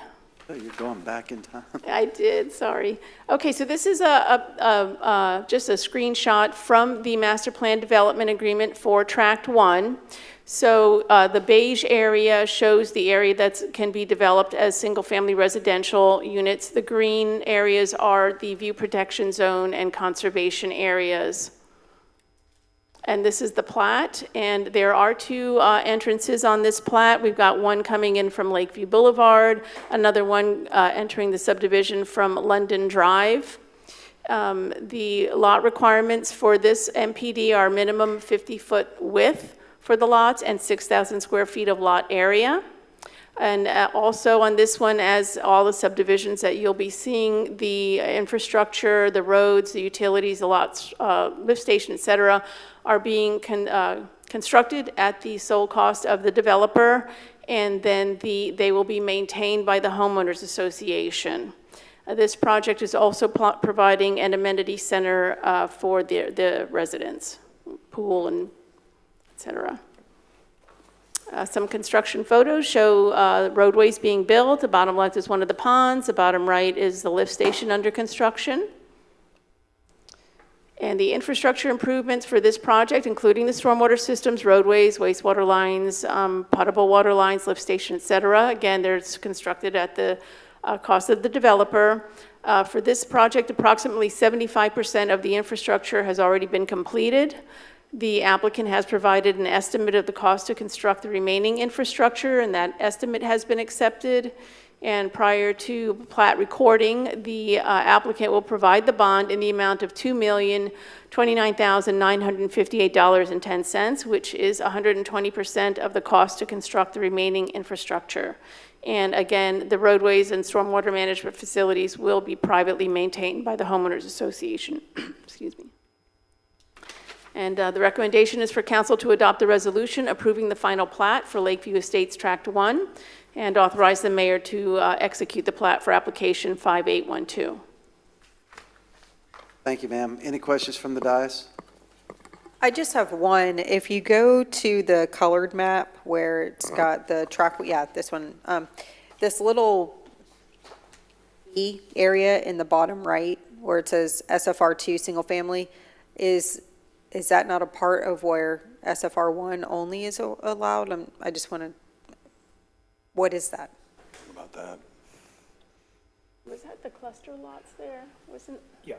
Oh, you're going back in time. I did, sorry. Okay, so this is just a screenshot from the Master Plan Development Agreement for Tract 1. So the beige area shows the area that can be developed as single-family residential units. The green areas are the view protection zone and conservation areas. And this is the plat, and there are 2 entrances on this plat. We've got one coming in from Lakeview Boulevard, another one entering the subdivision from London Drive. The lot requirements for this MPD are minimum 50-foot width for the lots and 6,000 square feet of lot area. And also on this one, as all the subdivisions that you'll be seeing, the infrastructure, the roads, the utilities, the lots, lift station, et cetera, are being constructed at the sole cost of the developer, and then they will be maintained by the homeowners association. This project is also providing an amenity center for the residents, pool and et cetera. Some construction photos show roadways being built. The bottom left is one of the ponds. The bottom right is the lift station under construction. And the infrastructure improvements for this project, including the stormwater systems, roadways, wastewater lines, potable water lines, lift station, et cetera. Again, they're constructed at the cost of the developer. For this project, approximately 75% of the infrastructure has already been completed. The applicant has provided an estimate of the cost to construct the remaining infrastructure, and that estimate has been accepted. And prior to plat recording, the applicant will provide the bond in the amount of $2,029,958.10, which is 120% of the cost to construct the remaining infrastructure. And again, the roadways and stormwater management facilities will be privately maintained by the homeowners association. Excuse me. And the recommendation is for council to adopt the resolution approving the final plat for Lakeview Estates Tract 1. and authorize the mayor to execute the plat for application 5812. Thank you, ma'am. Any questions from the dais? I just have one. If you go to the colored map where it's got the track, yeah, this one, this little E area in the bottom right where it says SFR2 single family, is that not a part of where SFR1 only is allowed? I just want to, what is that? About that. Was that the cluster lots there? Wasn't? Yeah.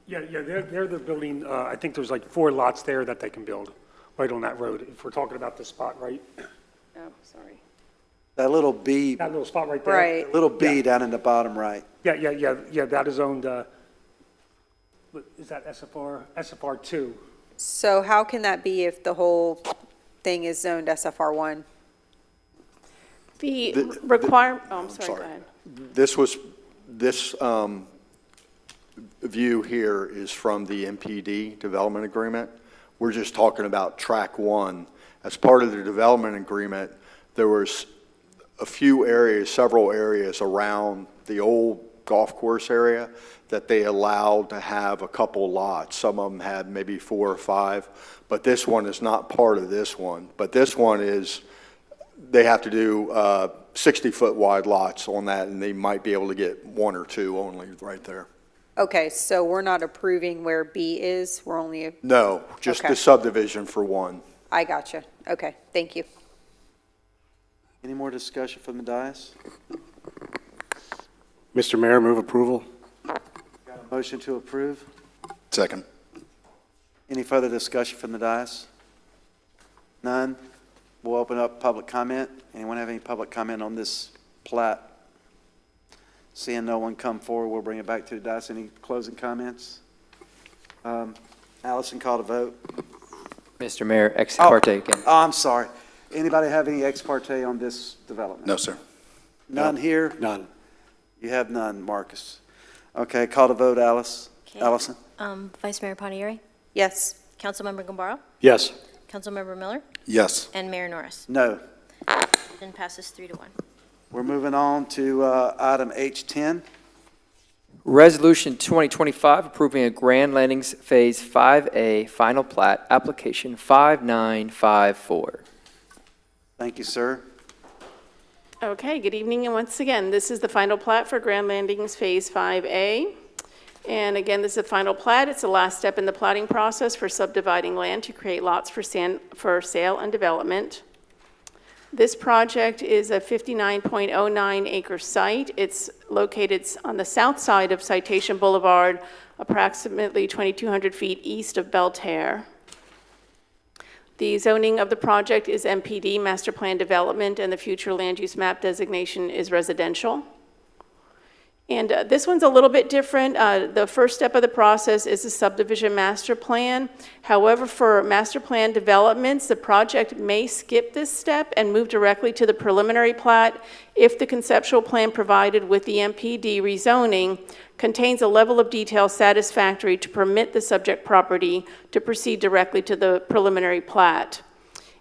Yeah, they're the building, I think there's like 4 lots there that they can build right on that road, if we're talking about this spot, right? Oh, sorry. That little B, That little spot right there. Right. little B down in the bottom right. Yeah, that is owned, is that SFR2? So how can that be if the whole thing is zoned SFR1? The requirement, oh, I'm sorry, go sorry. ahead. This view here is from the MPD development agreement. We're just talking about track 1. As part of the development agreement, there was a few areas, several areas around the old golf course area that they allowed to have a couple lots. Some of them had maybe 4 or 5, but this one is not part of this one. But this one is, they have to do 60-foot wide lots on that, and they might be able to get 1 or 2 only right there. Okay, so we're not approving where B is, we're only, No, just Okay. the subdivision for 1. I gotcha. Okay, thank you. Any more discussion from the dais? Mr. Mayor, move approval. Motion to approve? Second. Any further discussion from the dais? None? We'll open up public comment. Anyone have any public comment on this plat? Seeing no one come forward, we'll bring it back to the dais. Any closing comments? Allison, call to vote. Mr. Mayor, ex parte again. Oh, I'm sorry. Anybody have any ex parte on this development? No, sir. None here? None. You have none, Marcus. Okay, call to vote, Okay. Allison? Vice Mayor Pontieri? Yes. Councilmember Gombaro? Yes. Councilmember Miller? Yes. And Mayor Norris? No. Motion passes 3-1. We're moving on to item H10. Resolution 2025 approving a Grand Landings Phase 5A final plat, application 5954. Thank you, sir. Okay, good evening, and once again, this is the final plat for Grand Landings Phase 5A. And again, this is a final plat. It's the last step in the platting process for subdividing land to create lots for sale and development. This project is a 59.09 acre site. It's located on the south side of Citation Boulevard, approximately 2,200 feet east of Belterre. The zoning of the project is MPD, Master Plan Development, and the future land use map designation is residential. And this one's a little bit different. The first step of the process is the subdivision master plan. However, for master plan developments, the project may skip this step and move directly to the preliminary plat if the conceptual plan provided with the MPD rezoning contains a level of detail satisfactory to permit the subject property to proceed directly to the preliminary plat.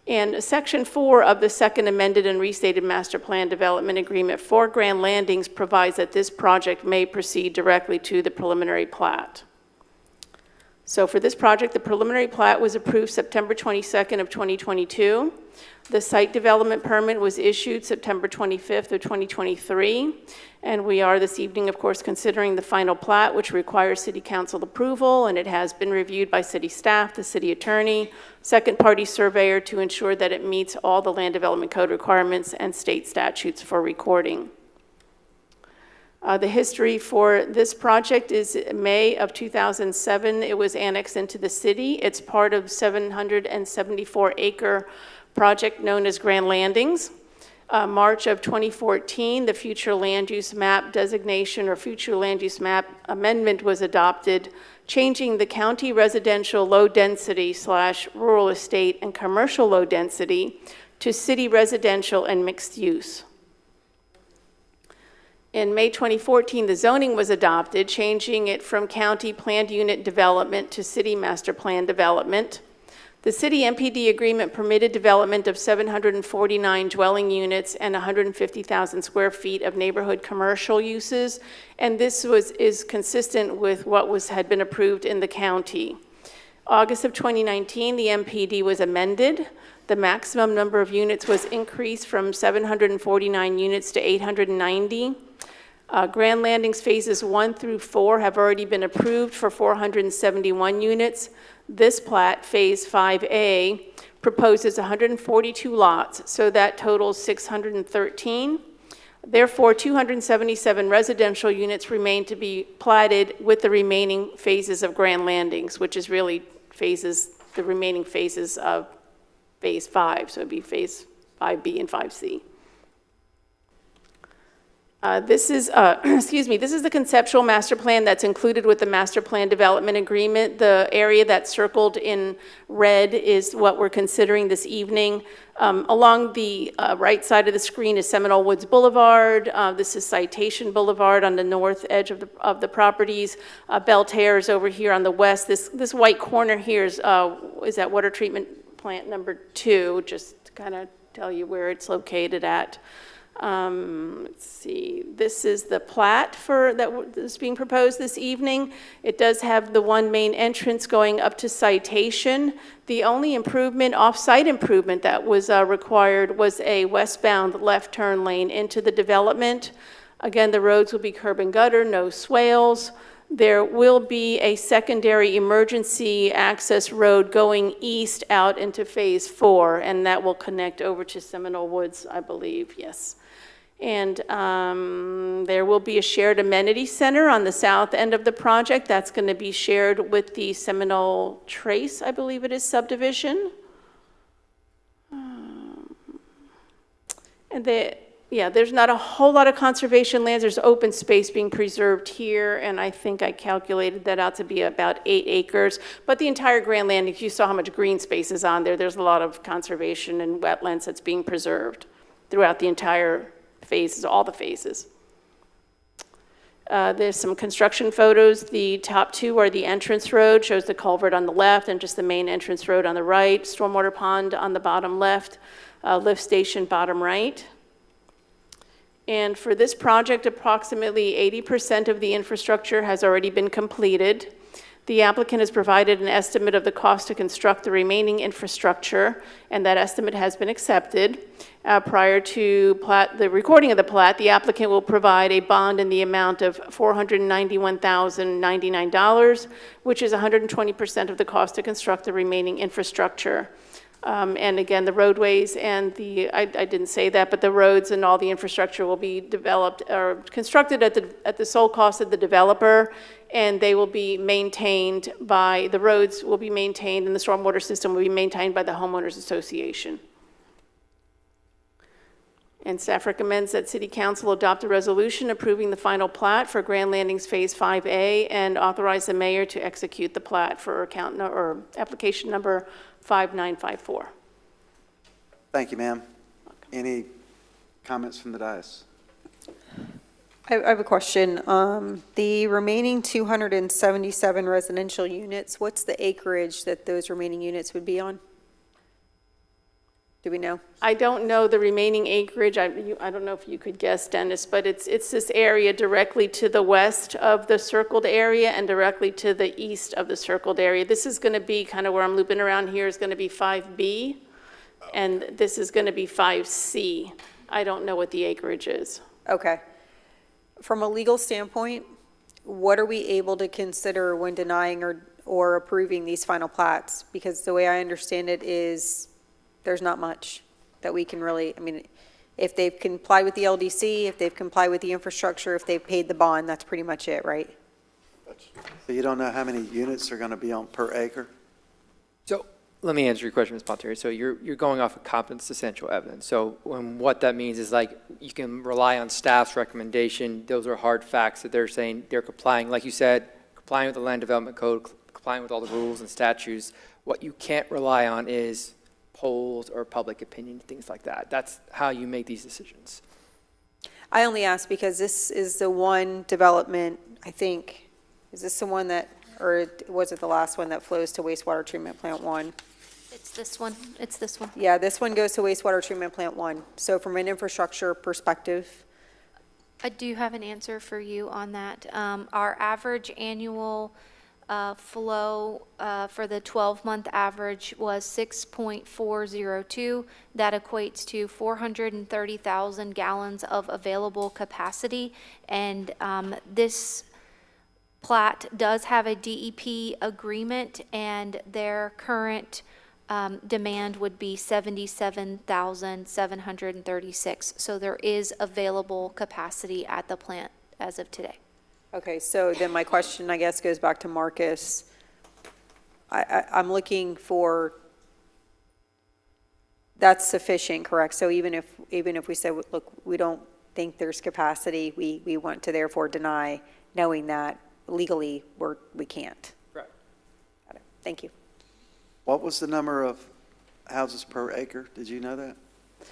And Section 4 of the second amended and restated Master Plan Development Agreement for Grand Landings provides that this project may proceed directly to the preliminary plat. So for this project, the preliminary plat was approved September 22nd of 2022. The site development permit was issued September 25th of 2023. And we are this evening, of course, considering the final plat, which requires city council approval, and it has been reviewed by city staff, the city attorney, second-party surveyor to ensure that it meets all the land development code requirements and state statutes for recording. The history for this project is May of 2007. It was annexed into the city. It's part of 774-acre project known as Grand Landings. March of 2014, the future land use map designation or future land use map amendment was adopted, changing the county residential low density / rural estate and commercial low density to city residential and mixed use. In May 2014, the zoning was adopted, changing it from county planned unit development to city master plan development. The city MPD agreement permitted development of 749 dwelling units and 150,000 square feet of neighborhood commercial uses, and this is consistent with what had been approved in the county. August of 2019, the MPD was amended. The maximum number of units was increased from 749 units to 890. Grand Landings Phases 1 through 4 have already been approved for 471 units. This plat, Phase 5A, proposes 142 lots, so that totals 613. Therefore, 277 residential units remain to be platted with the remaining phases of Grand Landings, which is really the remaining phases of Phase 5, so it'd be Phase 5B and 5C. This is the conceptual master plan that's included with the master plan development agreement. The area that's circled in red is what we're considering this evening. Along the right side of the screen is Seminole Woods Boulevard. This is Citation Boulevard on the north edge of the properties. Belterre is over here on the west. This white corner here is at water treatment plant number 2, just to kind of tell you where it's located at. Let's see, this is the plat that's being proposed this evening. It does have the one main entrance going up to Citation. The only improvement, off-site improvement that was required was a westbound left turn lane into the development. Again, the roads will be curb and gutter, no swales. There will be a secondary emergency access road going east out into Phase 4, and that will connect over to Seminole Woods, I believe, yes. And there will be a shared amenity center on the south end of the project. That's going to be shared with the Seminole Trace, I believe it is, subdivision. And there's not a whole lot of conservation lands. There's open space being preserved here, and I think I calculated that out to be about 8 acres. But the entire Grand Landings, you saw how much green space is on there. There's a lot of conservation and wetlands that's being preserved throughout the entire phases, all the phases. There's some construction photos. The top 2 are the entrance road, shows the culvert on the left and just the main entrance road on the right, stormwater pond on the bottom left, lift station bottom right. And for this project, approximately 80% of the infrastructure has already been completed. The applicant has provided an estimate of the cost to construct the remaining infrastructure, and that estimate has been accepted. Prior to the recording of the plat, the applicant will provide a bond in the amount of $491,099, which is 120% of the cost to construct the remaining infrastructure. And again, the roadways and I didn't say that, but the roads and all the infrastructure will be developed or constructed at the sole cost of the developer, and they will be maintained the roads will be maintained and the stormwater system will be maintained by the homeowners association. And staff recommends that City Council adopt a resolution approving the final plat for Grand Landings Phase 5A and authorize the mayor to execute the plat for application number 5954. Thank you, ma'am. Any comments from the dais? I have a question. The remaining 277 residential units, what's the acreage that those remaining units would be on? Do we know? I don't know the remaining acreage. I don't know if you could guess, Dennis, but it's this area directly to the west of the circled area and directly to the east of the circled area. This is going to be kind of where I'm looping around here is going to be 5B, and this is going to be 5C. I don't know what the acreage is. Okay. From a legal standpoint, what are we able to consider when denying or approving these final plats? Because the way I understand it is there's not much that we can really, if they've complied with the LDC, if they've complied with the infrastructure, if they've paid the bond, that's pretty much it, right? So you don't know how many units are going to be on per acre? So let me answer your question, Ms. Pontieri. So you're going off of competent substantial evidence. So what that means is you can rely on staff's recommendation. Those are hard facts that they're saying they're complying, like you said, complying with the land development code, complying with all the rules and statutes. What you can't rely on is polls or public opinion, things like that. That's how you make these decisions. I only ask because this is the one development, I think, is this the one that, or was it the last one that flows to wastewater treatment plant 1? It's this one. It's this one. Yeah, this one goes to wastewater treatment plant 1. So from an infrastructure perspective, I do have an answer for you on that. Our average annual flow for the 12-month average was 6.402. That equates to 430,000 gallons of available capacity. And this plat does have a DEP agreement, and their current demand would be 77,736. So there is available capacity at the plant as of today. okay, so then my question, I guess, goes back to Marcus. I'm looking for, that's sufficient, correct? So even if we say, look, we don't think there's capacity, we want to therefore deny, knowing that legally we can't. Right. Got it. Thank you. What was the number of houses per acre? Did you know that?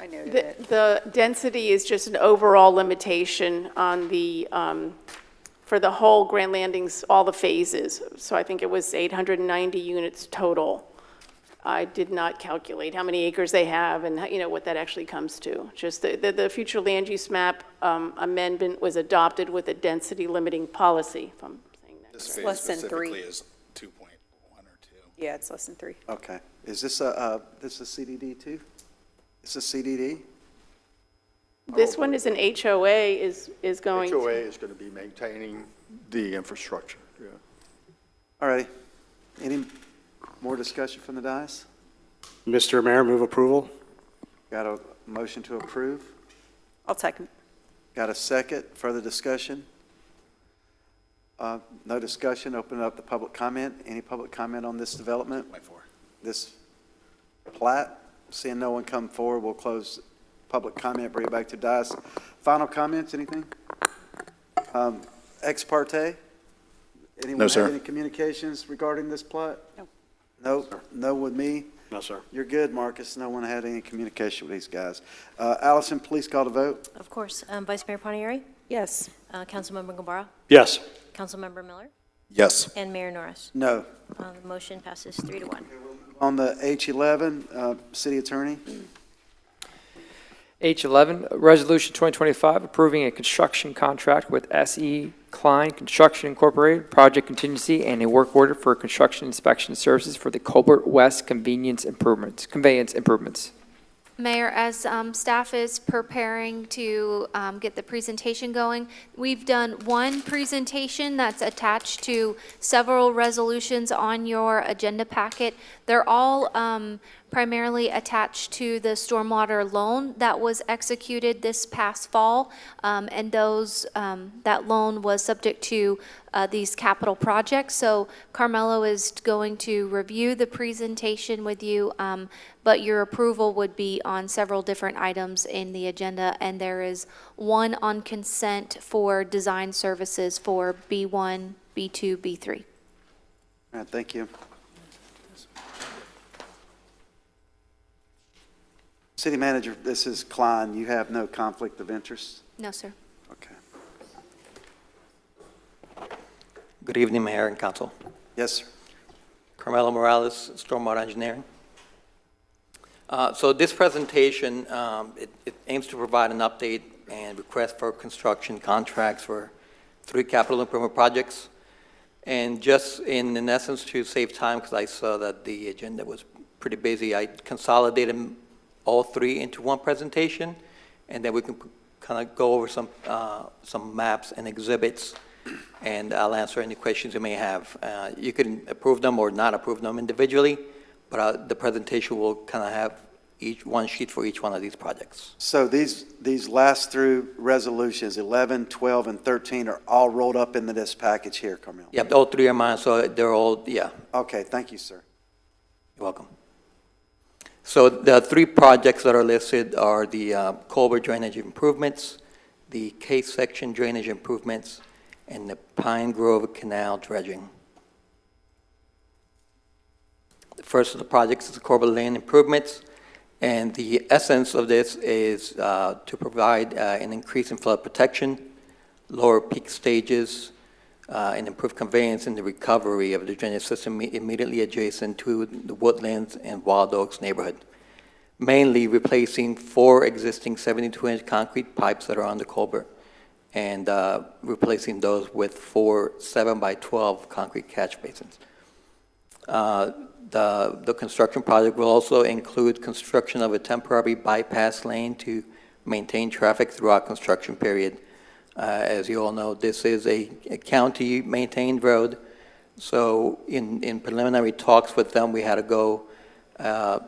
I noted The, it. the density is just an overall limitation on the, for the whole Grand Landings, all the phases. So I think it was 890 units total. I did not calculate how many acres they have and, you know, what that actually comes to. Just the future land use map amendment was adopted with a density limiting policy, if I'm saying that. This It's phase less than specifically 3. is 2.1 or 2. Yeah, it's less than 3. Okay. Is this this is CDD too? Is this CDD? This one is an HOA is going HOA to. is going to be maintaining the infrastructure, yeah. All righty. Any more discussion from the dais? Mr. Mayor, move approval. Got a motion to approve? I'll second. Got a second? Further discussion? No discussion. Open up the public comment. Any public comment on this development? This plat? Seeing no one come forward, we'll close public comment, bring it back to dais. Final comments, anything? Ex parte? Anyone No, sir. have any communications regarding this plat? No. No, no with me? No, sir. You're good, Marcus. No one had any communication with these guys. Allison, please call the vote. Of course. Vice Mayor Pontieri? Yes. Councilmember Gombara? Yes. Councilmember Miller? Yes. And Mayor Norris? No. The motion passes 3-1. On the H11, City Attorney? H11, Resolution 2025, approving a construction contract with S.E. Klein Construction Incorporated, project contingency, and a work order for construction inspection services for the Colbert West conveyance improvements. Mayor, as staff is preparing to get the presentation going, we've done one presentation that's attached to several resolutions on your agenda packet. They're all primarily attached to the stormwater loan that was executed this past fall, and that loan was subject to these capital projects. So Carmelo is going to review the presentation with you, but your approval would be on several different items in the agenda, and there is one on consent for design services for B1, B2, B3. All right, thank you. City Manager, this is Klein. You have no conflict of interest? No, sir. Okay. Good evening, Mayor and Council. Yes, sir. Carmelo Morales, Stormwater Engineering. So this presentation, it aims to provide an update and request for construction contracts for 3 capital improvement projects. And just in essence, to save time, because I saw that the agenda was pretty busy, I consolidated all 3 into one presentation, and then we can kind of go over some maps and exhibits, and I'll answer any questions you may have. You can approve them or not approve them individually, but the presentation will kind of have one sheet for each one of these projects. So these last through resolutions, 11, 12, and 13 are all rolled up into this package here, Carmelo? Yep, all 3 are mine, so they're all, yeah. Okay, thank you, sir. You're welcome. So the 3 projects that are listed are the Colbert drainage improvements, the K-section drainage improvements, and the Pine Grove Canal dredging. The first of the projects is the Colbert Lane improvements, and the essence of this is to provide an increase in flood protection, lower peak stages, and improve conveyance and the recovery of the drainage system immediately adjacent to the Woodlands and Wild Oaks neighborhood, mainly replacing 4 existing 72-inch concrete pipes that are on the culvert and replacing those with 4 7x12 concrete catch basins. The construction project will also include construction of a temporary bypass lane to maintain traffic throughout construction period. As you all know, this is a county-maintained road, so in preliminary talks with them, we had to go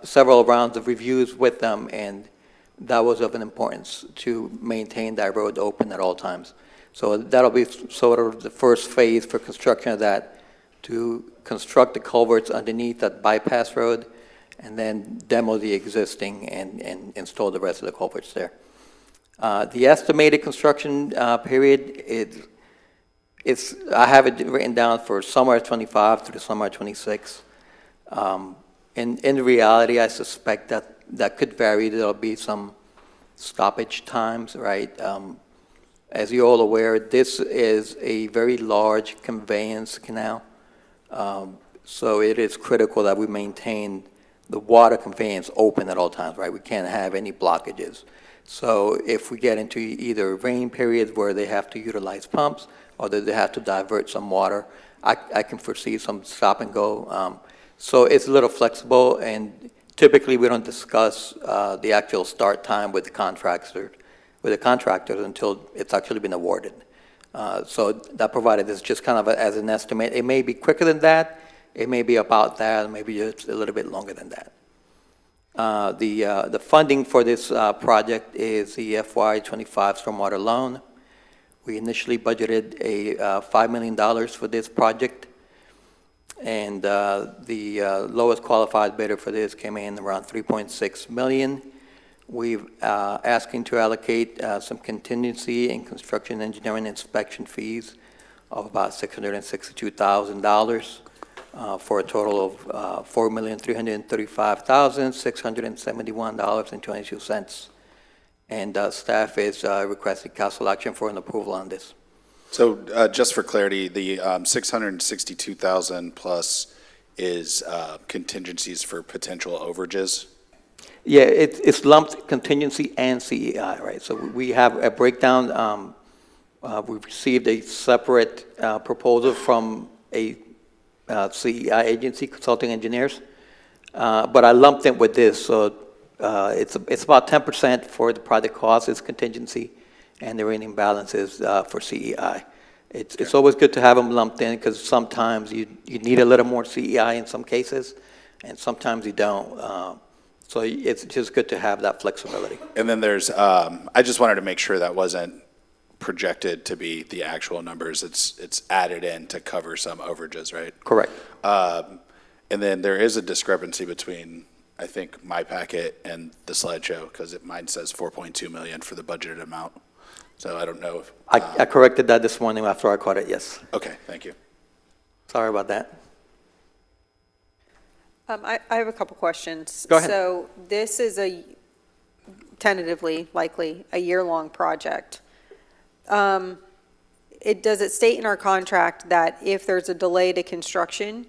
several rounds of reviews with them, and that was of an importance to maintain that road open at all times. So that'll be sort of the first phase for construction of that, to construct the culverts underneath that bypass road, and then demo the existing and install the rest of the culverts there. The estimated construction period, I have it written down for summer of '25 through the summer of '26. In reality, I suspect that could vary. There'll be some stoppage times, right? As you're all aware, this is a very large conveyance canal. So it is critical that we maintain the water conveyance open at all times, right? We can't have any blockages. So if we get into either rain periods where they have to utilize pumps or that they have to divert some water, I can foresee some stop and go. So it's a little flexible, and typically we don't discuss the actual start time with the contractors until it's actually been awarded. So that provided is just kind of as an estimate. It may be quicker than that. It may be about that, maybe just a little bit longer than that. The funding for this project is the FY25 stormwater loan. We initially budgeted a $5 million for this project, and the lowest qualified bidder for this came in around $3.6 million. We've asking to allocate some contingency in construction engineering inspection fees of about $662,000 for a total of $4,335,671.22. And staff is requesting council action for an approval on this. So just for clarity, the 662,000 plus is contingencies for potential overages? Yeah, it's lumped contingency and CEI, right? So we have a breakdown. We've received a separate proposal from a CEI agency, consulting engineers, but I lumped it with this. So it's about 10% for the project cost is contingency, and the remaining balance is for CEI. It's always good to have them lumped in because sometimes you need a little more CEI in some cases, and sometimes you don't. So it's just good to have that flexibility. And then there's, I just wanted to make sure that wasn't projected to be the actual numbers. It's added in to cover some overages, right? Correct. And then there is a discrepancy between, I think, my packet and the slideshow, because mine says 4.2 million for the budgeted amount. So I don't know if. I corrected that this morning after I caught it, yes. Okay, thank you. Sorry about that. I have a couple questions. Go ahead. So this is tentatively, likely, a year-long project. Does it state in our contract that if there's a delay to construction,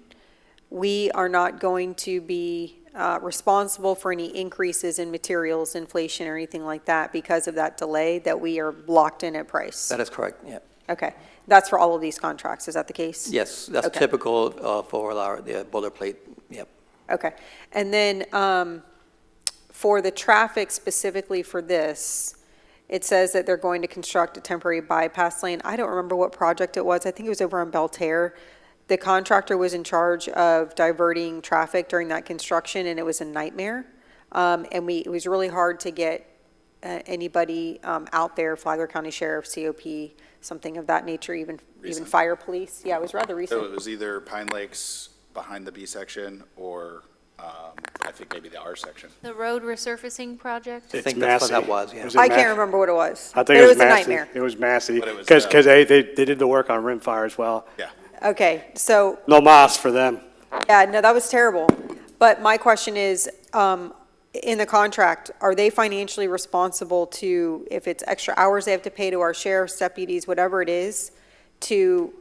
we are not going to be responsible for any increases in materials, inflation, or anything like that because of that delay, that we are locked in at price? That is correct, yeah. Okay. That's for all of these contracts, is that the case? Yes, that's Okay. typical for the boilerplate, yep. Okay. And then for the traffic specifically for this, it says that they're going to construct a temporary bypass lane. I don't remember what project it was. I think it was over on Belterre. The contractor was in charge of diverting traffic during that construction, and it was a nightmare. And it was really hard to get anybody out there, Flagler County Sheriff, COP, something of that nature, even fire police. Yeah, it was rather recent. So it was either Pine Lakes behind the B section or I think maybe the R section. The road resurfacing project? I think that's what that was, yeah. I can't remember what it was. I think it was a Massey. nightmare. It was Massey, But it was, because they did the work on rimfire as well. Yeah. Okay, so, No moss for them. yeah, no, that was terrible. But my question is, in the contract, are they financially responsible to, if it's extra hours they have to pay to our sheriff's deputies, whatever it is, to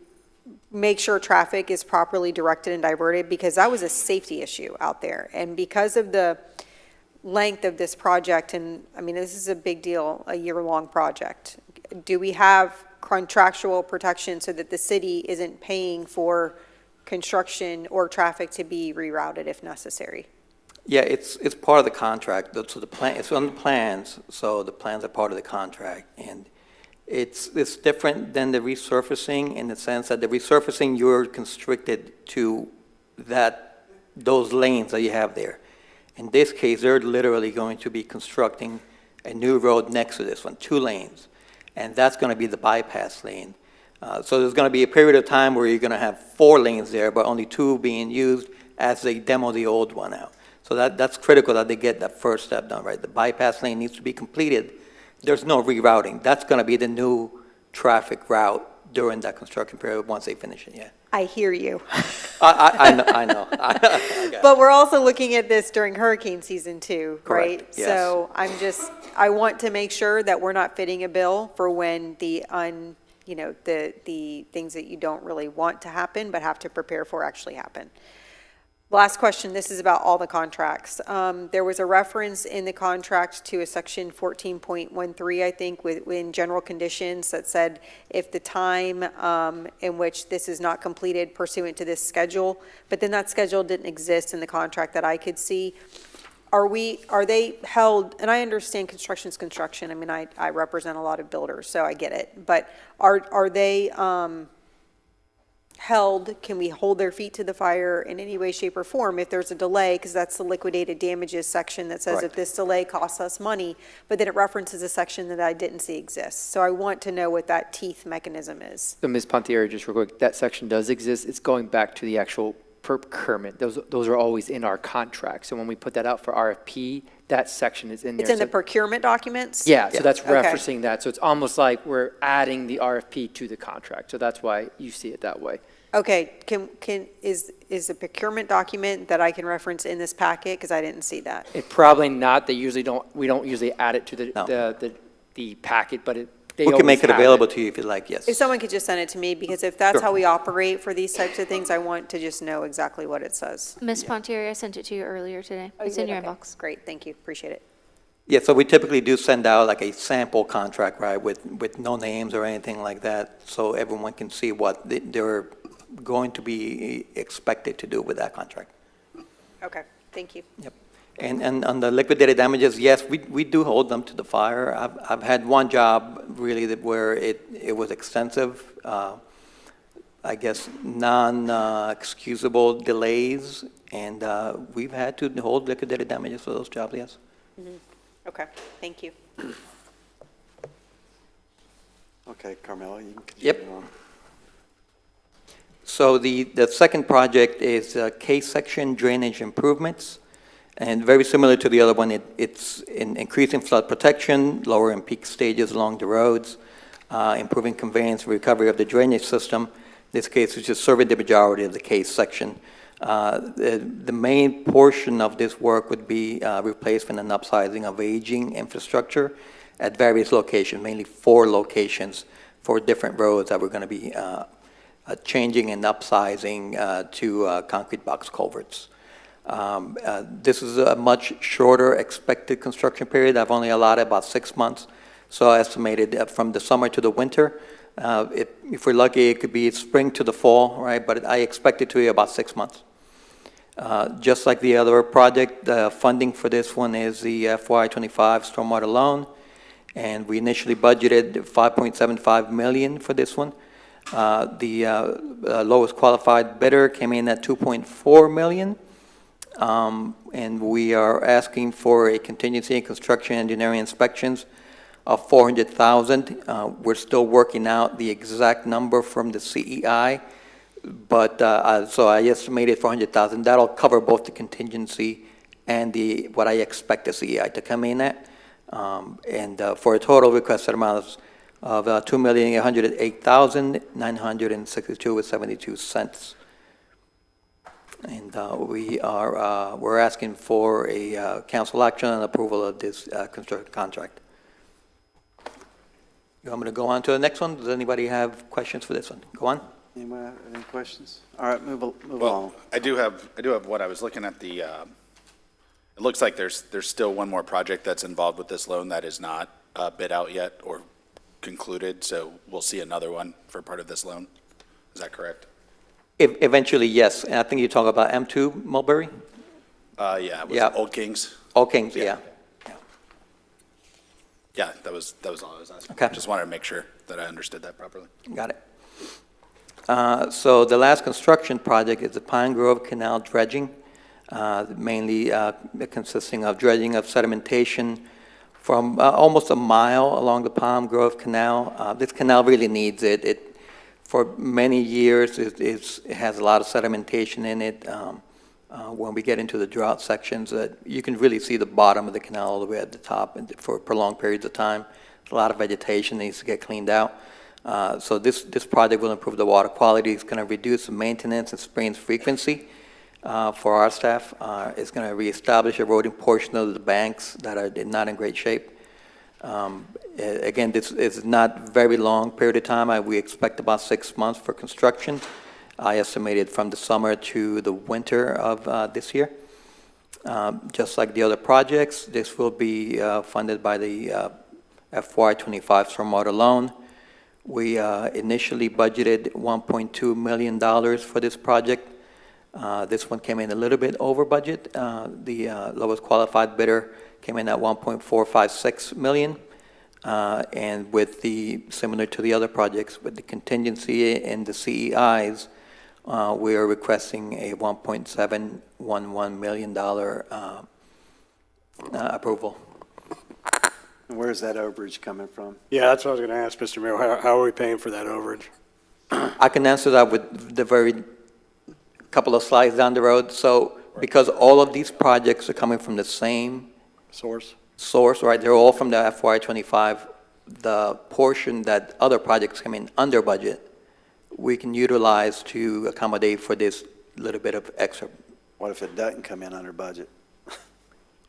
make sure traffic is properly directed and diverted, because that was a safety issue out there. And because of the length of this project, and I mean, this is a big deal, a year-long project, do we have contractual protection so that the city isn't paying for construction or traffic to be rerouted if necessary? Yeah, it's part of the contract, so the plan, it's on the plans, so the plans are part of the contract, and it's different than the resurfacing in the sense that the resurfacing, you're constricted to those lanes that you have there. In this case, they're literally going to be constructing a new road next to this one, 2 lanes, and that's going to be the bypass lane. So there's going to be a period of time where you're going to have 4 lanes there, but only 2 being used as they demo the old one out. So that's critical that they get that first step done, right? The bypass lane needs to be completed. There's no rerouting. That's going to be the new traffic route during that construction period once they finish it, yeah. I hear you. I know. But we're also looking at this during hurricane season too, right? Correct, yes. So I want to make sure that we're not fitting a bill for when the things that you don't really want to happen but have to prepare for actually happen. Last question, this is about all the contracts. There was a reference in the contract to a section 14.13, I think, in general conditions that said if the time in which this is not completed pursuant to this schedule, but then that schedule didn't exist in the contract that I could see. Are they held, and I understand construction's construction, I mean, I represent a lot of builders, so I get it, but are they held, can we hold their feet to the fire in any way, shape, or form if there's a delay, because that's the liquidated damages section that says if this delay costs us money, but then it references a section that I didn't see exist. So I want to know what that teeth mechanism is. So Ms. Pontieri, just real quick, that section does exist. It's going back to the actual procurement. Those are always in our contract. So when we put that out for RFP, that section is in there. It's in the procurement documents? Yeah, so that's referencing that. So it's almost like we're adding the RFP to the contract. So that's why you see it that way. Okay, is the procurement document that I can reference in this packet? Because I didn't see that. It probably not. We don't usually add it to the packet, but they We can make it always have available to you if you'd like, yes. If someone could just send it to me, because if that's how we operate for these types of things, I want to just know exactly what it says. Ms. Pontieri, I sent it to you earlier today. Oh, It's you in did? your Okay. inbox. Great, thank you, appreciate it. Yeah, so we typically do send out like a sample contract, right, with no names or anything like that, so everyone can see what they're going to be expected to do with that contract. Okay, thank you. Yep. And on the liquidated damages, yes, we do hold them to the fire. I've had one job really where it was extensive, I guess non-excusable delays, and we've had to hold liquidated damages for those jobs, yes. Mm-hmm. Okay, thank you. Okay, Carmela, you can continue on. So the second project is K-section drainage improvements, and very similar to the other one, it's in increasing flood protection, lowering peak stages along the roads, improving conveyance and recovery of the drainage system. In this case, it's just serving the majority of the K-section. The main portion of this work would be replacement and upsizing of aging infrastructure at various locations, mainly 4 locations for different roads that we're going to be changing and upsizing to concrete box culverts. This is a much shorter expected construction period. I've only allotted about 6 months, so I estimated from the summer to the winter. If we're lucky, it could be spring to the fall, right? But I expect it to be about 6 months. Just like the other project, the funding for this one is the FY25 stormwater loan, and we initially budgeted $5.75 million for this one. The lowest qualified bidder came in at $2.4 million, and we are asking for a contingency in construction engineering inspections of $400,000. We're still working out the exact number from the CEI, but so I estimated $400,000. That'll cover both the contingency and what I expect the CEI to come in at, and for a total requested amount of $2,808,962.72. And we're asking for a council action and approval of this construction contract. You want me to go on to the next one? Does anybody have questions for this one? Go on. Anyone have any questions? All right, move Well, along. I do have what I was looking at the, it looks like there's still one more project that's involved with this loan that is not bid out yet or concluded, so we'll see another one for part of this loan. Is that correct? Eventually, yes. And I think you talk about M2 Mulberry? Yeah, was Yeah. it Old Kings? Old Kings, yeah. Yeah, that was all I was asking. Okay. Just wanted to make sure that I understood that properly. Got it. So the last construction project is the Pine Grove Canal dredging, mainly consisting of dredging of sedimentation from almost a mile along the Pine Grove Canal. This canal really needs it. For many years, it has a lot of sedimentation in it. When we get into the drought sections, you can really see the bottom of the canal all the way at the top and for prolonged periods of time. A lot of vegetation needs to get cleaned out. So this project will improve the water quality. It's going to reduce the maintenance and spraying frequency for our staff. It's going to reestablish eroding portion of the banks that are not in great shape. Again, this is not very long period of time. We expect about 6 months for construction. I estimated from the summer to the winter of this year. Just like the other projects, this will be funded by the FY25 stormwater loan. We initially budgeted $1.2 million for this project. This one came in a little bit over budget. The lowest qualified bidder came in at $1.456 million. And with the, similar to the other projects, with the contingency and the CEIs, we are requesting a $1.711 million approval. And where's that overage coming from? Yeah, that's what I was going to ask, Mr. Mayor. How are we paying for that overage? I can answer that with the very couple of slides down the road. So because all of these projects are coming from the same Source? source, right? They're all from the FY25. The portion that other projects come in under budget, we can utilize to accommodate for this little bit of extra. What if it doesn't come in under budget?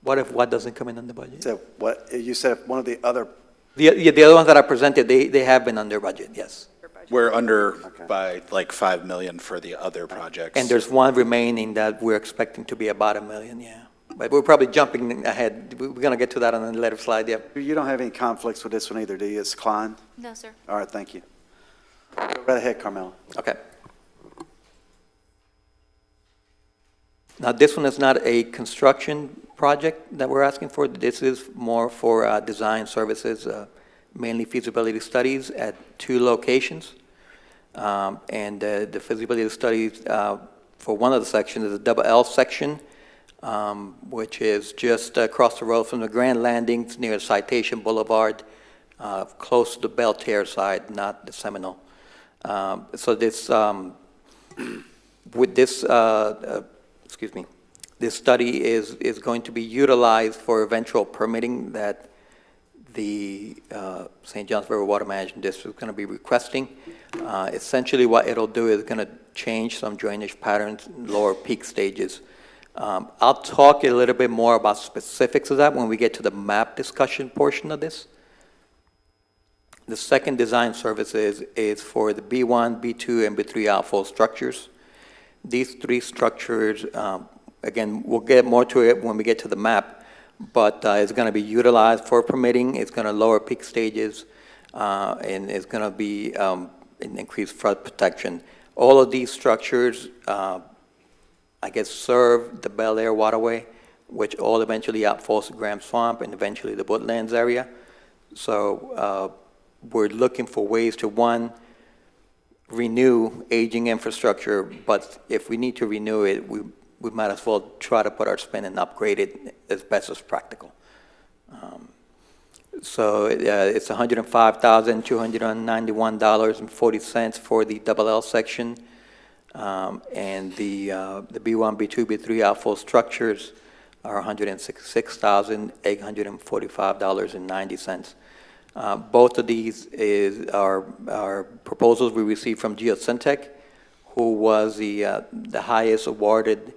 What if what doesn't come in under budget? So what, you said one of the other, The other ones that I presented, they have been under budget, yes. We're under by like 5 million for the other projects. And there's one remaining that we're expecting to be about $1 million, yeah. But we're probably jumping ahead. We're going to get to that on a later slide, yeah. you don't have any conflicts with this one either, do you? It's Klein? No, sir. All right, thank you. Go right ahead, Carmela. Okay. Now, this one is not a construction project that we're asking for. This is more for design services, mainly feasibility studies at 2 locations. And the feasibility studies for one of the sections is a double L section, which is just across the road from the Grand Landings near Citation Boulevard, close to the Belterre side, not the Seminole. So this, with this, excuse me, this study is going to be utilized for eventual permitting that the St. Johns River Water Management District is going to be requesting. Essentially what it'll do is going to change some drainage patterns, lower peak stages. I'll talk a little bit more about specifics of that when we get to the map discussion portion of this. The second design service is for the B1, B2, and B3 outfall structures. These 3 structures, again, we'll get more to it when we get to the map, but it's going to be utilized for permitting. It's going to lower peak stages, and it's going to be an increased flood protection. All of these structures, I guess, serve the Bel Air waterway, which all eventually outfalls to Graham Swamp and eventually the Woodlands area. So we're looking for ways to, one, renew aging infrastructure, but if we need to renew it, we might as well try to put our spin and upgrade it as best as practical. So it's $105,291.40 for the double L section, and the B1, B2, B3 outfall structures are $166,845.90. Both of these are proposals we received from Geosyntec, who was the highest awarded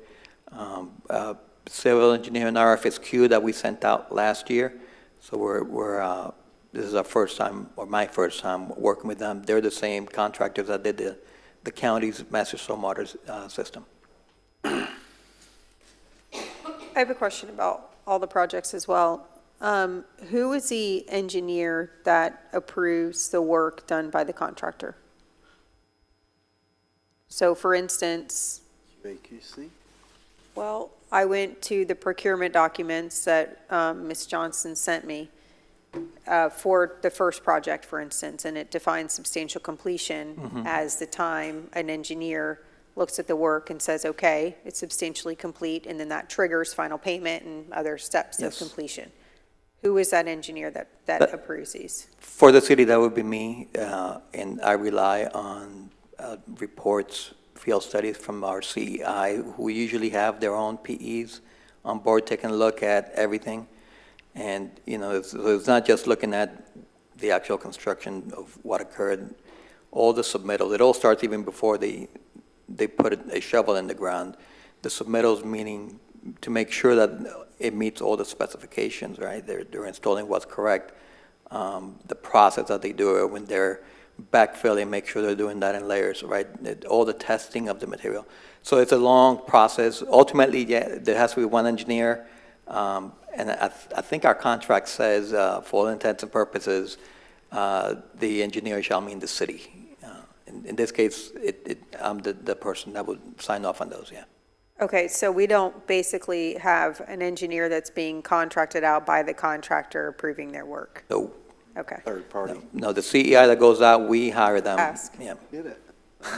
civil engineering RFSQ that we sent out last year. So this is our first time, or my first time, working with them. They're the same contractors that did the the county's master stormwater system. I have a question about all the projects as well. Who is the engineer that approves the work done by the contractor? So for instance, QAQC? well, I went to the procurement documents that Ms. Johnson sent me for the first project, for instance, and it defines substantial completion as the time an engineer looks at the work and says, okay, it's substantially complete, and then that triggers final payment and other steps of Yes. completion. Who is that engineer that approves these? For the city, that would be me, and I rely on reports, field studies from our CEI, who usually have their own PEs on board taking a look at everything. And, you know, it's not just looking at the actual construction of what occurred, all the submittals. It all starts even before they put a shovel in the ground. The submittals meaning to make sure that it meets all the specifications, right? They're installing what's correct. The process that they do it when they're backfilling, make sure they're doing that in layers, right? All the testing of the material. So it's a long process. Ultimately, yeah, there has to be one engineer. And I think our contract says, for all intents and purposes, the engineer shall mean the city. In this case, I'm the person that would sign off on those, yeah. Okay, so we don't basically have an engineer that's being contracted out by the contractor approving their work? No. Okay. Third party. No, the CEI that goes out, we hire them. Ask. Yeah. Get it.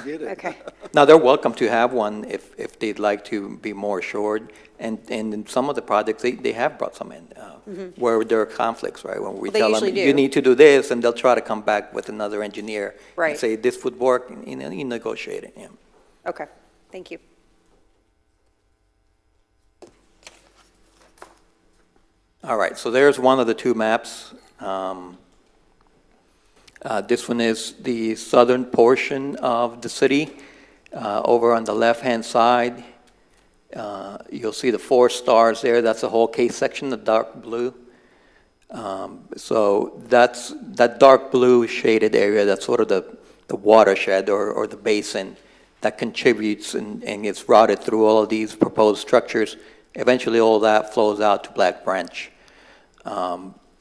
Get it. Okay. Now, they're welcome to have one if they'd like to be more assured. And in some of the projects, they have brought some in where there are conflicts, right? When we Well, they tell them, usually you do. need to do this, and they'll try to come back with another engineer. Right. And say, this would work, you know, you negotiate it, yeah. Okay, thank you. All right, so there's one of the two maps. This one is the southern portion of the city. Over on the left-hand side, you'll see the 4 stars there. That's the whole K section, the dark blue. So that dark blue shaded area, that's sort of the watershed or the basin that contributes and gets routed through all of these proposed structures. Eventually, all that flows out to Black Branch.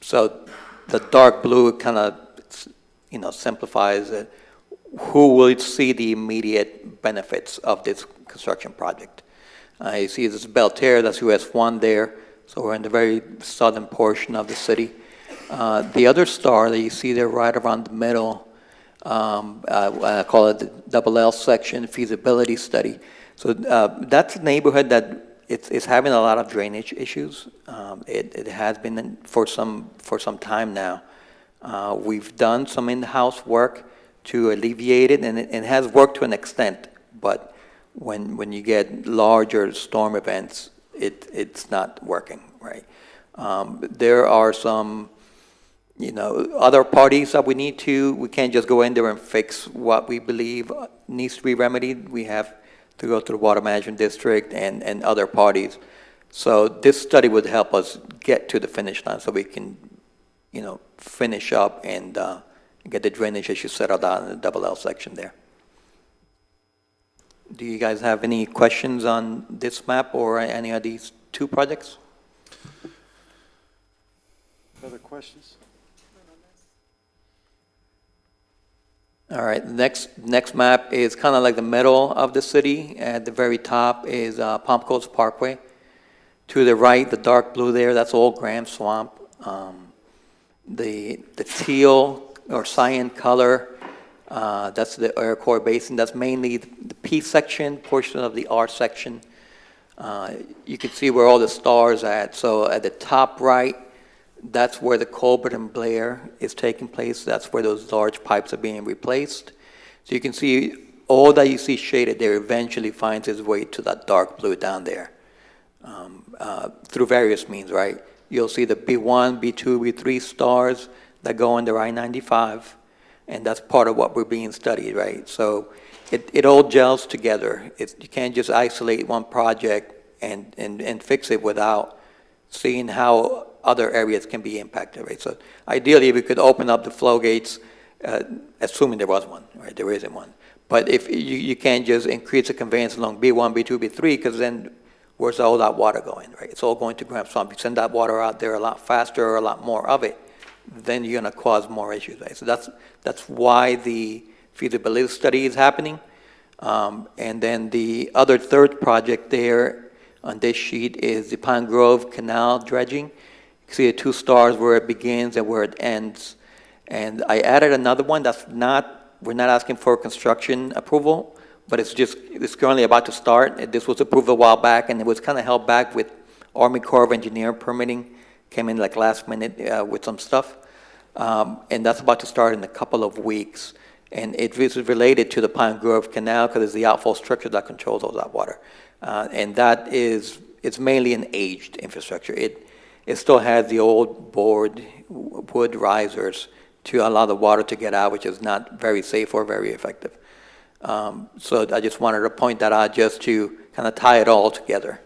So the dark blue kind of, you know, simplifies it. Who will see the immediate benefits of this construction project? You see this Belterre, that's US 1 there. So we're in the very southern portion of the city. The other star that you see there right around the middle, I call it the double L section, feasibility study. So that's a neighborhood that it's having a lot of drainage issues. It has been for some time now. We've done some in-house work to alleviate it, and it has worked to an extent. But when you get larger storm events, it's not working, right? There are some, you know, other parties that we can't just go in there and fix what we believe needs to be remedied. We have to go to the Water Management District and other parties. So this study would help us get to the finish line so we can, you know, finish up and get the drainage issue settled out in the double L section there. Do you guys have any questions on this map or any of these 2 projects? Other questions? All right, next map is kind of like the middle of the city. At the very top is Palm Coast Parkway. To the right, the dark blue there, that's all Graham Swamp. The teal or cyan color, that's the Iroquois Basin. That's mainly the P section, portion of the R section. You can see where all the stars are at. So at the top right, that's where the Colbert and Blair is taking place. That's where those large pipes are being replaced. So you can see all that you see shaded there eventually finds its way to that dark blue down there through various means, right? You'll see the B1, B2, B3 stars that go under I-95, and that's part of what we're being studied, right? So it all gels together. You can't just isolate one project and fix it without seeing how other areas can be impacted, right? So ideally, we could open up the flow gates, assuming there was one, right? There isn't one. But if you can't just increase the conveyance along B1, B2, B3, because then where's all that water going, right? It's all going to Graham Swamp. You send that water out there a lot faster or a lot more of it, then you're going to cause more issues, right? So that's why the feasibility study is happening. And then the other third project there on this sheet is the Pine Grove Canal dredging. You can see the two stars where it begins and where it ends. And I added another one we're not asking for construction approval, but it's currently about to start. This was approved a while back, and it was kind of held back with Army Corps of Engineer permitting, came in like last minute with some stuff. And that's about to start in a couple of weeks. And it is related to the Pine Grove Canal because it's the outfall structure that controls all that water. And it's mainly an aged infrastructure. It still has the old board wood risers to allow the water to get out, which is not very safe or very effective. So I just wanted to point that out just to kind of tie it all together.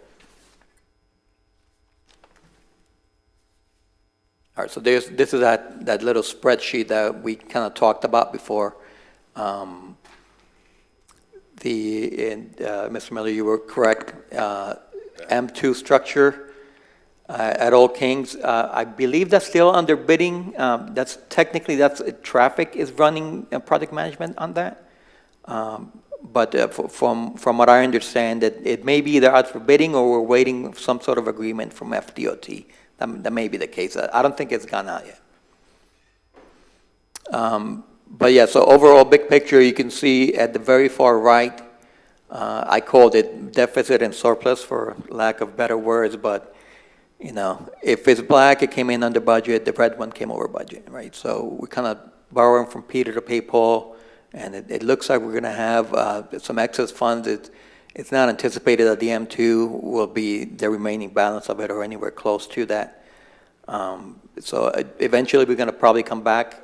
All right, so this is that little spreadsheet that we kind of talked about before. Mr. Miller, you were correct. M2 structure at Old Kings, I believe that's still under bidding. That's traffic is running project management on that. But from what I understand, it may be either out for bidding or we're waiting for some sort of agreement from FDOT. That may be the case. I don't think it's gone out yet. But yeah, so overall, big picture, you can see at the very far right, I called it deficit and surplus for lack of better words, but you know, if it's black, it came in under budget, the red one came over budget, right? So we're kind of borrowing from Peter to pay Paul, and it looks like we're going to have some excess funds. It's not anticipated that the M2 will be the remaining balance of it or anywhere close to that. So eventually we're going to probably come back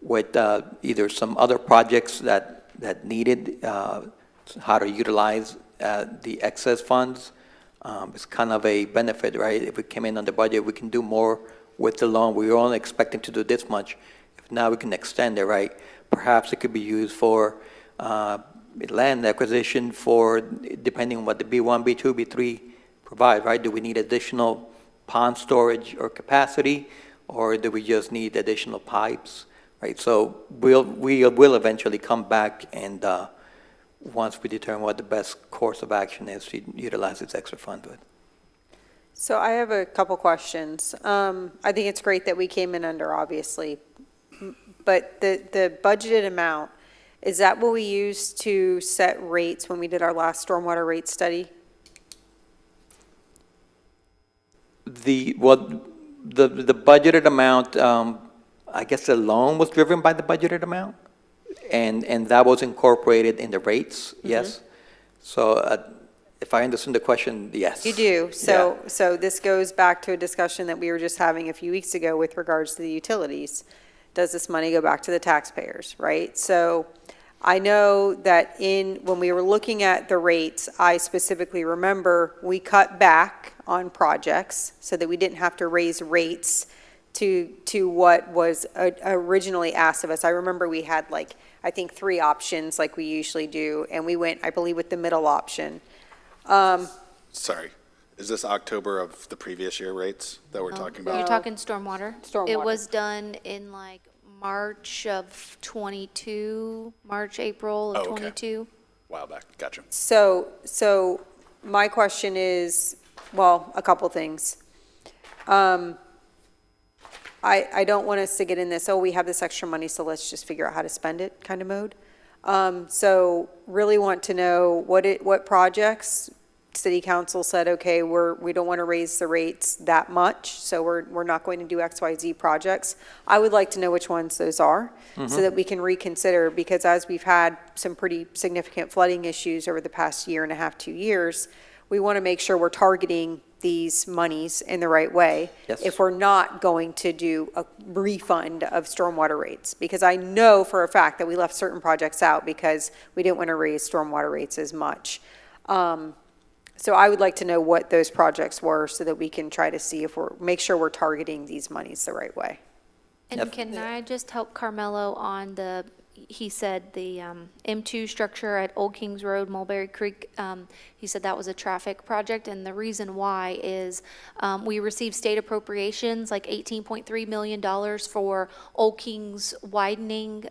with either some other projects that needed how to utilize the excess funds. It's kind of a benefit, right? If we came in under budget, we can do more with the loan. We were only expecting to do this much. If now we can extend it, right? Perhaps it could be used for land acquisition for, depending on what the B1, B2, B3 provide, right? Do we need additional pond storage or capacity, or do we just need additional pipes, right? So we will eventually come back and once we determine what the best course of action is to utilize its extra funds with. So I have a couple questions. I think it's great that we came in under, obviously, but the budgeted amount, is that what we used to set rates when we did our last stormwater rate study? The budgeted amount, I guess the loan was driven by the budgeted amount, and that was incorporated in the rates, yes. So if I understand the question, yes. You do. So this goes back to a discussion that we were just having a few weeks ago with regards to the utilities. Does this money go back to the taxpayers, right? So I know that when we were looking at the rates, I specifically remember we cut back on projects so that we didn't have to raise rates to what was originally asked of us. I remember we had I think 3 options like we usually do, and we went, I believe, with the middle option. Sorry, is this October of the previous year rates that we're talking about? You're talking stormwater? Stormwater. It was done in March of 22, April of 22. While back, gotcha. So my question is, well, a couple things. I don't want us to get in this, we have this extra money, so let's just figure out how to spend it kind of mode. So really want to know what projects City Council said, okay, we don't want to raise the rates that much, so we're not going to do XYZ projects. I would like to know which ones those are, so that we can reconsider, because as we've had some pretty significant flooding issues over the past year and a half, 2 years, we want to make sure we're targeting these monies in the right way. Yes. If we're not going to do a refund of stormwater rates, because I know for a fact that we left certain projects out because we didn't want to raise stormwater rates as much. So I would like to know what those projects were so that we can try to see if make sure we're targeting these monies the right way. And can I just help Carmelo on he said the M2 structure at Old Kings Road, Mulberry Creek, he said that was a traffic project, and the reason why is we received state appropriations, like $18.3 million for Old Kings widening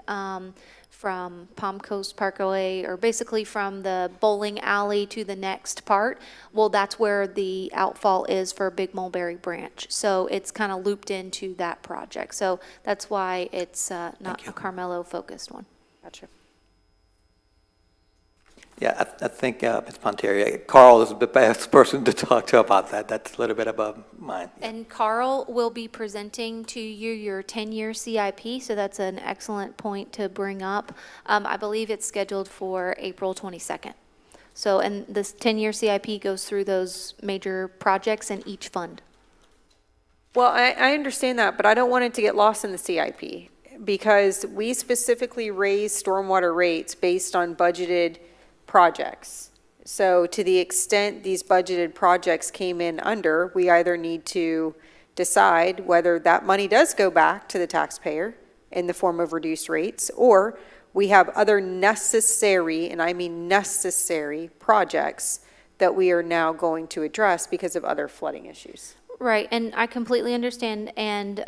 from Palm Coast Parkway, or basically from the bowling alley to the next part. Well, that's where the outfall is for Big Mulberry Branch. So it's kind of looped into that project. So that's why it's not a Carmelo-focused one. Gotcha. Yeah, I think, Ms. Pontieri, Carl is the best person to talk to about that. That's a little bit above mine. And Carl will be presenting to you your 10-year CIP, so that's an excellent point to bring up. I believe it's scheduled for April 22nd. So, and this 10-year CIP goes through those major projects in each fund. Well, I understand that, but I don't want it to get lost in the CIP, because we specifically raised stormwater rates based on budgeted projects. So to the extent these budgeted projects came in under, we either need to decide whether that money does go back to the taxpayer in the form of reduced rates, or we have other necessary, and I mean necessary, projects that we are now going to address because of other flooding issues. Right, and I completely understand. And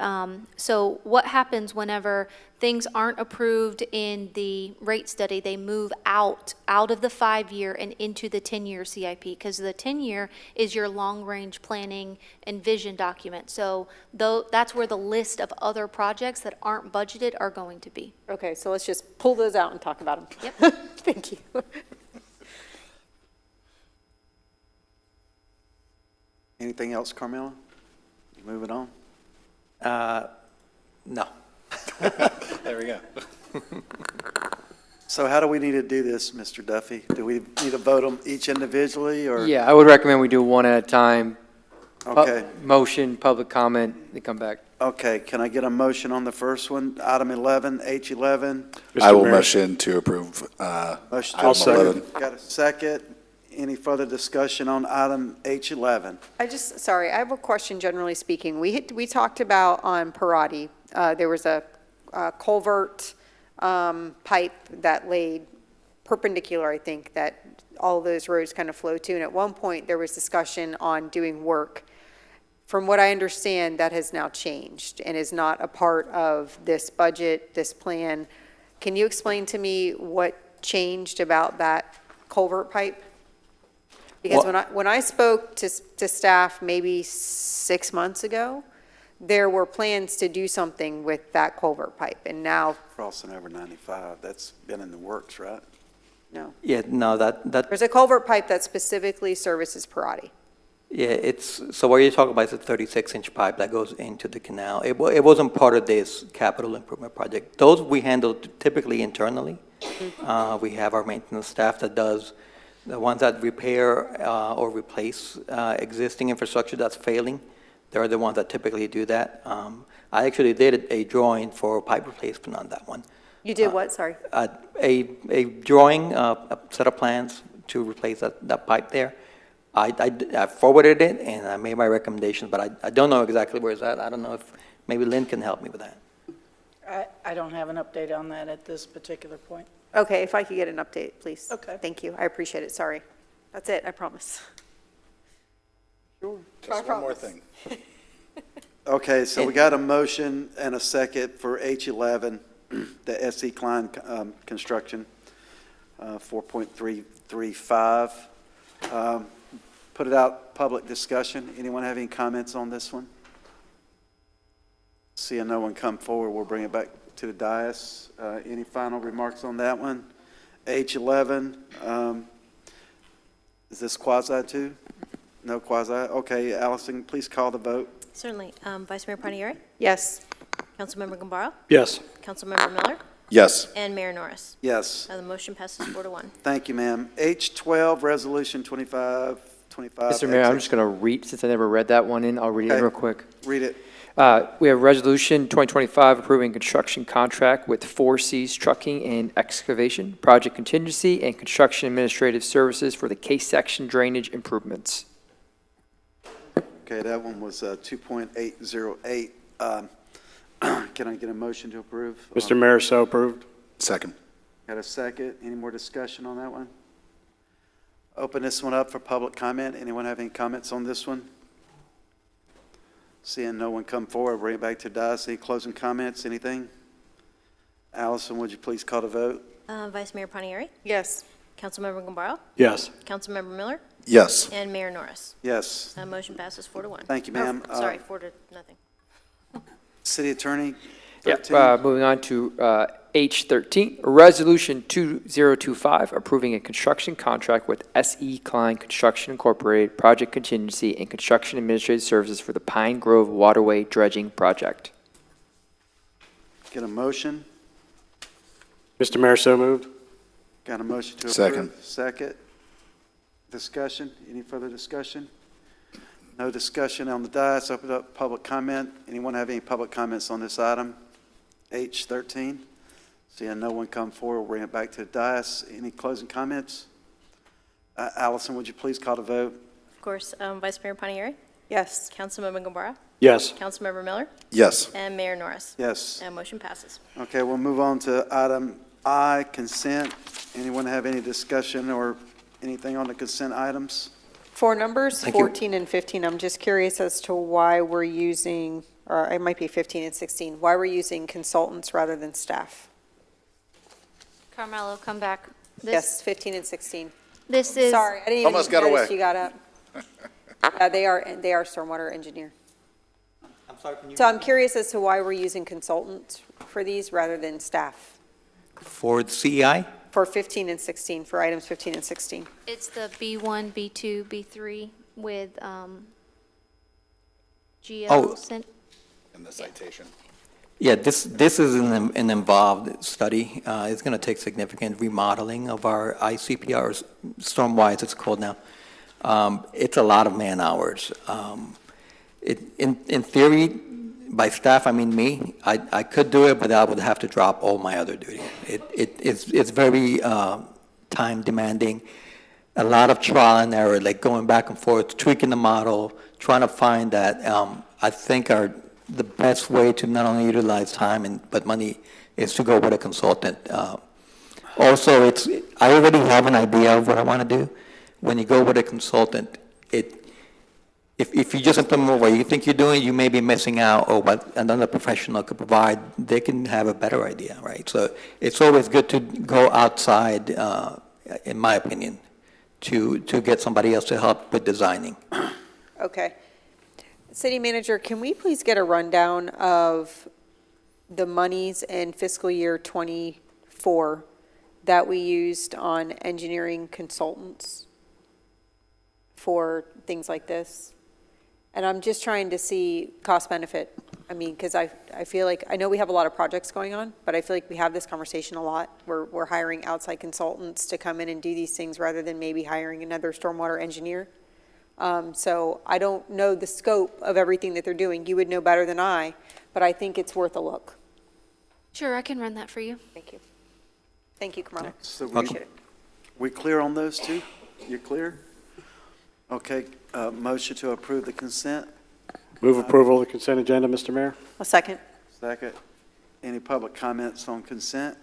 so what happens whenever things aren't approved in the rate study? They move out of the 5-year and into the 10-year CIP, because the 10-year is your long-range planning and vision document. So that's where the list of other projects that aren't budgeted are going to be. Okay, so let's just pull those out and talk about them. Yep. Thank you. Anything else, Carmela? Moving on. No. There we go. So how do we need to do this, Mr. Duffy? Do we need to vote them each individually, or? Yeah, I would recommend we do one at a time. Okay. Motion, public comment, they come back. Okay, can I get a motion on the first one, item 11, H11? I will motion to approve Motion item to 11. Got a second? Any further discussion on item H11? Sorry, I have a question, generally speaking. We talked about on Parati, there was a culvert pipe that laid perpendicular, I think, that all those roads kind of flow to. And at one point, there was discussion on doing work. From what I understand, that has now changed and is not a part of this budget, this plan. Can you explain to me what changed about that culvert pipe? Because when I spoke to staff maybe 6 months ago, there were plans to do something with that culvert pipe, and now, Crossing over 95, that's been in the works, right? no. Yeah, no, that There's a culvert pipe that specifically services Parati. yeah, so what you're talking about is a 36-inch pipe that goes into the canal. It wasn't part of this capital improvement project. Those we handle typically internally. We have our maintenance staff that does the ones that repair or replace existing infrastructure that's failing. They're the ones that typically do that. I actually did a drawing for pipe replacement on that one. You did what, sorry? A drawing, a set of plans to replace that pipe there. I forwarded it and I made my recommendations, but I don't know exactly where it's at. I don't know if maybe Lynn can help me with that. I don't have an update on that at this particular point. Okay, if I could get an update, please. Okay. Thank you, I appreciate it, sorry. That's it, I promise. Sure. Just one more thing. Okay, so we got a motion and a second for H11, the S.E. Klein construction, 4.335. Put it out, public discussion. Anyone have any comments on this one? Seeing no one come forward, we'll bring it back to the dais. Any final remarks on that one? H11, is this quasi too? No quasi? Okay, Allison, please call the vote. Certainly. Vice Mayor Pontieri? Yes. Councilmember Gambaro? Yes. Councilmember Miller? Yes. And Mayor Norris? Yes. The motion passes 4-1. Thank you, ma'am. H12, Resolution 2525. Mr. Mayor, I'm just going to read, since I never read that one in, I'll read it Okay. real quick. Read it. We have Resolution 2025 approving construction contract with 4C's Trucking and Excavation, project contingency, and construction administrative services for the K-section drainage improvements. Okay, that one was 2.808. Can I get a motion to approve? Mr. Mayor, so approved. Second. Got a second? Any more discussion on that one? Open this one up for public comment. Anyone have any comments on this one? Seeing no one come forward, bring it back to dais. Any closing comments, anything? Allison, would you please call the vote? Vice Mayor Panieri? Yes. Councilmember Gombaro? Yes. Councilmember Miller? Yes. And Mayor Norris. Yes. Motion passes 4-1. Thank you, ma'am. Oh, sorry, 4-0. City Attorney? Yeah, 13. moving on to H13, Resolution 2025, approving a construction contract with S.E. Klein Construction Incorporated, project contingency and construction administrative services for the Pine Grove Waterway Dredging Project. Get a motion? Mr. Mayor, so moved. Got a motion to approve? Second. Second. Discussion? Any further discussion? No discussion on the dais. Open up public comment. Anyone have any public comments on this item? H13. Seeing no one come forward, we'll bring it back to the dais. Any closing comments? Allison, would you please call the vote? Of course, Vice Mayor Panieri? Yes. Councilmember Gombaro? Yes. Councilmember Miller? Yes. And Mayor Norris. Yes. Motion passes. Okay, we'll move on to item I, consent. Anyone have any discussion or anything on the consent items? For numbers Thank you. 14 and 15, I'm just curious as to why we're using, or it might be 15 and 16, why we're using consultants rather than staff. Carmelo, come back. Yes, 15 and 16. This is. Sorry, I didn't even Almost got notice away. you got up. They are stormwater engineer. I'm sorry, can you? So I'm curious as to why we're using consultants for these rather than staff, For the CEI? for 15 and 16, for items 15 and 16. It's the B1, B2, B3 with GL. Oh. In the citation. Yeah, this is an involved study. It's going to take significant remodeling of our ICPR, storm-wise it's called now. It's a lot of man-hours. In theory, by staff, I mean me, I could do it, but I would have to drop all my other duty. It's very time demanding, a lot of trial and error, like going back and forth, tweaking the model, trying to find that I think the best way to not only utilize time but money is to go with a consultant. Also, I already have an idea of what I want to do. When you go with a consultant, if you just implement what you think you're doing, you may be missing out, or what another professional could provide, they can have a better idea, right? So it's always good to go outside, in my opinion, to get somebody else to help with designing. Okay. City Manager, can we please get a rundown of the monies in fiscal year '24 that we used on engineering consultants for things like this? And I'm just trying to see cost benefit. I mean, because I feel like, I know we have a lot of projects going on, but I feel like we have this conversation a lot. We're hiring outside consultants to come in and do these things rather than maybe hiring another stormwater engineer. So I don't know the scope of everything that they're doing. You would know better than I, but I think it's worth a look. Sure, I can run that for you. Thank you. Thank you, Kamala. So Appreciate it. we clear on those two? You clear? Okay, motion to approve the consent. Move approval of the consent agenda, Mr. Mayor. A second. Second. Any public comments on consent?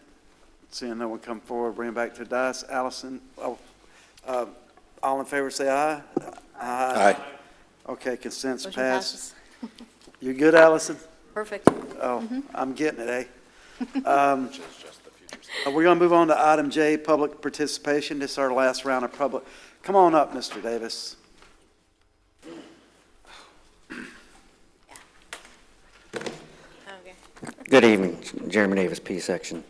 Seeing no one come forward, bring it back to dais. Allison, all in favor say aye. Aye. Okay, consent's Motion passed. passes. You good, Allison? Perfect. Oh, I'm getting it, eh? We're going to move on to item J, public participation. This is our last round of public. Come on up, Mr. Davis. Okay. Good evening, Jeremy Davis, P section.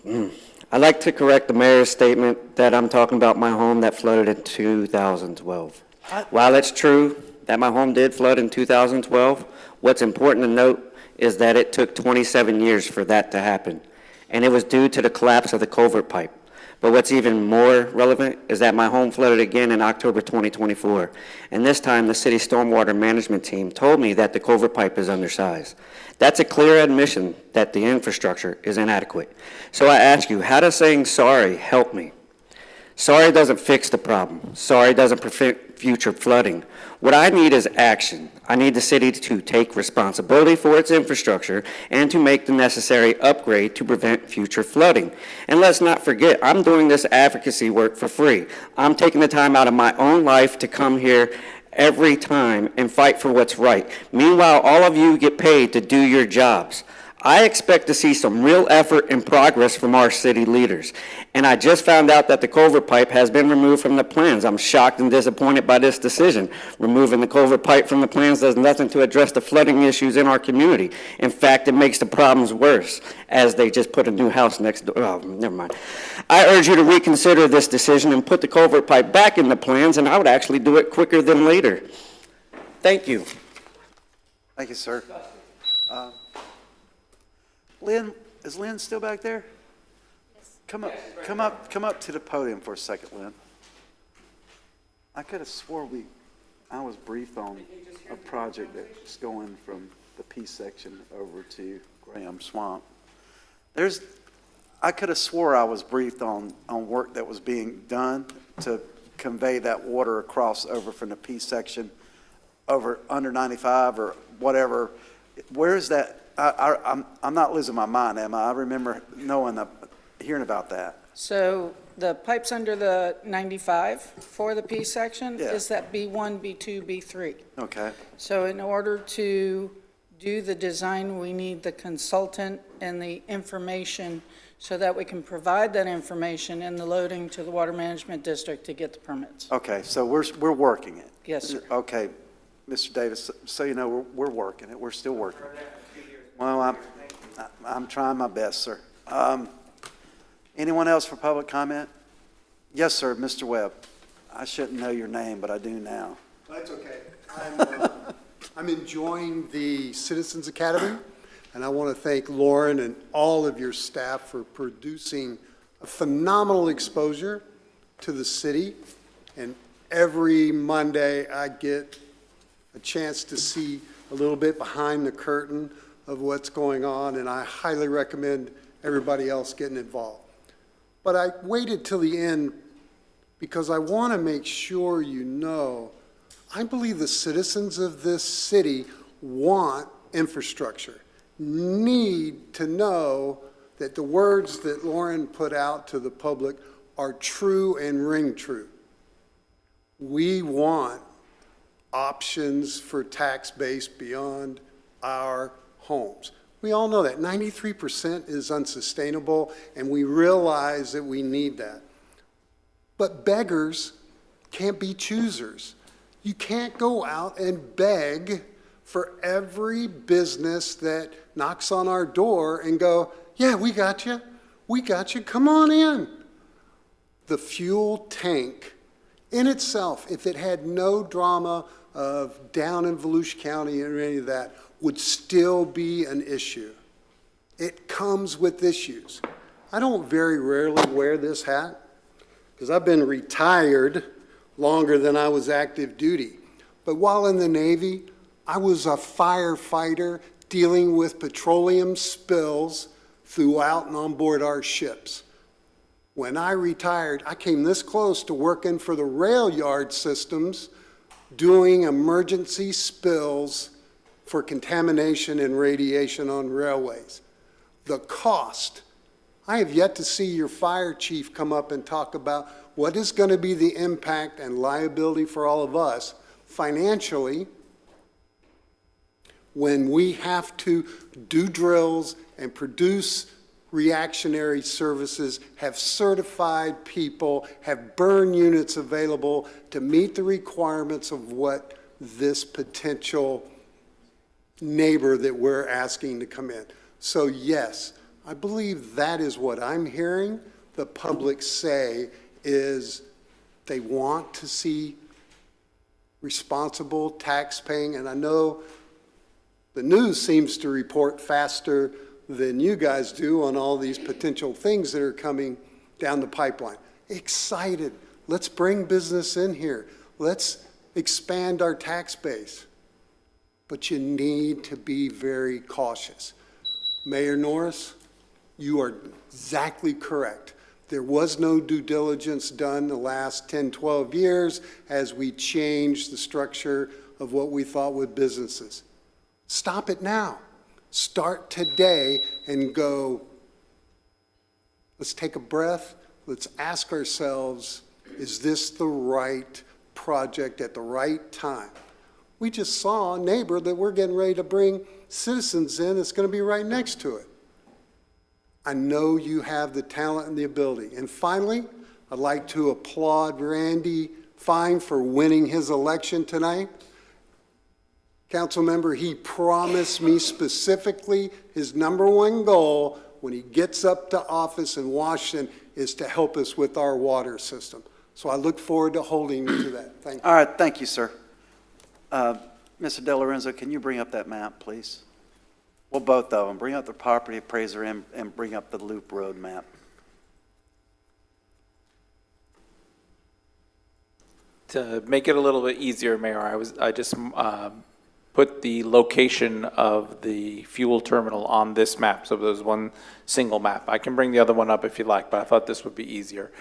I'd like to correct the mayor's statement that I'm talking about my home that flooded in 2012. While it's true that my home did flood in 2012, what's important to note is that it took 27 years for that to happen, and it was due to the collapse of the culvert pipe. But what's even more relevant is that my home flooded again in October 2024, and this time the city stormwater management team told me that the culvert pipe is undersized. That's a clear admission that the infrastructure is inadequate. So I ask you, how does saying sorry help me? Sorry doesn't fix the problem. Sorry doesn't prevent future flooding. What I need is action. I need the city to take responsibility for its infrastructure and to make the necessary upgrade to prevent future flooding. And let's not forget, I'm doing this advocacy work for free. I'm taking the time out of my own life to come here every time and fight for what's right. Meanwhile, all of you get paid to do your jobs. I expect to see some real effort and progress from our city leaders. And I just found out that the culvert pipe has been removed from the plans. I'm shocked and disappointed by this decision. Removing the culvert pipe from the plans does nothing to address the flooding issues in our community. In fact, it makes the problems worse, as they just put a new house next door. Oh, never mind. I urge you to reconsider this decision and put the culvert pipe back in the plans, and I would actually do it quicker than later. Thank you. Thank you, sir. Lynn, is Lynn still back there? Come up to the podium for a second, Lynn. I could have swore I was briefed on a project that's going from the P section over to Graham Swamp. I could have swore I was briefed on work that was being done to convey that water across over from the P section over under 95 or whatever. Where is that? I'm not losing my mind, am I? I remember hearing about that. So the pipes under the 95 for the P section is that B1, B2, B3. Okay. So in order to do the design, we need the consultant and the information so that we can provide that information in the loading to the Water Management District to get the permits. Okay, so we're working it. Yes, sir. Okay, Mr. Davis, so you know, we're working it. We're still working it. Well, I'm trying my best, sir. Anyone else for public comment? Yes, sir, Mr. Webb. I shouldn't know your name, but I do now. That's okay. I'm enjoying the Citizens Academy, and I want to thank Lauren and all of your staff for producing a phenomenal exposure to the city. And every Monday, I get a chance to see a little bit behind the curtain of what's going on, and I highly recommend everybody else getting involved. But I waited till the end because I want to make sure you know, I believe the citizens of this city want infrastructure, need to know that the words that Lauren put out to the public are true and ring true. We want options for tax base beyond our homes. We all know that 93% is unsustainable, and we realize that we need that. But beggars can't be choosers. You can't go out and beg for every business that knocks on our door and go, yeah, we got you, come on in. The fuel tank in itself, if it had no drama of down in Volusia County or any of that, would still be an issue. It comes with issues. I don't very rarely wear this hat because I've been retired longer than I was active duty. But while in the Navy, I was a firefighter dealing with petroleum spills throughout and on board our ships. When I retired, I came this close to working for the rail yard systems doing emergency spills for contamination and radiation on railways. The cost, I have yet to see your fire chief come up and talk about what is going to be the impact and liability for all of us financially when we have to do drills and produce reactionary services, have certified people, have burn units available to meet the requirements of what this potential neighbor that we're asking to come in. So yes, I believe that is what I'm hearing the public say is they want to see responsible tax paying, and I know the news seems to report faster than you guys do on all these potential things that are coming down the pipeline. Excited. Let's bring business in here. Let's expand our tax base. But you need to be very cautious. Mayor Norris, you are exactly correct. There was no due diligence done the last 10, 12 years as we changed the structure of what we thought were businesses. Stop it now. Start today and go, let's take a breath. Let's ask ourselves, is this the right project at the right time? We just saw a neighbor that we're getting ready to bring citizens in that's going to be right next to it. I know you have the talent and the ability. And finally, I'd like to applaud Randy Fine for winning his election tonight. Council member, he promised me specifically his number one goal when he gets up to office in Washington is to help us with our water system. So I look forward to holding you to that. Thank you. All right, thank you, sir. Mr. De Lorenzo, can you bring up that map, please? Well, both of them. Bring up the property appraiser and bring up the Loop Road map. To make it a little bit easier, Mayor, I just put the location of the fuel terminal on this map, so there's one single map. I can bring the other one up if you like, but I thought this would be easier.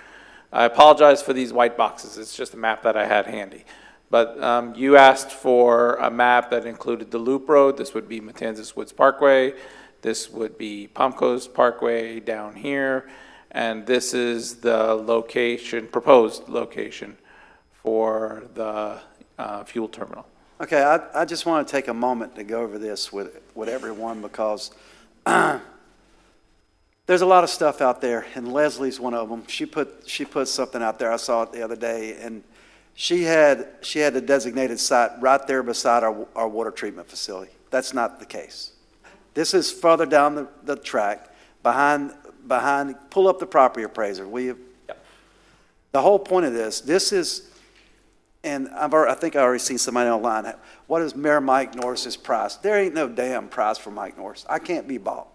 I apologize for these white boxes. It's just a map that I had handy. But you asked for a map that included the Loop Road. This would be Matanzas Woods Parkway. This would be Palm Coast Parkway down here. And this is the location, proposed location for the fuel terminal. Okay, I just want to take a moment to go over this with everyone because there's a lot of stuff out there, and Leslie's one of them. She put something out there. I saw it the other day, and she had the designated site right there beside our water treatment facility. That's not the case. This is further down the track, behind. Pull up the property appraiser, will you? Yep. The whole point of this is, and I think I already seen somebody online. What is Mayor Mike Norris's price? There ain't no damn price for Mike Norris. I can't be bought.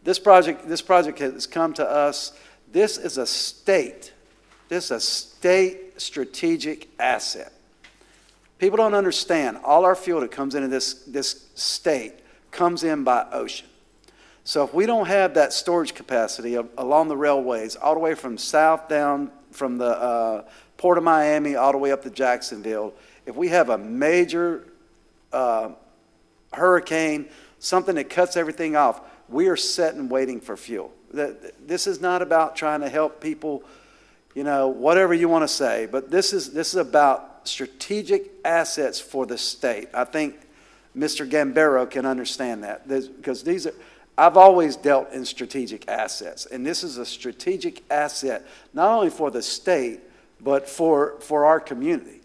This project has come to us. This is a state strategic asset. People don't understand. All our fuel that comes into this state comes in by ocean. So if we don't have that storage capacity along the railways, all the way from south down from the Port of Miami all the way up to Jacksonville, if we have a major hurricane, something that cuts everything off, we are sitting waiting for fuel. This is not about trying to help people, whatever you want to say, but this is about strategic assets for the state. I think Mr. Gambaro can understand that because I've always dealt in strategic assets, and this is a strategic asset not only for the state but for our community.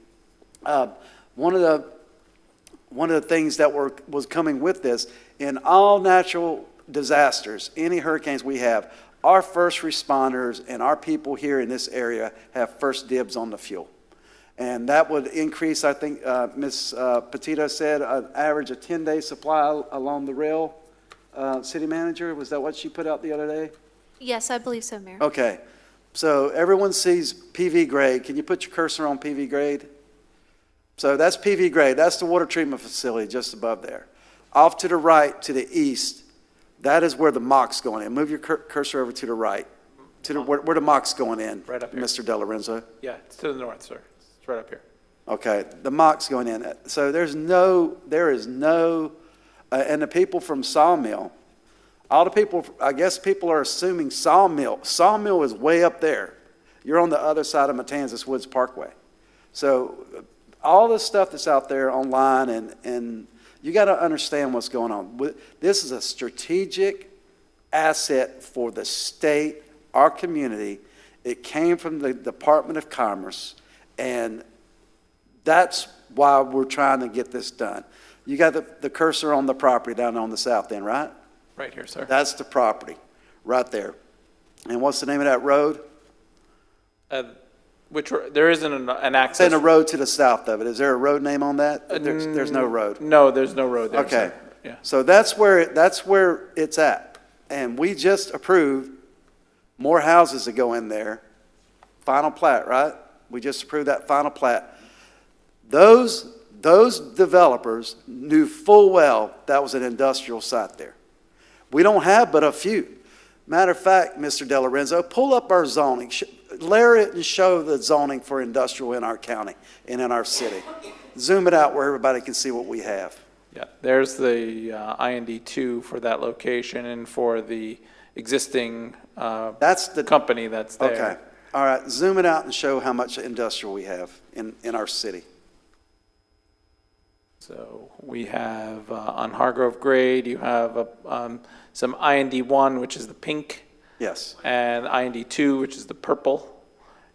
One of the things that was coming with this, in all natural disasters, any hurricanes we have, our first responders and our people here in this area have first dibs on the fuel. And that would increase, I think, Ms. Petito said, an average of 10-day supply along the rail. City manager, was that what she put out the other day? Yes, I believe so, Mayor. Okay. So everyone sees PV grade. Can you put your cursor on PV grade? So that's PV grade. That's the water treatment facility just above there. Off to the right, to the east, that is where the MOC's going in. Move your cursor over to the right, to where the MOC's going in, Right up here. Mr. De Lorenzo. Yeah, it's to the north, sir. It's right up here. Okay, the MOC's going in. So there is no, and the people from Sawmill, all the people, I guess people are assuming Sawmill. Sawmill is way up there. You're on the other side of Matanzas Woods Parkway. So all the stuff that's out there online, and you got to understand what's going on. This is a strategic asset for the state, our community. It came from the Department of Commerce, and that's why we're trying to get this done. You got the cursor on the property down on the south end, right? Right here, sir. That's the property, right there. And what's the name of that road? There isn't an access. Saying a road to the south of it. Is there a road name on that? There's no road. No, there's no road there, Okay. sir. Yeah. So that's where it's at. And we just approved more houses to go in there. Final plat, right? We just approved that final plat. Those developers knew full well that was an industrial site there. We don't have but a few. Matter of fact, Mr. De Lorenzo, pull up our zoning, layer it and show the zoning for industrial in our county and in our city. Zoom it out where everybody can see what we have. Yeah, there's the IND2 for that location and for the existing That's the company that's there. Okay, all right, zoom it out and show how much industrial we have in our city. So we have on Hargrove Grade, you have some IND1, which is the pink, Yes, and IND2, which is the purple.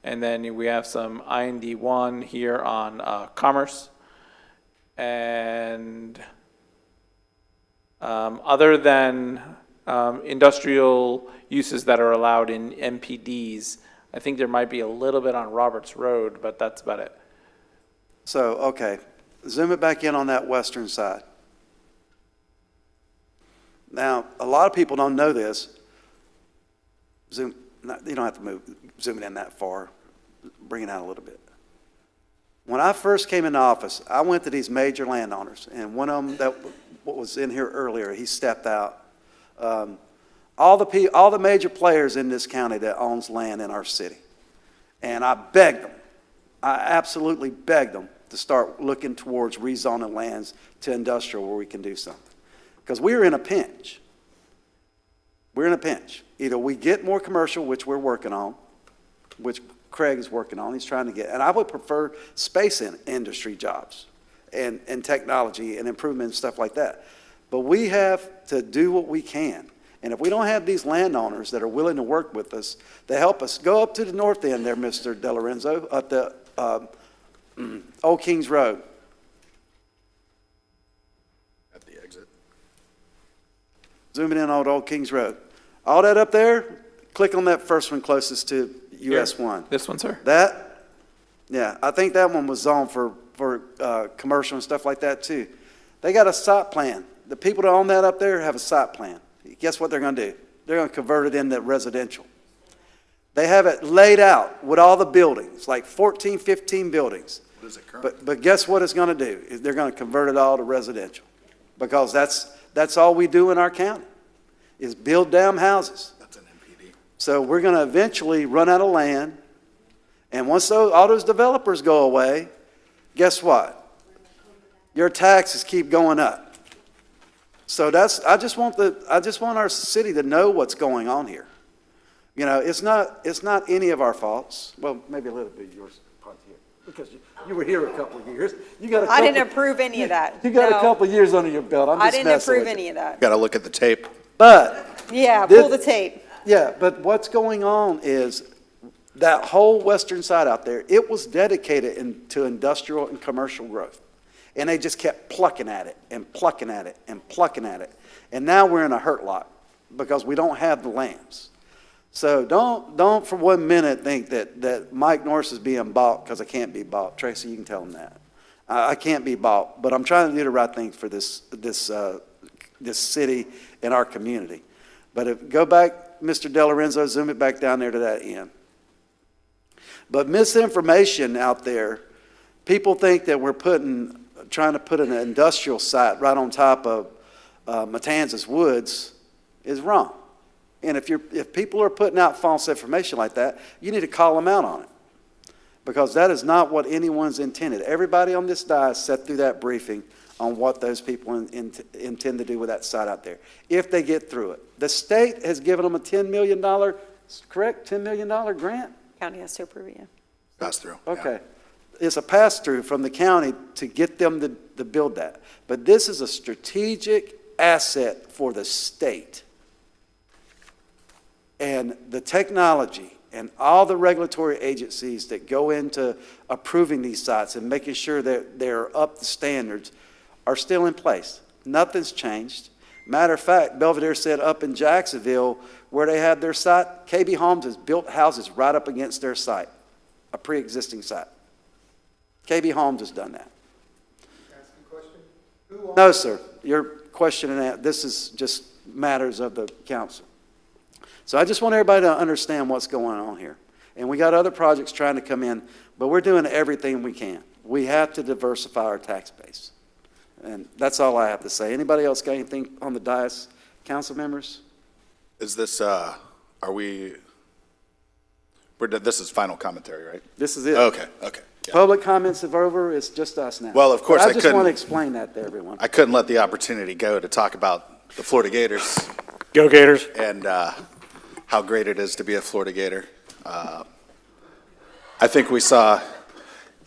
And then we have some IND1 here on Commerce. And other than industrial uses that are allowed in MPDs, I think there might be a little bit on Roberts Road, but that's about it. so, okay, zoom it back in on that western side. Now, a lot of people don't know this. Zoom, you don't have to zoom it in that far. Bring it out a little bit. When I first came into office, I went to these major landowners, and one of them that was in here earlier, he stepped out. All the major players in this county that owns land in our city. And I begged them, I absolutely begged them to start looking towards rezoning lands to industrial where we can do something. Because we were in a pinch. We're in a pinch. Either we get more commercial, which we're working on, which Craig is working on, he's trying to get, and I would prefer space industry jobs and technology and improvement and stuff like that. But we have to do what we can. And if we don't have these landowners that are willing to work with us, to help us, go up to the north end there, Mr. De Lorenzo, up the Old Kings Road. At the exit. Zooming in on Old Kings Road. All that up there, click on that first one closest to US 1. This one, sir? That, yeah, I think that one was zoned for commercial and stuff like that too. They got a site plan. The people that own that up there have a site plan. Guess what they're going to do? They're going to convert it into residential. They have it laid out with all the buildings, like 14, 15 buildings. What is it currently? But guess what it's going to do? Is they're going to convert it all to residential. Because that's all we do in our county, is build damn houses. That's an MPD. So we're going to eventually run out of land. And once all those developers go away, guess what? Your taxes keep going up. So I just want our city to know what's going on here. You know, it's not any of our faults. Well, maybe a little bit of yours, Pontier, because you were here a couple of years. I didn't approve any of that. You got No. a couple of years under your belt. I'm I just didn't messing approve with you. any of that. Got to look at the tape. But Yeah, pull the tape. yeah, but what's going on is that whole western side out there, it was dedicated to industrial and commercial growth. And they just kept plucking at it and plucking at it and plucking at it. And now we're in a hurt lot because we don't have the lands. So don't for 1 minute think that Mike Norris is being bought because I can't be bought. Tracy, you can tell him that. I can't be bought, but I'm trying to do the right thing for this city and our community. But go back, Mr. De Lorenzo, zoom it back down there to that end. But misinformation out there, people think that we're trying to put an industrial site right on top of Matanzas Woods is wrong. And if people are putting out false information like that, you need to call them out on it. Because that is not what anyone's intended. Everybody on this dais sat through that briefing on what those people intend to do with that site out there, if they get through it. The state has given them a $10 million, correct, $10 million grant? County has to approve it, yeah. Pass through. Okay. It's a pass-through from the county to get them to build that. But this is a strategic asset for the state. And the technology and all the regulatory agencies that go into approving these sites and making sure that they're up to standards are still in place. Nothing's changed. Matter of fact, Belvedere said up in Jacksonville, where they had their site, KB Homes has built houses right up against their site, a pre-existing site. KB Homes has done that. No, sir. Your question and answer, this is just matters of the council. So I just want everybody to understand what's going on here. And we got other projects trying to come in, but we're doing everything we can. We have to diversify our tax base. And that's all I have to say. Anybody else got anything on the dais? Council members? Is this, are we, this is final commentary, right? This is it. Okay, okay. Yeah. Public comments are over, it's just us now. Well, of course, But I I just want couldn't- to explain that to everyone. I couldn't let the opportunity go to talk about the Florida Gators Go Gators. and how great it is to be a Florida Gator. I think we saw,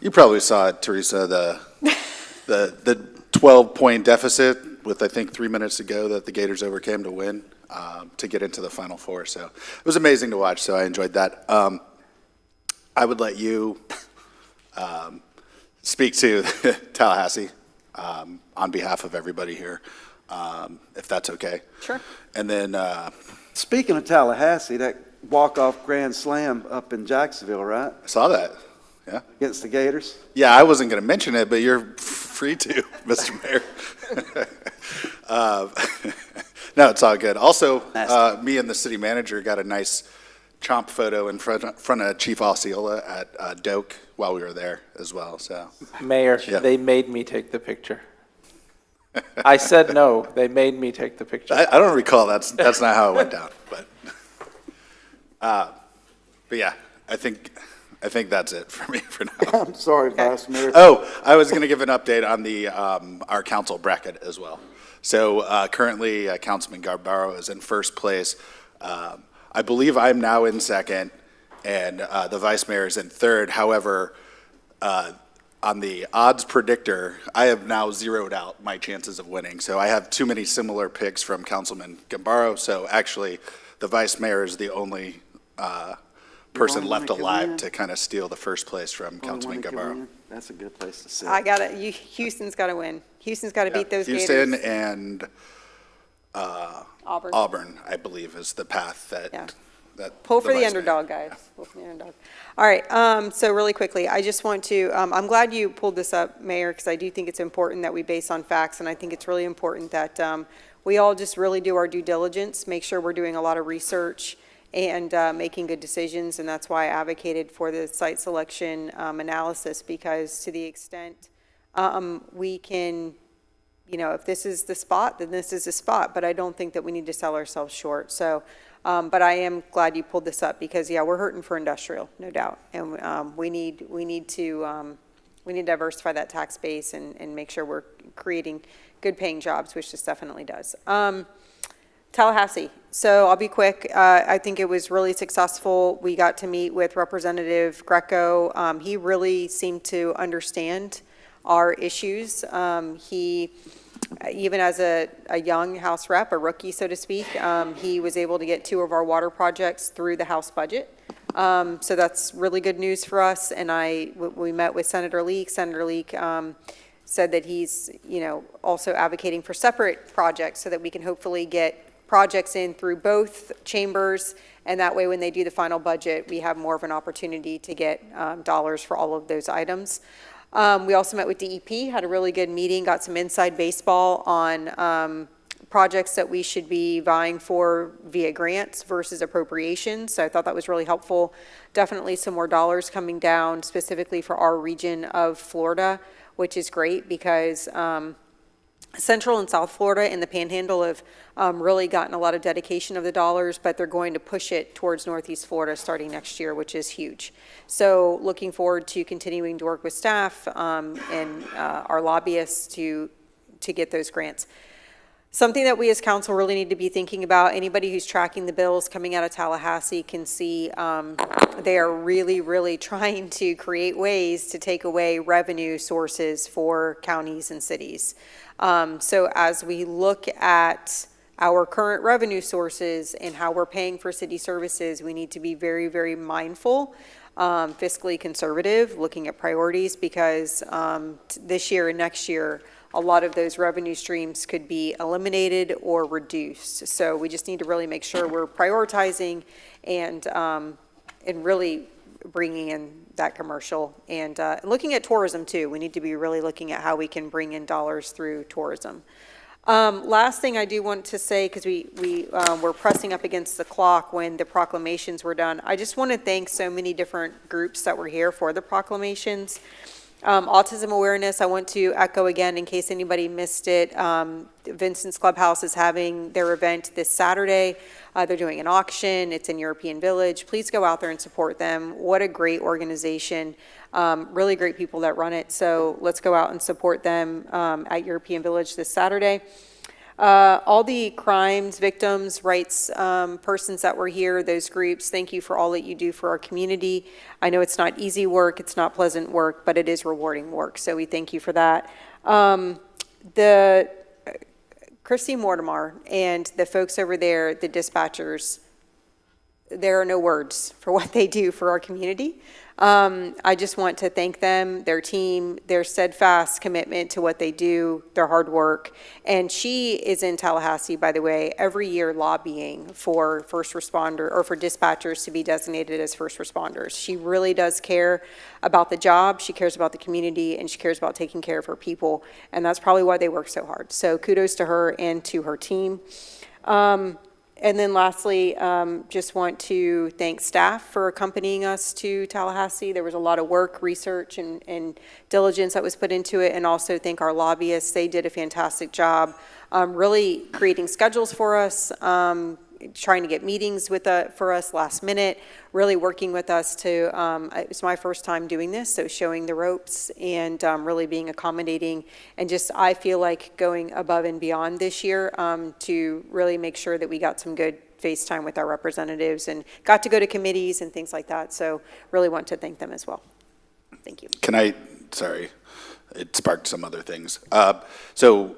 you probably saw it, Teresa, the 12-point deficit with, I think, 3 minutes to go that the Gators overcame to win, to get into the Final Four. So it was amazing to watch, so I enjoyed that. I would let you speak to Tallahassee on behalf of everybody here, if that's okay. Sure. And then, Speaking of Tallahassee, that walk-off grand slam up in Jacksonville, right? I saw that, yeah. Against the Gators? Yeah, I wasn't going to mention it, but you're free to, Mr. Mayor. No, it's all good. Also, me and the city manager got a nice chomp photo in front of Chief Osceola at Doak while we were there as well, so. Mayor, Yeah. they made me take the picture. I said no, they made me take the picture. I don't recall, that's not how it went down, but yeah, I think that's it for me for now. I'm sorry, Vice Mayor. Oh, I was going to give an update on the, our council bracket as well. So currently, Councilman Garbaro is in first place. I believe I'm now in second, and the vice mayor is in third. However, on the odds predictor, I have now zeroed out my chances of winning. So I have too many similar picks from Councilman Gambaro. So actually, the vice mayor is the only person only left one that can alive win? to kind of steal the first place from Councilman Gambaro. That's a good place to sit. I got it. Houston's got to win. Houston's got to beat those Houston Gators. and Auburn, I believe, is the path that, Yeah. that. Pull for the vice mayor- underdog, guys. Pull for the underdog. All right, so really quickly, I just want to, I'm glad you pulled this up, Mayor, because I do think it's important that we base on facts, and I think it's really important that we all just really do our due diligence, make sure we're doing a lot of research and making good decisions, and that's why I advocated for the site selection analysis, because to the extent we can, you know, if this is the spot, then this is the spot, but I don't think that we need to sell ourselves short. So, but I am glad you pulled this up because, yeah, we're hurting for industrial, no doubt. And we need to diversify that tax base and make sure we're creating good paying jobs, which this definitely does. Tallahassee. So I'll be quick. I think it was really successful. We got to meet with Representative Greco. He really seemed to understand our issues. He, even as a young House rep, a rookie, so to speak, he was able to get 2 of our water projects through the House budget. So that's really good news for us. And we met with Senator Leek. Senator Leek said that he's, you know, also advocating for separate projects so that we can hopefully get projects in through both chambers, and that way when they do the final budget, we have more of an opportunity to get dollars for all of those items. We also met with DEP, had a really good meeting, got some inside baseball on projects that we should be vying for via grants versus appropriations. So I thought that was really helpful. Definitely some more dollars coming down specifically for our region of Florida, which is great because Central and South Florida and the Panhandle have really gotten a lot of dedication of the dollars, but they're going to push it towards Northeast Florida starting next year, which is huge. So looking forward to continuing to work with staff and our lobbyists to get those grants. Something that we as council really need to be thinking about, anybody who's tracking the bills coming out of Tallahassee can see they are really, really trying to create ways to take away revenue sources for counties and cities. So as we look at our current revenue sources and how we're paying for city services, we need to be very, very mindful, fiscally conservative, looking at priorities, because this year and next year, a lot of those revenue streams could be eliminated or reduced. So we just need to really make sure we're prioritizing and really bringing in that commercial and looking at tourism too. We need to be really looking at how we can bring in dollars through tourism. Last thing I do want to say, because we were pressing up against the clock when the proclamations were done, I just want to thank so many different groups that were here for the proclamations. Autism awareness, I want to echo again in case anybody missed it. Vincent's Clubhouse is having their event this Saturday. They're doing an auction. It's in European Village. Please go out there and support them. What a great organization. Really great people that run it. So let's go out and support them at European Village this Saturday. All the crimes, victims, rights persons that were here, those groups, thank you for all that you do for our community. I know it's not easy work, it's not pleasant work, but it is rewarding work, so we thank you for that. Christy Mortimer and the folks over there, the dispatchers, there are no words for what they do for our community. I just want to thank them, their team, their steadfast commitment to what they do, their hard work. And she is in Tallahassee, by the way, every year lobbying for first responder or for dispatchers to be designated as first responders. She really does care about the job, she cares about the community, and she cares about taking care of her people. And that's probably why they work so hard. So kudos to her and to her team. And then lastly, just want to thank staff for accompanying us to Tallahassee. There was a lot of work, research, and diligence that was put into it, and also thank our lobbyists. They did a fantastic job really creating schedules for us, trying to get meetings for us last minute, really working with us to, it's my first time doing this, so showing the ropes and really being accommodating, and just I feel like going above and beyond this year to really make sure that we got some good face time with our representatives and got to go to committees and things like that, so really want to thank them as well. Thank you. Sorry, it sparked some other things. So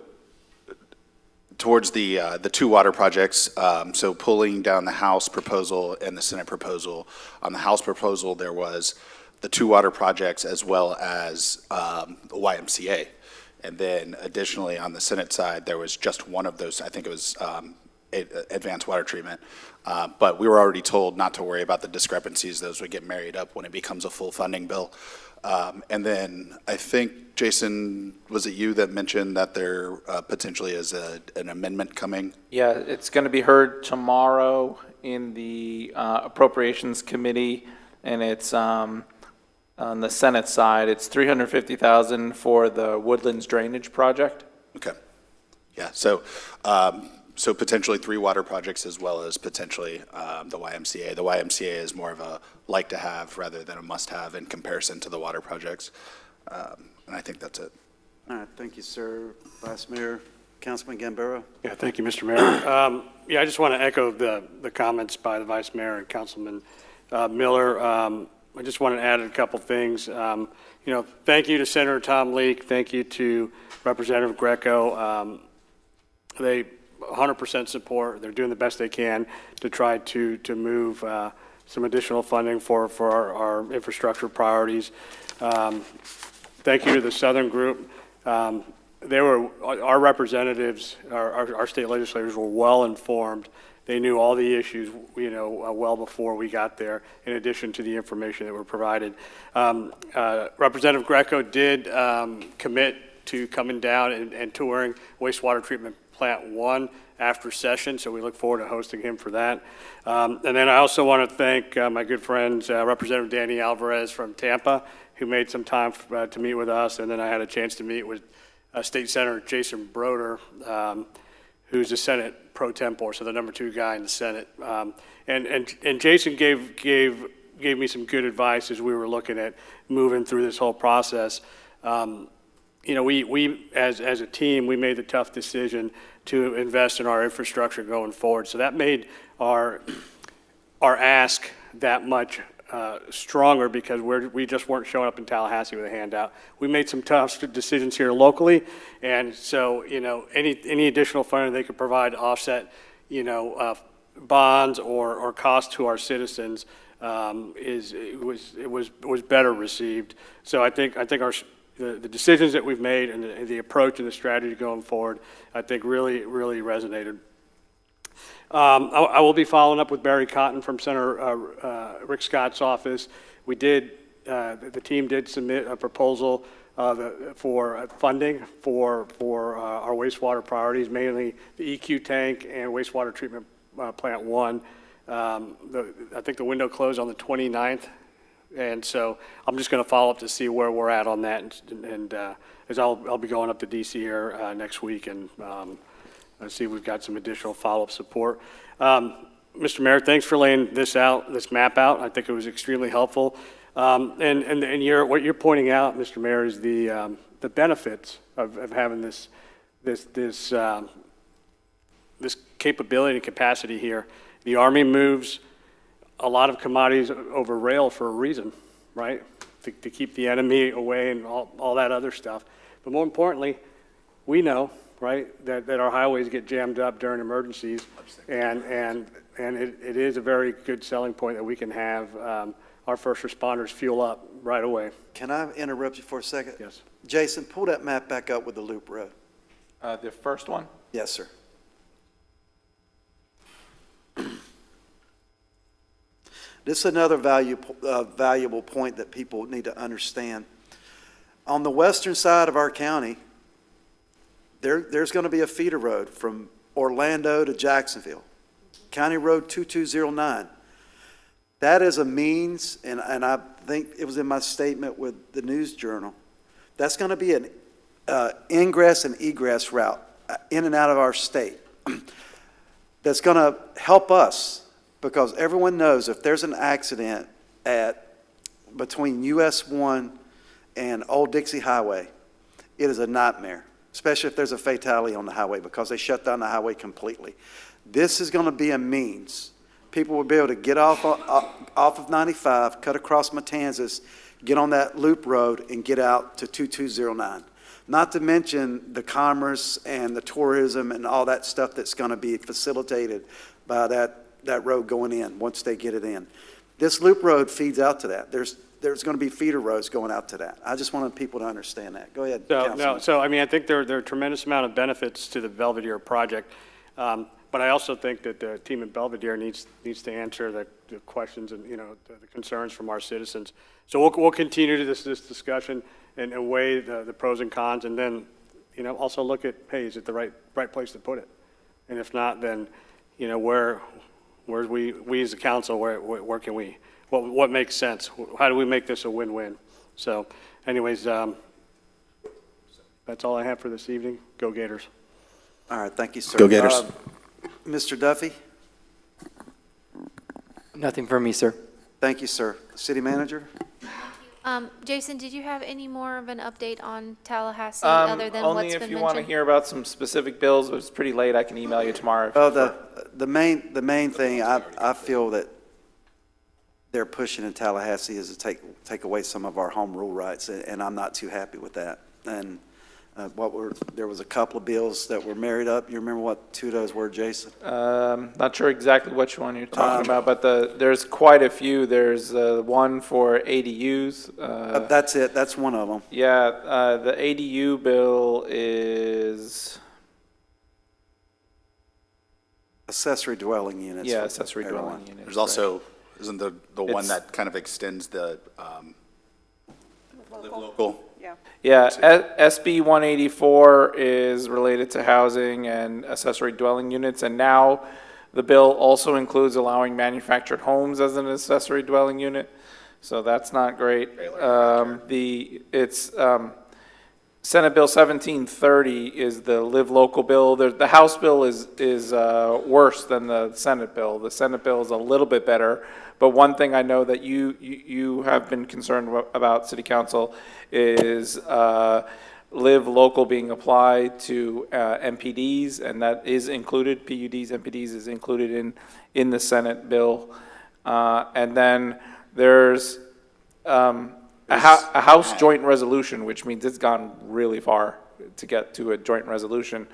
towards the two water projects, so pulling down the House proposal and the Senate proposal. On the House proposal, there was the two water projects as well as the YMCA. And then additionally, on the Senate side, there was just one of those, I think it was advanced water treatment. But we were already told not to worry about the discrepancies. Those would get married up when it becomes a full funding bill. And then I think, Jason, was it you that mentioned that there potentially is an amendment coming? Yeah, it's going to be heard tomorrow in the Appropriations Committee, and it's on the Senate side. It's $350,000 for the Woodlands Drainage Project. Okay. Yeah, so potentially three water projects as well as potentially the YMCA. The YMCA is more of a like-to-have rather than a must-have in comparison to the water projects. And I think that's it. All right, thank you, sir. Vice Mayor, Councilman Gambaro. Yeah, thank you, Mr. Mayor. Yeah, I just want to echo the comments by the Vice Mayor and Councilman Miller. I just want to add a couple things. Thank you to Senator Tom Leek. Thank you to Representative Greco. They 100% support. They're doing the best they can to try to move some additional funding for our infrastructure priorities. Thank you to the Southern Group. Our representatives, our state legislators were well informed. They knew all the issues, well before we got there, in addition to the information that were provided. Representative Greco did commit to coming down and touring wastewater treatment plant 1 after session, so we look forward to hosting him for that. And then I also want to thank my good friends, Representative Danny Alvarez from Tampa, who made some time to meet with us, and then I had a chance to meet with State Senator Jason Broder, who's the Senate pro tempore, so the number 2 guy in the Senate. And Jason gave me some good advice as we were looking at moving through this whole process. We as a team, we made the tough decision to invest in our infrastructure going forward. So that made our ask that much stronger because we just weren't showing up in Tallahassee with a handout. We made some tough decisions here locally, and so any additional funding they could provide to offset bonds or costs to our citizens was better received. So I think the decisions that we've made and the approach and the strategy going forward, I think really resonated. I will be following up with Barry Cotton from Senator Rick Scott's office. The team did submit a proposal for funding for our wastewater priorities, mainly the EQ tank and wastewater treatment plant 1. I think the window closed on the 29th, And so I'm just going to follow up to see where we're at on that, and as I'll be going up to DC here next week, and I see we've got some additional follow-up support. Mr. Mayor, thanks for laying this map out. I think it was extremely helpful. And what you're pointing out, Mr. Mayor, is the benefits of having this capability and capacity here. The Army moves a lot of commodities over rail for a reason, right? To keep the enemy away and all that other stuff. But more importantly, we know, right, that our highways get jammed up during emergencies, and it is a very good selling point that we can have our first responders fuel up right away. Can I interrupt you for a second? Yes. Jason, pull that map back up with the loop road. The first one? Yes, sir. This is another valuable point that people need to understand. On the western side of our county, there's going to be a feeder road from Orlando to Jacksonville, County Road 2209. That is a means, and I think it was in my statement with the News Journal, that's going to be an ingress and egress route in and out of our state that's going to help us, because everyone knows if there's an accident between US 1 and Old Dixie Highway, it is a nightmare, especially if there's a fatality on the highway, because they shut down the highway completely. This is going to be a means. People will be able to get off of 95, cut across Matanzas, get on that loop road, and get out to 2209. Not to mention the commerce and the tourism and all that stuff that's going to be facilitated by that road going in once they get it in. This loop road feeds out to that. There's going to be feeder roads going out to that. I just wanted people to understand that. Go ahead, Councilman. So I mean, I think there are a tremendous amount of benefits to the Belvedere project, but I also think that the team at Belvedere needs to answer the questions and the concerns from our citizens. So we'll continue this discussion and weigh the pros and cons, and then also look at, hey, is it the right place to put it? And if not, then where we as a council, where can we, what makes sense? How do we make this a win-win? So anyways, that's all I have for this evening. Go Gators. All right, thank you, sir. Go Gators. Mr. Duffy? Nothing from me, sir. Thank you, sir. City Manager? Jason, did you have any more of an update on Tallahassee other than what's been mentioned? Only if you want to hear about some specific bills, but it's pretty late. I can email you tomorrow. Well, the main thing I feel that they're pushing in Tallahassee is to take away some of our home rule rights, and I'm not too happy with that. And there was a couple of bills that were married up. You remember what two of those were, Jason? Not sure exactly which one you're talking about, but there's quite a few. There's one for ADUs. That's it. That's one of them. Yeah, the ADU bill is accessory dwelling units. Yeah, accessory dwelling units. There's also, isn't the one that kind of extends the live local? Yeah, SB 184 is related to housing and accessory dwelling units, and now the bill also includes allowing manufactured homes as an accessory dwelling unit, so that's not great. Senate Bill 1730 is the live local bill. The House bill is worse than the Senate bill. The Senate bill is a little bit better, but one thing I know that you have been concerned about, City Council, is live local being applied to MPDs, and that is included. PUDs, MPDs is included in the Senate bill, and then there's a House joint resolution, which means it's gone really far to get to a joint resolution,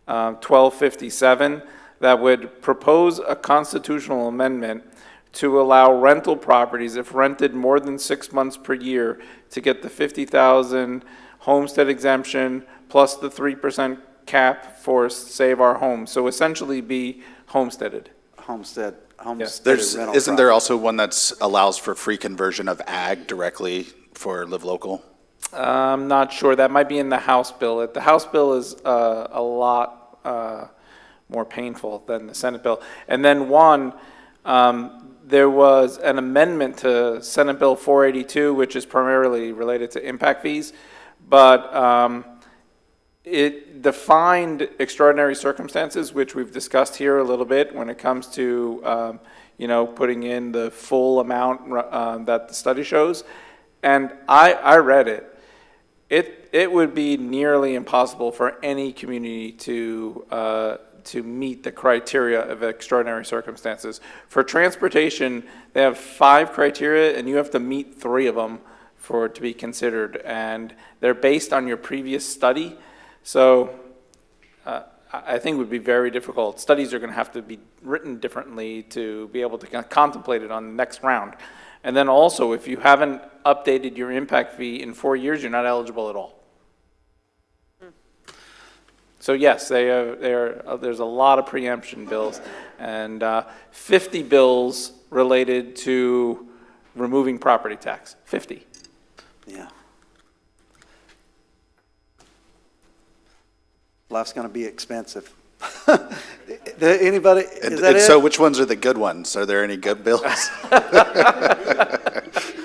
1257, that would propose a constitutional amendment to allow rental properties, if rented more than 6 months per year, to get the $50,000 homestead exemption plus the 3% cap for Save Our Home. So essentially be homesteaded. Homestead Isn't there also one that allows for free conversion of ag directly for live local? I'm not sure. That might be in the House bill. The House bill is a lot more painful than the Senate bill. And then there was an amendment to Senate Bill 482, which is primarily related to impact fees, but it defined extraordinary circumstances, which we've discussed here a little bit when it comes to, putting in the full amount that the study shows. And I read it. It would be nearly impossible for any community to meet the criteria of extraordinary circumstances. For transportation, they have 5 criteria, and you have to meet 3 of them for it to be considered. And they're based on your previous study. So I think it would be very difficult. Studies are going to have to be written differently to be able to contemplate it on the next round. And then also, if you haven't updated your impact fee in 4 years, you're not eligible at all. So yes, there's a lot of preemption bills, and 50 bills related to removing property tax, 50. Yeah. Life's going to be expensive. Anybody, is that it? So which ones are the good ones? Are there any good bills?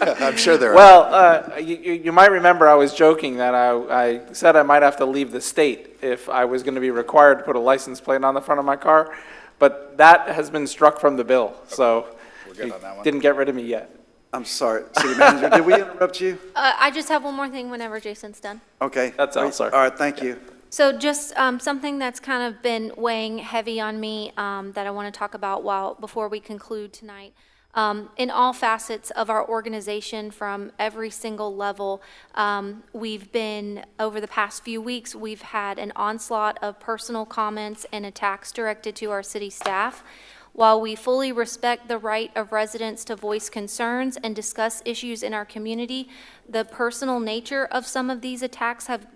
I'm sure there are. Well, you might remember I was joking that I said I might have to leave the state if I was going to be required to put a license plate on the front of my car, but that has been struck from the bill, so we're good on that one. Didn't get rid of me yet. I'm sorry, City Manager, did we interrupt you? I just have one more thing whenever Jason's done. Okay. That's all, sir. All right, thank you. So just something that's kind of been weighing heavy on me that I want to talk about before we conclude tonight. In all facets of our organization, from every single level, we've been, over the past few weeks, we've had an onslaught of personal comments and attacks directed to our city staff. While we fully respect the right of residents to voice concerns and discuss issues in our community, the personal nature of some of these attacks have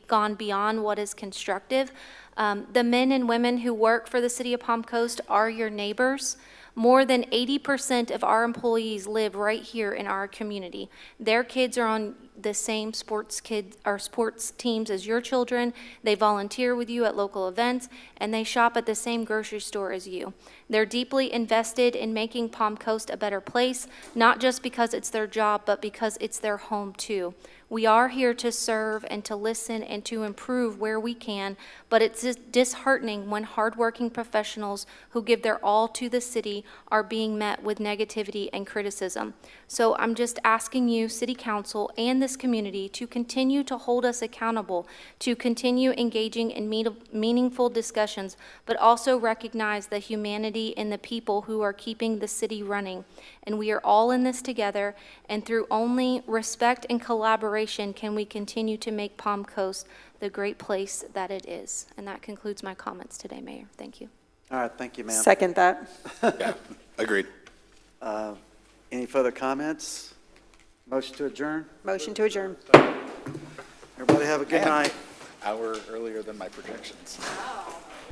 gone beyond what is constructive. The men and women who work for the City of Palm Coast are your neighbors. More than 80% of our employees live right here in our community. Their kids are on the same sports teams as your children. They volunteer with you at local events, and they shop at the same grocery store as you. They're deeply invested in making Palm Coast a better place, not just because it's their job, but because it's their home too. We are here to serve and to listen and to improve where we can, but it's disheartening when hardworking professionals who give their all to the city are being met with negativity and criticism. So I'm just asking you, City Council, and this community to continue to hold us accountable, to continue engaging in meaningful discussions, but also recognize the humanity in the people who are keeping the city running. And we are all in this together, and through only respect and collaboration can we continue to make Palm Coast the great place that it is. And that concludes my comments today, Mayor. Thank you. All right, thank you, ma'am. Second that. Yeah, agreed. Any further comments? Motion to adjourn? Motion to adjourn. Everybody have a good night. Hour earlier than my projections.